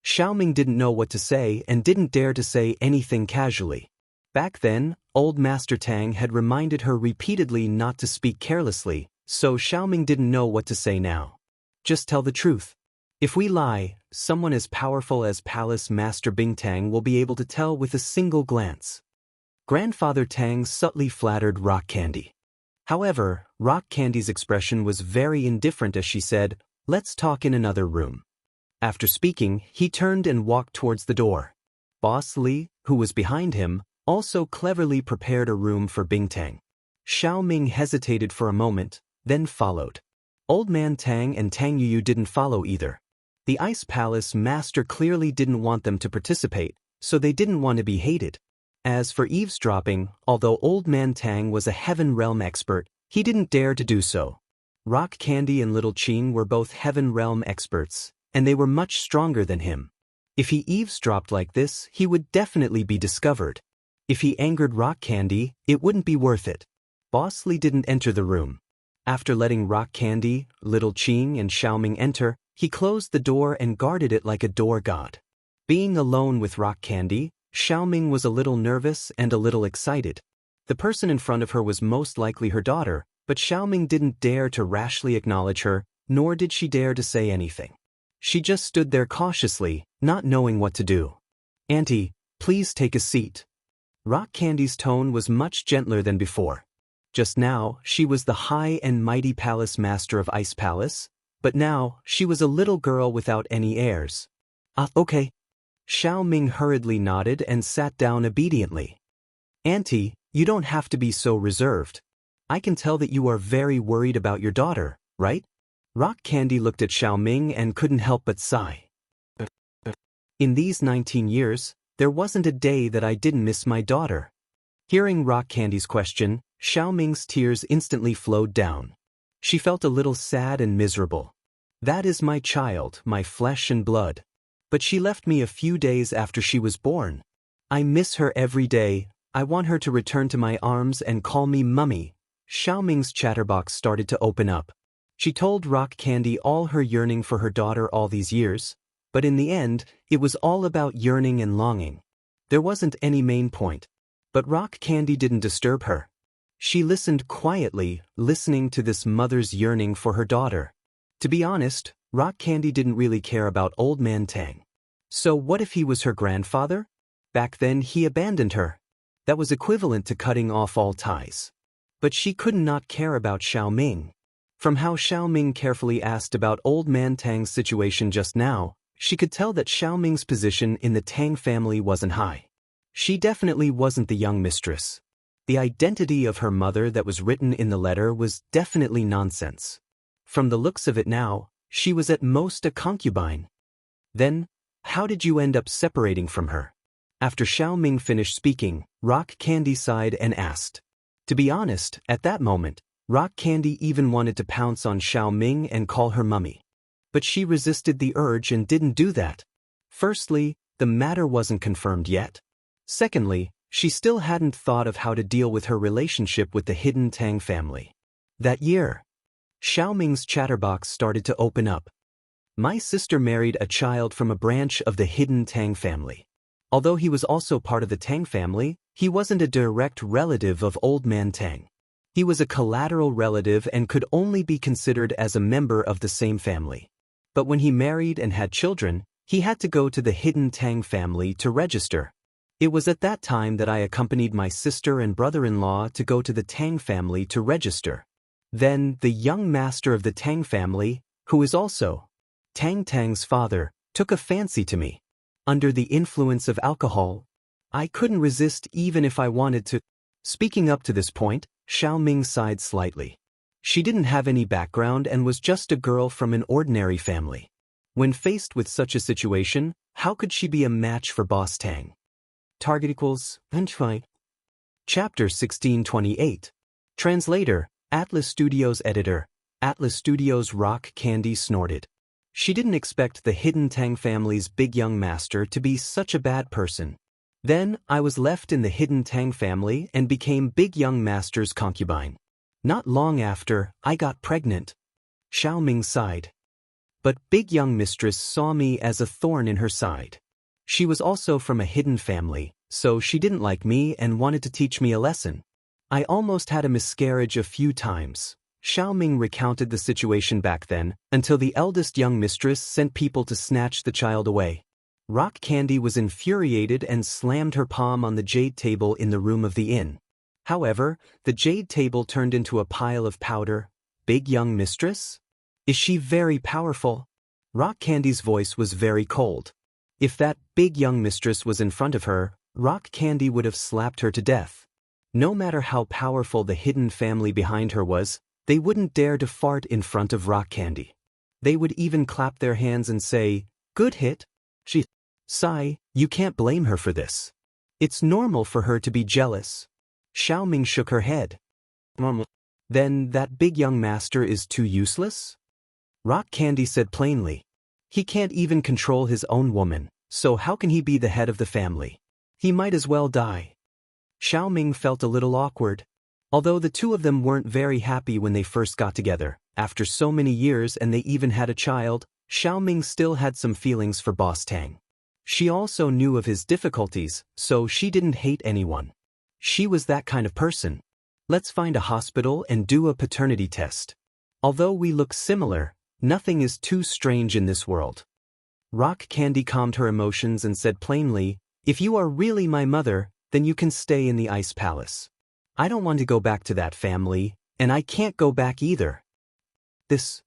Xiao Ming didn't know what to say and didn't dare to say anything casually. Back then, old Master Tang had reminded her repeatedly not to speak carelessly, so Xiao Ming didn't know what to say now. Just tell the truth. If we lie, someone as powerful as Palace Master Bing Tang will be able to tell with a single glance. Grandfather Tang subtly flattered Rock Candy. However, Rock Candy's expression was very indifferent as she said, Let's talk in another room. After speaking, he turned and walked towards the door. Boss Li, who was behind him, also cleverly prepared a room for Bing Tang. Xiao Ming hesitated for a moment, then followed. Old Man Tang and Tang Yuyu didn't follow either. The Ice Palace master clearly didn't want them to participate, so they didn't want to be hated. As for eavesdropping, although Old Man Tang was a Heaven Realm expert, he didn't dare to do so. Rock Candy and Little Qing were both Heaven Realm experts, and they were much stronger than him. If he eavesdropped like this, he would definitely be discovered. If he angered Rock Candy, it wouldn't be worth it. Boss Li didn't enter the room. After letting Rock Candy, Little Qing and Xiaoming enter, he closed the door and guarded it like a door god. Being alone with Rock Candy, Xiaoming was a little nervous and a little excited. The person in front of her was most likely her daughter, but Xiaoming didn't dare to rashly acknowledge her, nor did she dare to say anything. She just stood there cautiously, not knowing what to do. "Auntie, please take a seat." Rock Candy's tone was much gentler than before. Just now, she was the high and mighty palace master of Ice Palace, but now, she was a little girl without any airs. Okay." Xiaoming hurriedly nodded and sat down obediently. "Auntie, you don't have to be so reserved. I can tell that you are very worried about your daughter, right?" Rock Candy looked at Xiaoming and couldn't help but sigh. "In these 19 years, there wasn't a day that I didn't miss my daughter." Hearing Rock Candy's question, Xiaoming's tears instantly flowed down. She felt a little sad and miserable. "That is my child, my flesh and blood. But she left me a few days after she was born. I miss her every day. I want her to return to my arms and call me Mummy." Xiaoming's chatterbox started to open up. She told Rock Candy all her yearning for her daughter all these years, but in the end, it was all about yearning and longing. There wasn't any main point. But Rock Candy didn't disturb her. She listened quietly, listening to this mother's yearning for her daughter. To be honest, Rock Candy didn't really care about Old Man Tang. So what if he was her grandfather? Back then he abandoned her. That was equivalent to cutting off all ties. But she could not care about Xiaoming. From how Xiaoming carefully asked about Old Man Tang's situation just now, she could tell that Xiaoming's position in the Tang family wasn't high. She definitely wasn't the young mistress. The identity of her mother that was written in the letter was definitely nonsense. From the looks of it now, she was at most a concubine. Then, how did you end up separating from her? After Xiaoming finished speaking, Rock Candy sighed and asked. To be honest, at that moment, Rock Candy even wanted to pounce on Xiaoming and call her mummy. But she resisted the urge and didn't do that. Firstly, the matter wasn't confirmed yet. Secondly, she still hadn't thought of how to deal with her relationship with the hidden Tang family. That year, Xiaoming's chatterbox started to open up. My sister married a child from a branch of the hidden Tang family. Although he was also part of the Tang family, he wasn't a direct relative of Old Man Tang. He was a collateral relative and could only be considered as a member of the same family. But when he married and had children, he had to go to the hidden Tang family to register. It was at that time that I accompanied my sister and brother-in-law to go to the Tang family to register. Then, the young master of the Tang family, who is also Tang's father, took a fancy to me. Under the influence of alcohol, I couldn't resist even if I wanted to. Speaking up to this point, Xiaoming sighed slightly. She didn't have any background and was just a girl from an ordinary family. When faced with such a situation, how could she be a match for Boss Tang? Target equals Unfine. Chapter 1628. Translator, Atlas Studios Editor. Atlas Studios. Rock Candy snorted. She didn't expect the hidden Tang family's big young master to be such a bad person. Then, I was left in the hidden Tang family and became big young master's concubine. Not long after, I got pregnant. Xiaoming sighed. But big young mistress saw me as a thorn in her side. She was also from a hidden family, so she didn't like me and wanted to teach me a lesson. I almost had a miscarriage a few times. Xiaoming recounted the situation back then, until the eldest young mistress sent people to snatch the child away. Rock Candy was infuriated and slammed her palm on the jade table in the room of the inn. However, the jade table turned into a pile of powder. Big young mistress? Is she very powerful? Rock Candy's voice was very cold. If that big young mistress was in front of her, Rock Candy would have slapped her to death. No matter how powerful the hidden family behind her was, they wouldn't dare to fart in front of Rock Candy. They would even clap their hands and say, "Good hit." Sigh, you can't blame her for this. It's normal for her to be jealous. Xiaoming shook her head. Then that big young master is too useless? Rock Candy said plainly. He can't even control his own woman, so how can he be the head of the family? He might as well die. Xiaoming felt a little awkward. Although the two of them weren't very happy when they first got together, after so many years and they even had a child, Xiaoming still had some feelings for Boss Tang. She also knew of his difficulties, so she didn't hate anyone. She was that kind of person. Let's find a hospital and do a paternity test. Although we look similar, nothing is too strange in this world. Rock Candy calmed her emotions and said plainly, "If you are really my mother, then you can stay in the Ice Palace. I don't want to go back to that family, and I can't go back either." This.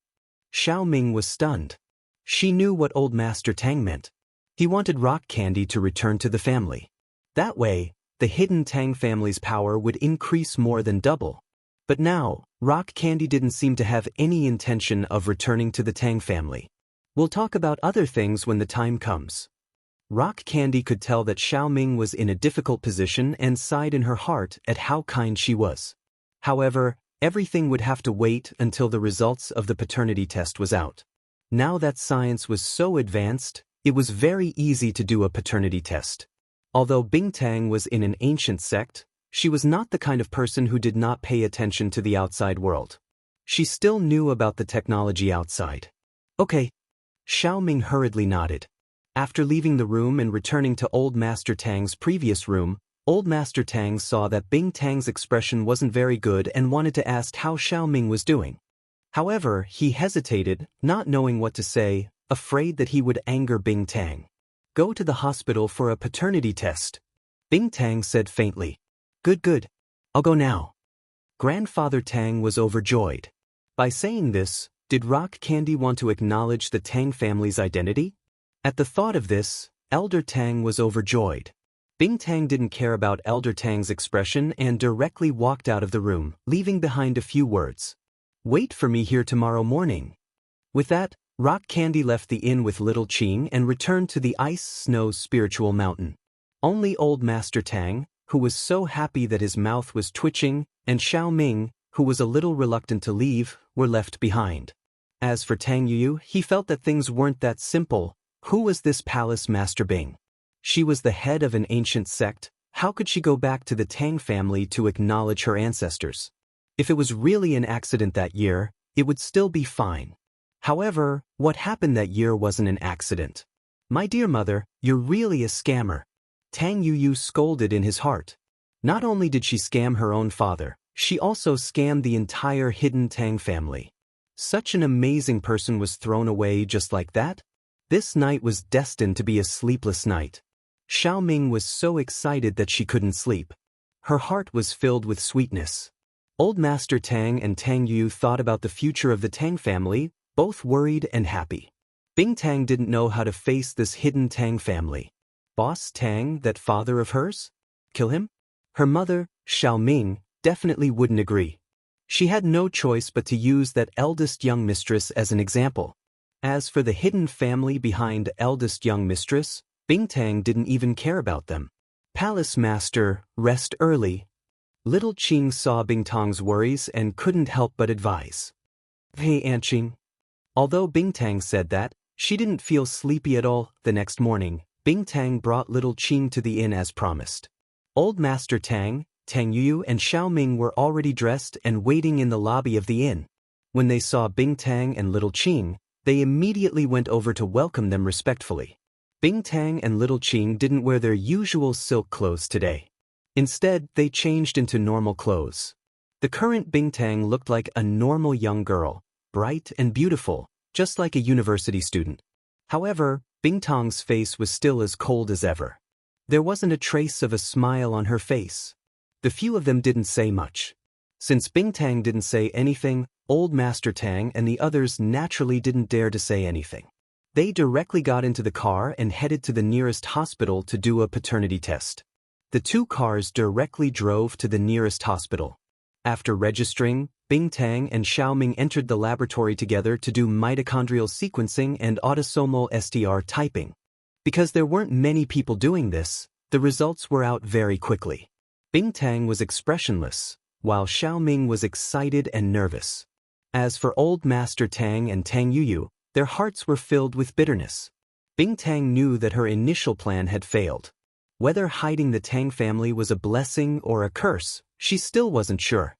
Xiaoming was stunned. She knew what Old Master Tang meant. He wanted Rock Candy to return to the family. That way, the hidden Tang family's power would increase more than double. But now, Rock Candy didn't seem to have any intention of returning to the Tang family. We'll talk about other things when the time comes. Rock Candy could tell that Xiaoming was in a difficult position and sighed in her heart at how kind she was. However, everything would have to wait until the results of the paternity test was out. Now that science was so advanced, it was very easy to do a paternity test. Although Bingtang was in an ancient sect, she was not the kind of person who did not pay attention to the outside world. She still knew about the technology outside. Okay. Xiaoming hurriedly nodded. After leaving the room and returning to Old Master Tang's previous room, Old Master Tang saw that Bing Tang's expression wasn't very good and wanted to ask how Xiaoming was doing. However, he hesitated, not knowing what to say, afraid that he would anger Bing Tang. "Go to the hospital for a paternity test," Bing Tang said faintly. Good. I'll go now." Grandfather Tang was overjoyed. By saying this, did Rock Candy want to acknowledge the Tang family's identity? At the thought of this, Elder Tang was overjoyed. Bing Tang didn't care about Elder Tang's expression and directly walked out of the room, leaving behind a few words. "Wait for me here tomorrow morning." With that, Rock Candy left the inn with Little Qing and returned to the Ice-Snow Spiritual Mountain. Only Old Master Tang, who was so happy that his mouth was twitching, and Xiaoming, who was a little reluctant to leave, were left behind. As for Tang Yuyu, he felt that things weren't that simple. Who was this Palace Master Bing? She was the head of an ancient sect. How could she go back to the Tang family to acknowledge her ancestors? If it was really an accident that year, it would still be fine. However, what happened that year wasn't an accident. "My dear mother, you're really a scammer," Tang Yuyu scolded in his heart. Not only did she scam her own father, she also scammed the entire hidden Tang family. Such an amazing person was thrown away just like that? This night was destined to be a sleepless night. Xiaoming was so excited that she couldn't sleep. Her heart was filled with sweetness. Old Master Tang and Tang Yu thought about the future of the Tang family, both worried and happy. Bing Tang didn't know how to face this hidden Tang family. Boss Tang, that father of hers? Kill him? Her mother, Xiaoming, definitely wouldn't agree. She had no choice but to use that eldest young mistress as an example. As for the hidden family behind eldest young mistress, Bing Tang didn't even care about them. "Palace Master, rest early." Little Qing saw Bing Tang's worries and couldn't help but advise. "Hey, Aunt Qing." Although Bing Tang said that, she didn't feel sleepy at all. The next morning, Bing Tang brought Little Qing to the inn as promised. Old Master Tang, Tang Yuyu and Xiaoming were already dressed and waiting in the lobby of the inn. When they saw Bing Tang and Little Qing, they immediately went over to welcome them respectfully. Bing Tang and Little Qing didn't wear their usual silk clothes today. Instead, they changed into normal clothes. The current Bing Tang looked like a normal young girl, bright and beautiful, just like a university student. However, Bing Tang's face was still as cold as ever. There wasn't a trace of a smile on her face. The few of them didn't say much. Since Bing Tang didn't say anything, Old Master Tang and the others naturally didn't dare to say anything. They directly got into the car and headed to the nearest hospital to do a paternity test. The two cars directly drove to the nearest hospital. After registering, Bing Tang and Xiaoming entered the laboratory together to do mitochondrial sequencing and autosomal STR typing. Because there weren't many people doing this, the results were out very quickly. Bing Tang was expressionless, while Xiaoming was excited and nervous. As for Old Master Tang and Tang Yuyu, their hearts were filled with bitterness. Bing Tang knew that her initial plan had failed. Whether hiding the Tang family was a blessing or a curse, she still wasn't sure.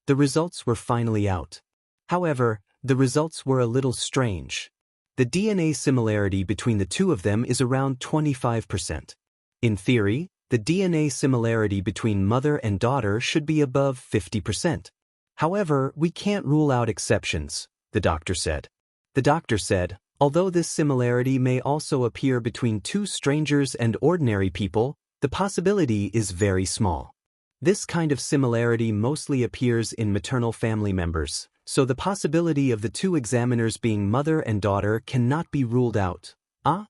The results were finally out. However, the results were a little strange. The DNA similarity between the two of them is around 25%. In theory, the DNA similarity between mother and daughter should be above 50%. However, we can't rule out exceptions, the doctor said. The doctor said, although this similarity may also appear between two strangers and ordinary people, the possibility is very small. This kind of similarity mostly appears in maternal family members, so the possibility of the two examiners being mother and daughter cannot be ruled out. Ah?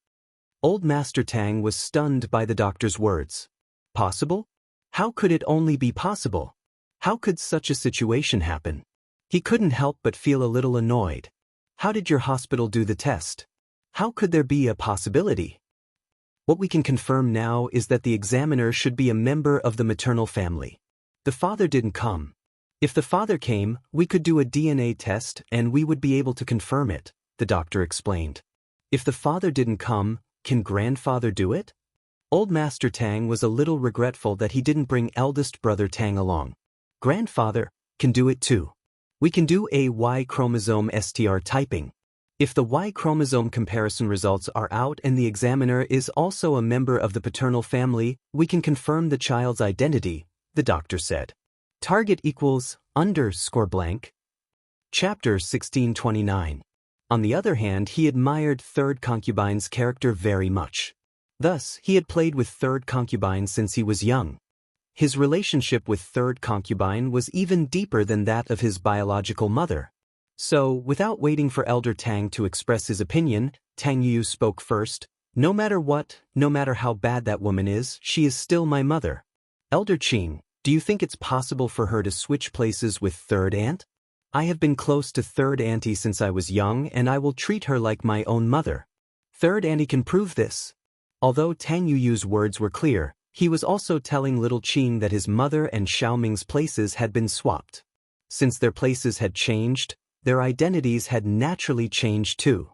Old Master Tang was stunned by the doctor's words. Possible? How could it only be possible? How could such a situation happen? He couldn't help but feel a little annoyed. How did your hospital do the test? How could there be a possibility? What we can confirm now is that the examiner should be a member of the maternal family. The father didn't come. If the father came, we could do a DNA test and we would be able to confirm it, the doctor explained. If the father didn't come, can grandfather do it? Old Master Tang was a little regretful that he didn't bring eldest brother Tang along. Grandfather can do it too. We can do a Y chromosome STR typing. If the Y chromosome comparison results are out and the examiner is also a member of the paternal family, we can confirm the child's identity, the doctor said. Target equals _blank. Chapter 1629. On the other hand, he admired third concubine's character very much. Thus, he had played with third concubine since he was young. His relationship with third concubine was even deeper than that of his biological mother. So, without waiting for Elder Tang to express his opinion, Tang Yu spoke first. No matter what, no matter how bad that woman is, she is still my mother. Elder Qing, do you think it's possible for her to switch places with third aunt? I have been close to third auntie since I was young and I will treat her like my own mother. Third auntie can prove this. Although Tang Yu's words were clear, he was also telling little Qing that his mother and Xiaoming's places had been swapped. Since their places had changed, their identities had naturally changed too.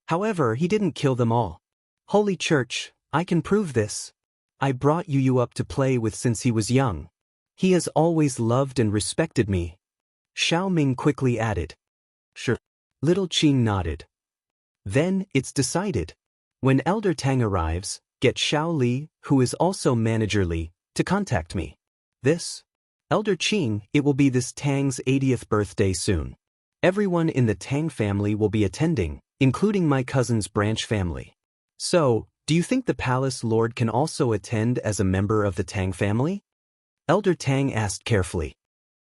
However, he didn't kill them all. Holy Church, I can prove this. I brought Yu up to play with since he was young. He has always loved and respected me. Xiaoming quickly added. Sure. Little Qing nodded. Then, it's decided. When Elder Tang arrives, get Xiao Li, who is also Manager Li, to contact me. This? Elder Qing, it will be this Tang's 80th birthday soon. Everyone in the Tang family will be attending, including my cousin's branch family. So, do you think the palace lord can also attend as a member of the Tang family? Elder Tang asked carefully.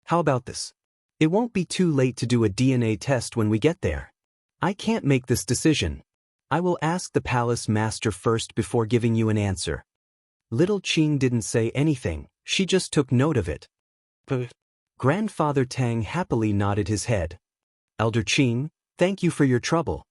How about this? It won't be too late to do a DNA test when we get there. I can't make this decision. I will ask the palace master first before giving you an answer. Little Qing didn't say anything, she just took note of it. Grandfather Tang happily nodded his head. Elder Qing, thank you for your trouble.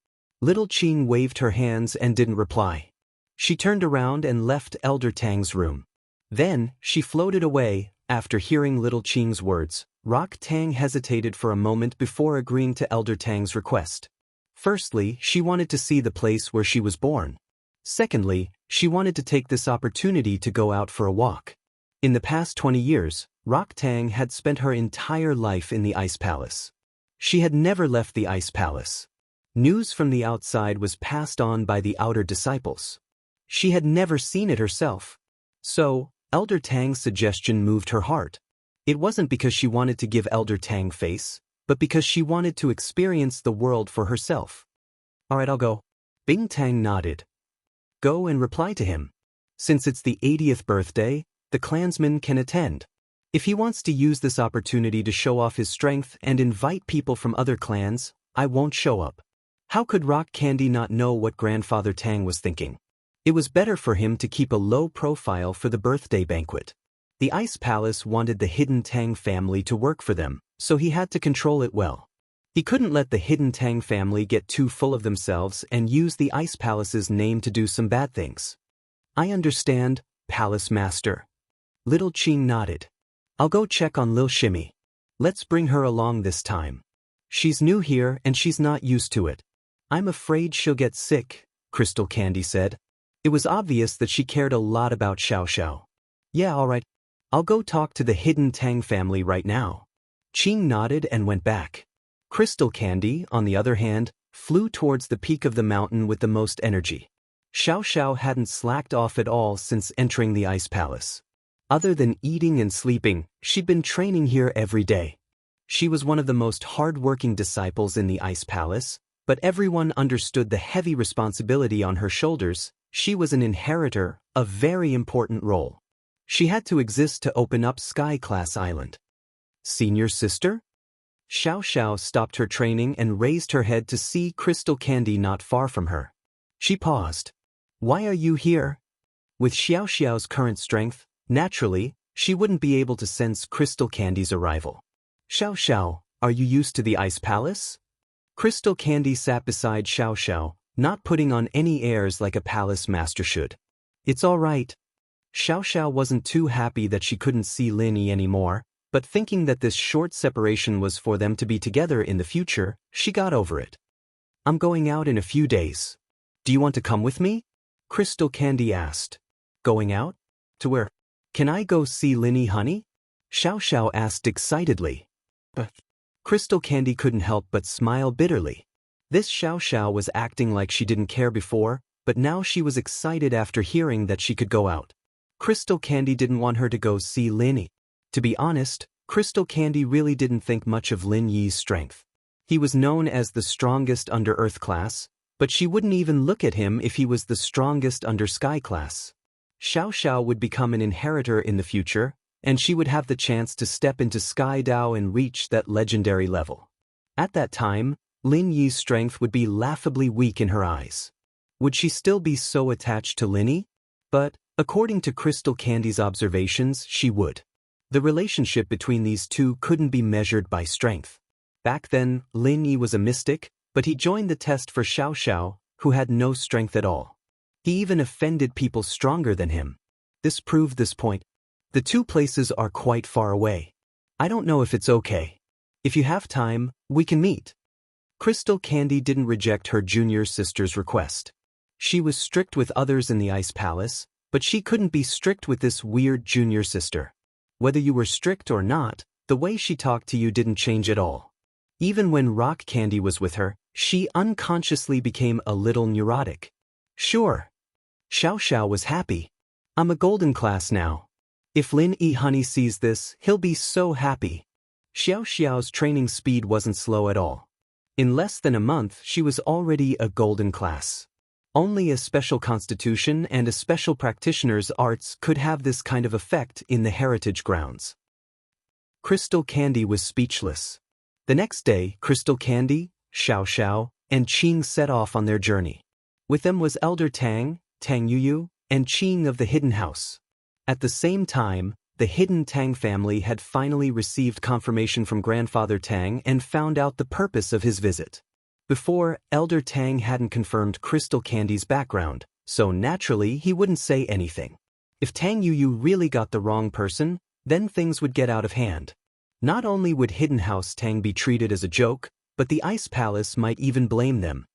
Little Qing waved her hands and didn't reply. She turned around and left Elder Tang's room. Then, she floated away. After hearing Little Qing's words, Rock Tang hesitated for a moment before agreeing to Elder Tang's request. Firstly, she wanted to see the place where she was born. Secondly, she wanted to take this opportunity to go out for a walk. In the past 20 years, Rock Tang had spent her entire life in the Ice Palace. She had never left the Ice Palace. News from the outside was passed on by the outer disciples. She had never seen it herself. So, Elder Tang's suggestion moved her heart. It wasn't because she wanted to give Elder Tang face, but because she wanted to experience the world for herself. Alright, I'll go. Bing Tang nodded. Go and reply to him. Since it's the 80th birthday, the clansman can attend. If he wants to use this opportunity to show off his strength and invite people from other clans, I won't show up. How could Rock Candy not know what Grandfather Tang was thinking? It was better for him to keep a low profile for the birthday banquet. The Ice Palace wanted the Hidden Tang family to work for them, so he had to control it well. He couldn't let the Hidden Tang family get too full of themselves and use the Ice Palace's name to do some bad things. I understand, Palace Master. Little Qing nodded. I'll go check on Lil Shimmy. Let's bring her along this time. She's new here and she's not used to it. I'm afraid she'll get sick, Crystal Candy said. It was obvious that she cared a lot about Xiaoxiao. Yeah, alright. I'll go talk to the hidden Tang family right now. Qing nodded and went back. Crystal Candy, on the other hand, flew towards the peak of the mountain with the most energy. Xiaoxiao hadn't slacked off at all since entering the Ice Palace. Other than eating and sleeping, she'd been training here every day. She was one of the most hard-working disciples in the Ice Palace, but everyone understood the heavy responsibility on her shoulders. She was an inheritor, a very important role. She had to exist to open up Sky-class Island. Senior sister? Xiaoxiao stopped her training and raised her head to see Crystal Candy not far from her. She paused. Why are you here? With Xiaoxiao's current strength, naturally, she wouldn't be able to sense Crystal Candy's arrival. Xiaoxiao, are you used to the Ice Palace? Crystal Candy sat beside Xiaoxiao, not putting on any airs like a palace master should. It's all right. Xiaoxiao wasn't too happy that she couldn't see Lin Yi anymore, but thinking that this short separation was for them to be together in the future, she got over it. I'm going out in a few days. Do you want to come with me? Crystal Candy asked. Going out? To where? Can I go see Lin Yi, honey? Xiaoxiao asked excitedly. But Crystal Candy couldn't help but smile bitterly. This Xiaoxiao was acting like she didn't care before, but now she was excited after hearing that she could go out. Crystal Candy didn't want her to go see Lin Yi. To be honest, Crystal Candy really didn't think much of Lin Yi's strength. He was known as the strongest under Earth class, but she wouldn't even look at him if he was the strongest under Sky class. Xiaoxiao would become an inheritor in the future, and she would have the chance to step into Sky Dao and reach that legendary level. At that time, Lin Yi's strength would be laughably weak in her eyes. Would she still be so attached to Lin Yi? But, according to Crystal Candy's observations, she would. The relationship between these two couldn't be measured by strength. Back then, Lin Yi was a mystic, but he joined the test for Xiaoxiao, who had no strength at all. He even offended people stronger than him. This proved this point. The two places are quite far away. I don't know if it's okay. If you have time, we can meet. Crystal Candy didn't reject her junior sister's request. She was strict with others in the Ice Palace, but she couldn't be strict with this weird junior sister. Whether you were strict or not, the way she talked to you didn't change at all. Even when Rock Candy was with her, she unconsciously became a little neurotic. Sure. Xiaoxiao was happy. I'm a golden class now. If Lin Yi honey sees this, he'll be so happy. Xiaoxiao's training speed wasn't slow at all. In less than a month, she was already a golden class. Only a special constitution and a special practitioner's arts could have this kind of effect in the heritage grounds. Crystal Candy was speechless. The next day, Crystal Candy, Xiaoxiao, and Qing set off on their journey. With them was Elder Tang, Tang Yuyu, and Qing of the Hidden House. At the same time, the hidden Tang family had finally received confirmation from Grandfather Tang and found out the purpose of his visit. Before, Elder Tang hadn't confirmed Crystal Candy's background, so naturally he wouldn't say anything. If Tang Yuyu really got the wrong person, then things would get out of hand. Not only would Hidden House Tang be treated as a joke, but the Ice Palace might even blame them.